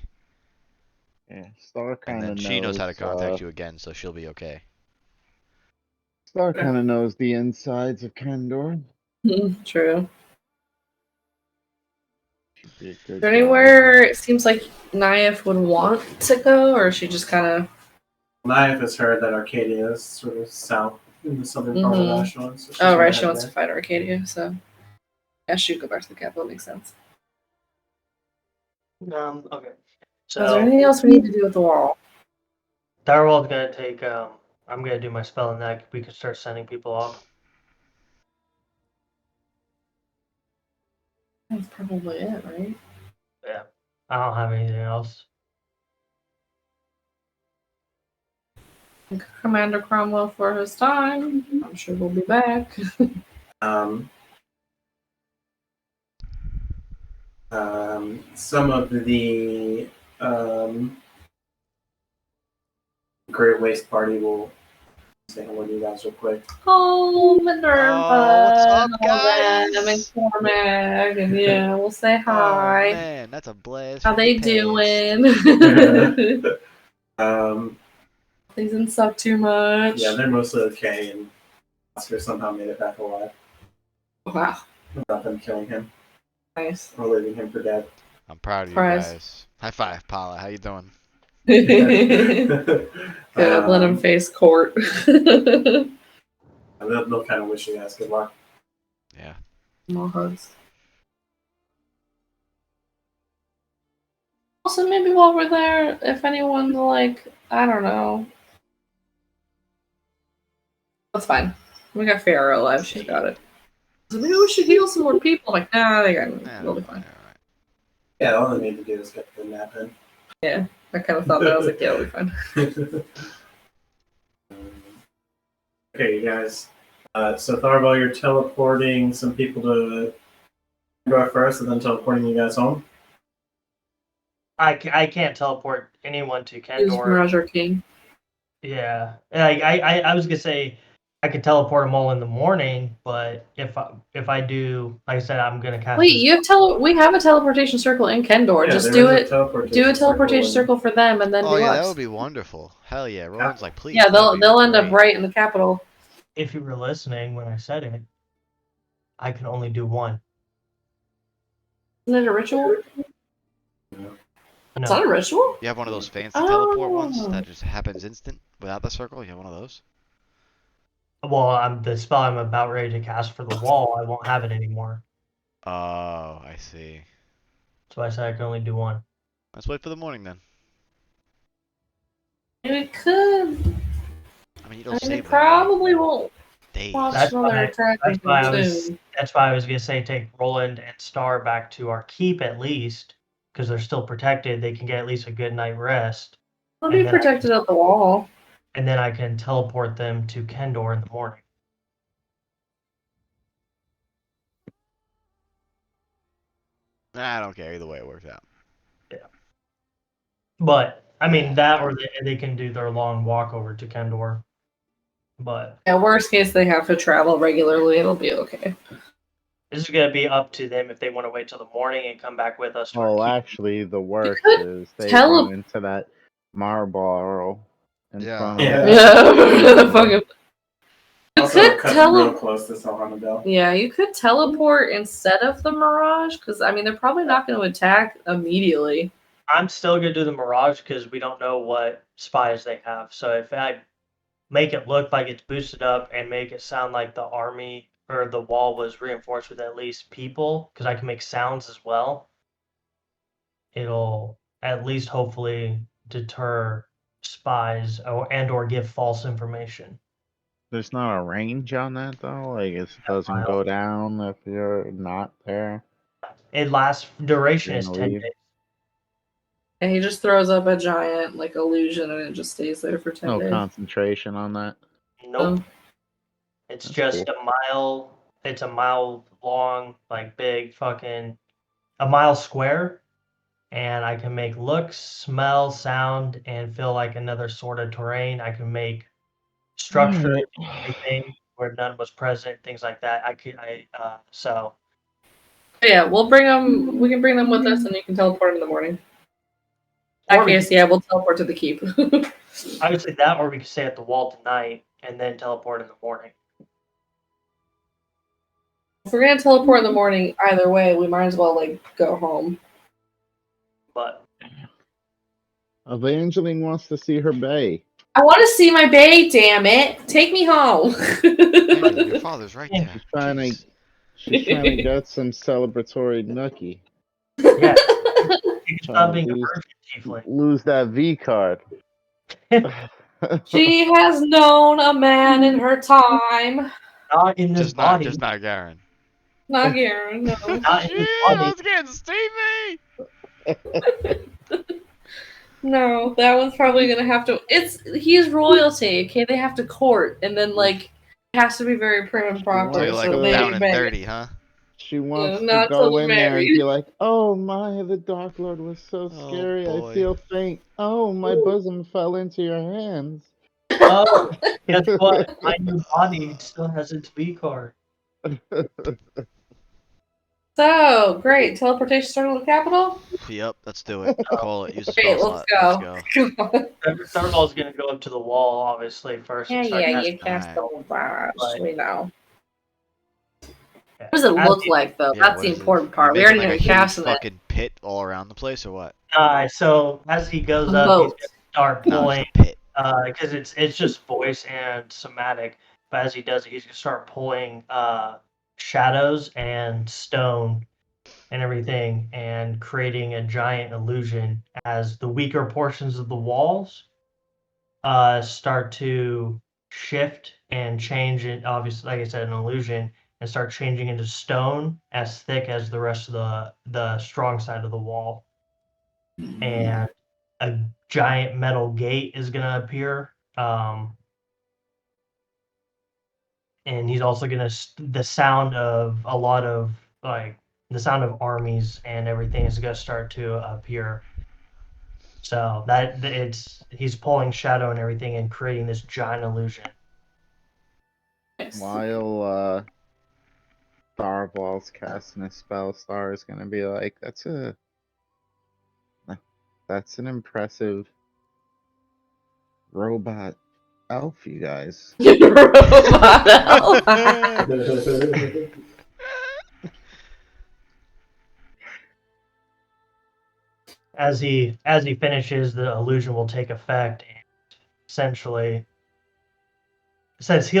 Yeah, Star kind of knows. And then she knows how to contact you again, so she'll be okay. Star kind of knows the insides of Kendor. True. Is there anywhere it seems like Naif would want to go, or is she just kind of... Naif has heard that Arcadia is sort of south in the southern part of Asherland. So oh, right, she wants to fight Arcadia, so... Yeah, she should go back to the capital, makes sense. Okay. So, is there anything else we need to do with the wall? Tharvol's gonna take, I'm gonna do my spell and that we can start sending people off. That's probably it, right? Yeah. I don't have anything else. Thank Commander Cromwell for his time. I'm sure we'll be back. Some of the Great Waste Party will say hello to you guys real quick. Oh, Minerva. Oh, what's up, and all them, and guys? Cormac, and yeah, we'll say hi. Oh man, that's a blast. How from they the past. doing? Things didn't suck too much. Yeah, they're mostly okay, and Oscar somehow made it back alive Wow, without them killing him nice. or leaving him for dead. I'm proud of you Surprise. guys. High five, Paula. How you doing? Good, let him face court. They'll kind of wish you guys good luck. Yeah. More hugs. Also, maybe while we're there, if anyone's like, I don't know. That's fine. We got Farrah alive. She's got it. So maybe we should heal some more people. I'm like, nah, they got it. They'll be fine. Alright. Yeah, all they need to do is get the nap in. Yeah, I kind of thought that. I was like, yeah, we'll be fine. Okay, you guys. So Tharvol, you're teleporting some people to go first, and then teleporting you guys home. I can't teleport anyone to Who's Kendor. Mirage or King? Yeah, I was gonna say I could teleport them all in the morning, but if I do, like I said, I'm gonna cast. Wait, you have we have a teleportation circle in Kendor. Yeah, Just there do is it. a Do a teleportation circle for them, and then Oh do yeah, us. that would be wonderful. Hell yeah. Rowan's like, please. Yeah, that'd be they'll end up great. right in the capital. If you were listening when I said it, I can only do one. Isn't it a ritual? No. It's not a ritual? You have one of those fancy teleport ones Oh. that just happens instant without the circle? You have one of those? Well, the spell I'm about ready to cast for the wall, I won't have it anymore. Oh, I see. So I said I can only do one. Let's wait for the morning then. We could. I mean, I it'll mean, it save probably won't days. watch That's another why- attack That's why I anytime was. soon. That's why I was gonna say take Roland and Star back to our keep at least, because they're still protected. They can get at least a good night rest, They'll and be then I protected at the wall. and then I can teleport them to Kendor in the morning. Nah, I don't care. Either way, it works out. But I mean that, or they can do their long walk over to Kendor. But Yeah, worst case, they have to travel regularly. It'll be okay. this is gonna be up to them if they want to wait till the morning and come back with us. To our Well, keep. actually, the worst could is they tele- run into that marble in Yeah. front of Yeah. Yeah, the fucking. You Also, could cut tele- real close to Salhanabel. Yeah, you could teleport instead of the Mirage, because I mean they're probably not going to attack immediately. I'm still gonna do the Mirage because we don't know what spies they have. So if I make it look like it's boosted up and make it sound like the army or the wall was reinforced with at least people, because I can make sounds as well, it'll at least hopefully deter spies or give false information. There's not a range on that though. Like it doesn't go down if you're not there. It lasts duration is Gonna 10 leave. days. And he just throws up a giant like illusion, and it just stays there for 10 No days. concentration on that. Nope. Oh. It's That's just cool. a mile. It's a mile long, like big fucking a mile square, and I can make looks, smell, sound, and feel like another sort of terrain. I can make structure, Alright. anything where none was present, things like that. So But yeah, we'll bring them. We can bring them with us, and you can teleport in the morning. In Or that we case, yeah, we'll teleport to the keep. I would say that, or we could stay at the wall tonight and then teleport in the morning. If we're gonna teleport in the morning, either way, we might as well like go home. But Evangeline wants to see her bay. I want to see my bay. Damn it! Take me home. Angel, your father's right there. She's trying to get some celebratory nookie. yeah, you can stop Trying being to a lose, virgin, Tiefling. lose that V card. She has known a man in her time. Not in this body. Just not Garen. Not Garen, no. Not in this body. Let's get Stevie! No, that one's probably gonna have to. He's royalty, okay? They have to court, and then like it has to be very prim and proper. So you're like, so I'm they down and beg. dirty, huh? She wants to not go till in there and married. be like, "Oh my, the Dark Lord was so Oh, scary. I boy. feel faint. Oh, my bosom fell into your hands." Oh, guess what? My new body still has its V card. So great, teleportation circle to the capital. Yep, let's do it. Call it. Use the Great, spell let's slot. go. Let's go. Tharvol's gonna go up to the wall, obviously, first Yeah, and start yeah, casting. you cast Alright. the whole barrage. But- We know. Yeah. What does it As look he- like, though? Yeah, That's what the is it? important You part. We making already like know a you're huge casting it. fucking pit all around the place, or what? So as he goes A up, he's moat. gonna start No, pulling. just a pit. Because it's just voice and somatic. But as he does it, he's gonna start pulling shadows and stone and everything, and creating a giant illusion as the weaker portions of the walls start to shift and change. It obviously, like I said, an illusion, and start changing into stone as thick as the rest of the strong side of the wall, and a giant metal gate is gonna appear. And he's also gonna the sound of a lot of like the sound of armies and everything is gonna start to appear. So that he's pulling shadow and everything and creating this giant illusion. While Tharvol's casting a spell, Star is gonna be like, "That's an impressive robot elf, you guys." Robot elf. As he finishes, the illusion will take effect, and essentially, since he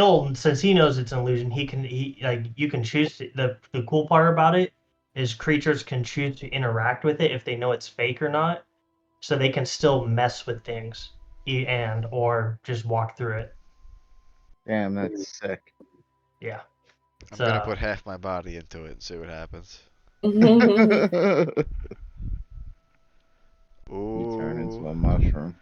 knows it's an illusion, you can choose the cool part about it is creatures can choose to interact with it if they know it's fake or not, so they can still mess with things and or just walk through it. Damn, that's sick. Yeah. I'm So gonna put half my body into it and see what happens. You turn into Ooh. a mushroom.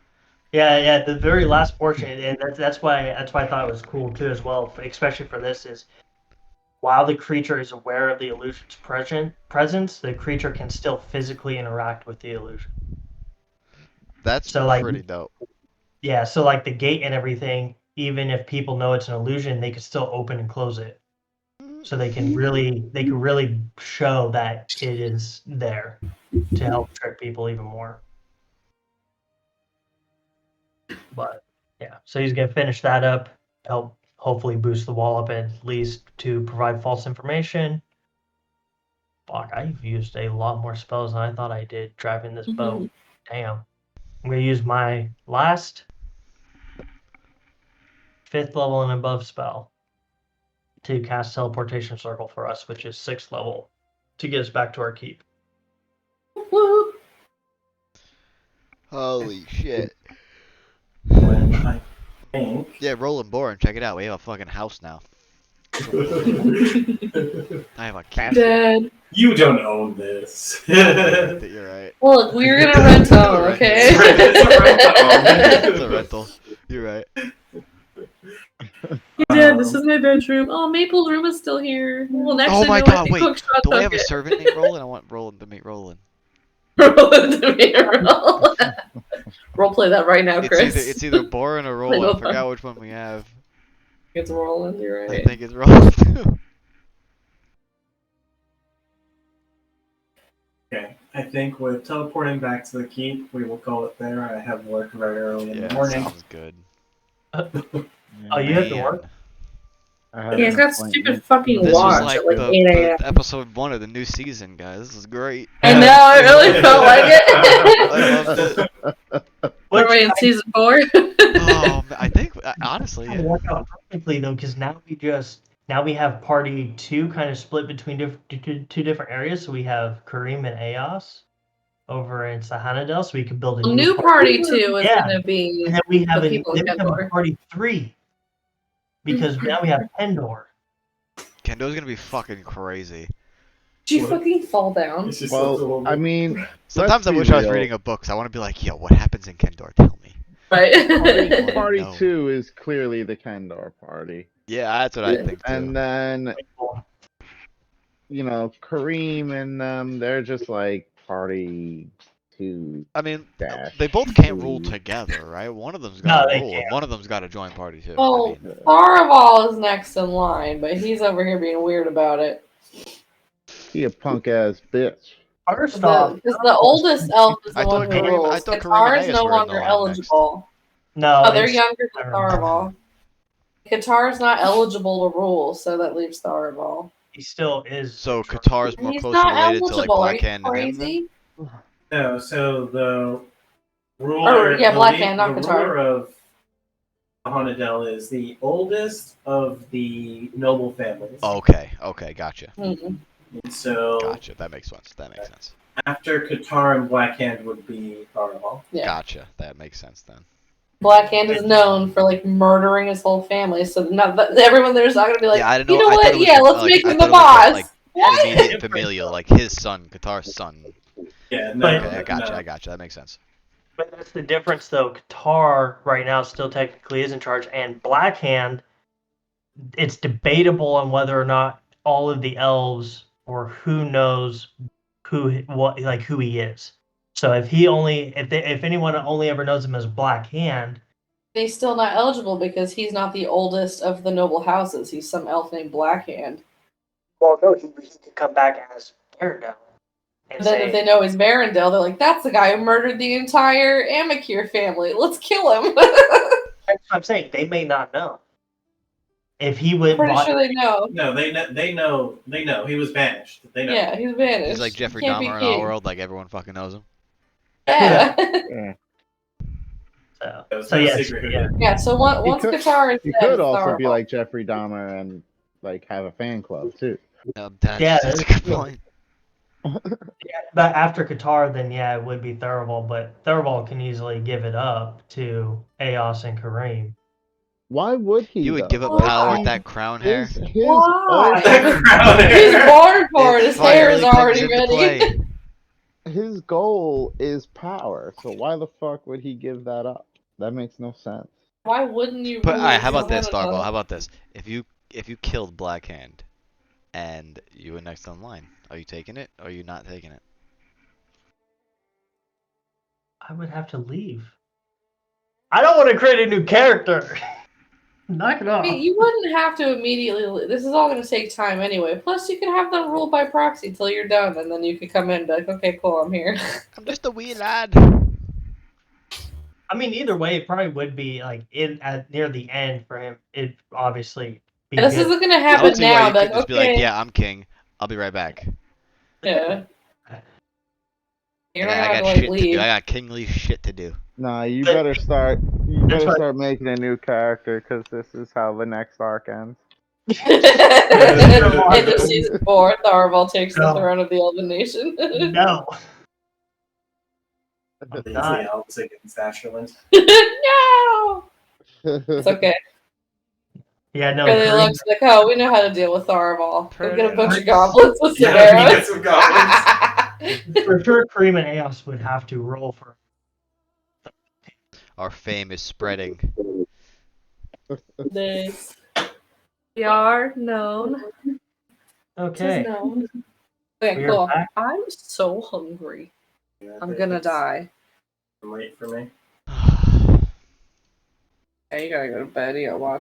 yeah, the very last portion, and that's why I thought it was cool too as well, especially for this is while the creature is aware of the illusion's presence, the creature can still physically interact with the illusion. That's So like pretty dope. yeah, so like the gate and everything, even if people know it's an illusion, they can still open and close it. So they can really show that it is there to help trick people even more. But yeah, so he's gonna finish that up, help hopefully boost the wall up at least to provide false information. Fuck, I've used a lot more spells than I thought I did driving this boat. Damn. I'm gonna use my last 5th level and above spell to cast teleportation circle for us, which is 6th level, to get us back to our keep. Woo. Holy shit. When I think. Yeah, Roland Bourne, check it out. We have a fucking house now. I have a key. Dead. You don't own this. You're right. Look, we were gonna rent home, Right. okay? It's a rental. You're right. Yeah, this is my bedroom. Oh, Maple's room is still here. Well, next Oh I my know, god, I think wait. Quickshot Do I took have a it. servant named Roland? I want Roland to meet Roland. Roland to be roll. Roleplay that right now, Chris. It's either Boren or Roland. I forgot which one we have. It's Roland, you're I right. think it's Roland too. Okay, I think with teleporting back to the keep, we will call it there. I have work very early in Yeah, the morning. sounds good. Oh, you have to Man. work? I have Yeah, he's an got appointment. stupid fucking This watch was like at like the 8 a.m. episode 1 of the new season, guys. This is great. I know, I really felt like I loved it. it. What are we in season 4? Oh, I think honestly, It yeah. worked out perfectly though, because now we have party 2 kind of split between two different areas. So we have Kareem and Eos over in Sahanadel, so we can build a New party 2 is gonna be and then we have the a people in Kendor. party 3 because now we have Pendor. Kendo's gonna be fucking crazy. Did you fucking fall down? It's just such a Well, little- I mean, Sometimes I let's be wish I was real. reading a book, so I want to be like, yo, what happens in Kendor? Tell me. Right? Party No. 2 is clearly the Kendor party. Yeah, that's what I think too. And then Kareem and them, they're just like party to I mean, dash. they both can't rule three. together, right? One of them's No, got to they rule, and can't. one of them's got to join party too. Well, I mean, Tharvol is next in line, but he's over here being weird about it. He a punk ass bitch. First off, Because the oldest elf is the I one thought who Kareem- rules. I thought Kareem and Qatar is Aes no were in the longer line next. eligible. no, Oh, they're it's younger than Tharvol. Tharvol. Qatar's not eligible to rule, so that leaves Tharvol. He still is. so Qatar's more He's closely not related to like eligible. Are you Blackhand and him then? crazy? No, so the ruler, yeah, the, Blackhand, the not Qatar. ruler of Honadel is the oldest of the noble families. Okay, gotcha. Mm-mm. And so Gotcha, that makes sense. after Qatar and Blackhand would be Tharvol. Yeah. Gotcha, that makes sense then. Blackhand is known for like murdering his whole family, so everyone there's not gonna be like, Yeah, I didn't you know. know I thought what? it was Yeah, just, let's like, make I him the thought it was boss. just, What? Immediate familial, like his son, Qatar's son. Yeah, But- Okay, I gotcha. That makes sense. But that's the difference, though. Qatar right now still technically is in charge, and Blackhand, it's debatable on whether or not all of the elves or who knows who he is. So if anyone only ever knows him as Blackhand, He's still not eligible because he's not the oldest of the noble houses. He's some elf named Blackhand. well, no, he could come back as Arendelle. And then if they know he's Marindel, they're like, that's the guy who murdered the entire Amakir family. Let's kill him. I'm saying they may not know. If he would, Pretty sure they know. No, they know. He was banished. They know. Yeah, he's vanished. He's like Jeffrey Can't be Dahmer in king. our world, like everyone fucking knows him. Yeah. Yeah. So yes, secret. yeah. Yeah, so once could- Qatar is You dead, could also Tharvol. be like Jeffrey Dahmer and like have a fan club too. That's a good point. But after Qatar, then yeah, it would be Tharvol, but Tharvol can easily give it up to Aos and Kareem. Why would he? You would though? give up Why? power with that crown hair? His Why? ultimate- His barn part, his Fire hair is really comes already into ready. play. his goal is power. So why the fuck would he give that up? That makes no sense. Why wouldn't you? But rule alright, how about this, Canada? Tharvol? How about this? If you killed Blackhand and you were next on line, are you taking it or are you not taking it? I would have to leave. I don't want to create a new character. Knock it off. I mean, you wouldn't have to immediately. This is all going to take time anyway. Plus, you can have them rule by proxy until you're done, and then you can come in and be like, okay, cool, I'm here. I'm just a wee lad. I mean, either way, it probably would be like near the end for him. It obviously. Be This good. isn't going to I happen don't see why now. you But could just be okay, like, yeah, I'm king. I'll be right back. yeah. You're I not got going to like shit to leave. do. I got kingly shit to do. Nah, you But- better start. You That's better what- start making a new character because this is how the next arc ends. End of season 4, Tharvol takes the No. throne of the Elven Nation. No. The Not- elves against Asherland. No! It's okay. Yeah, no. Really Kareem- looks like, oh, we know how to deal with Tharvol. We'll get a bunch of Pretty goblins with some Yeah, we arrows. get some goblins. for sure, Kareem and Aos would have to roll for. Our fame is spreading. This. We are known. Okay. This is known. Okay, We are cool. back. I'm so hungry. Yeah, I'm gonna it's die. late for me. Yeah, you gotta go to bed. You gotta watch.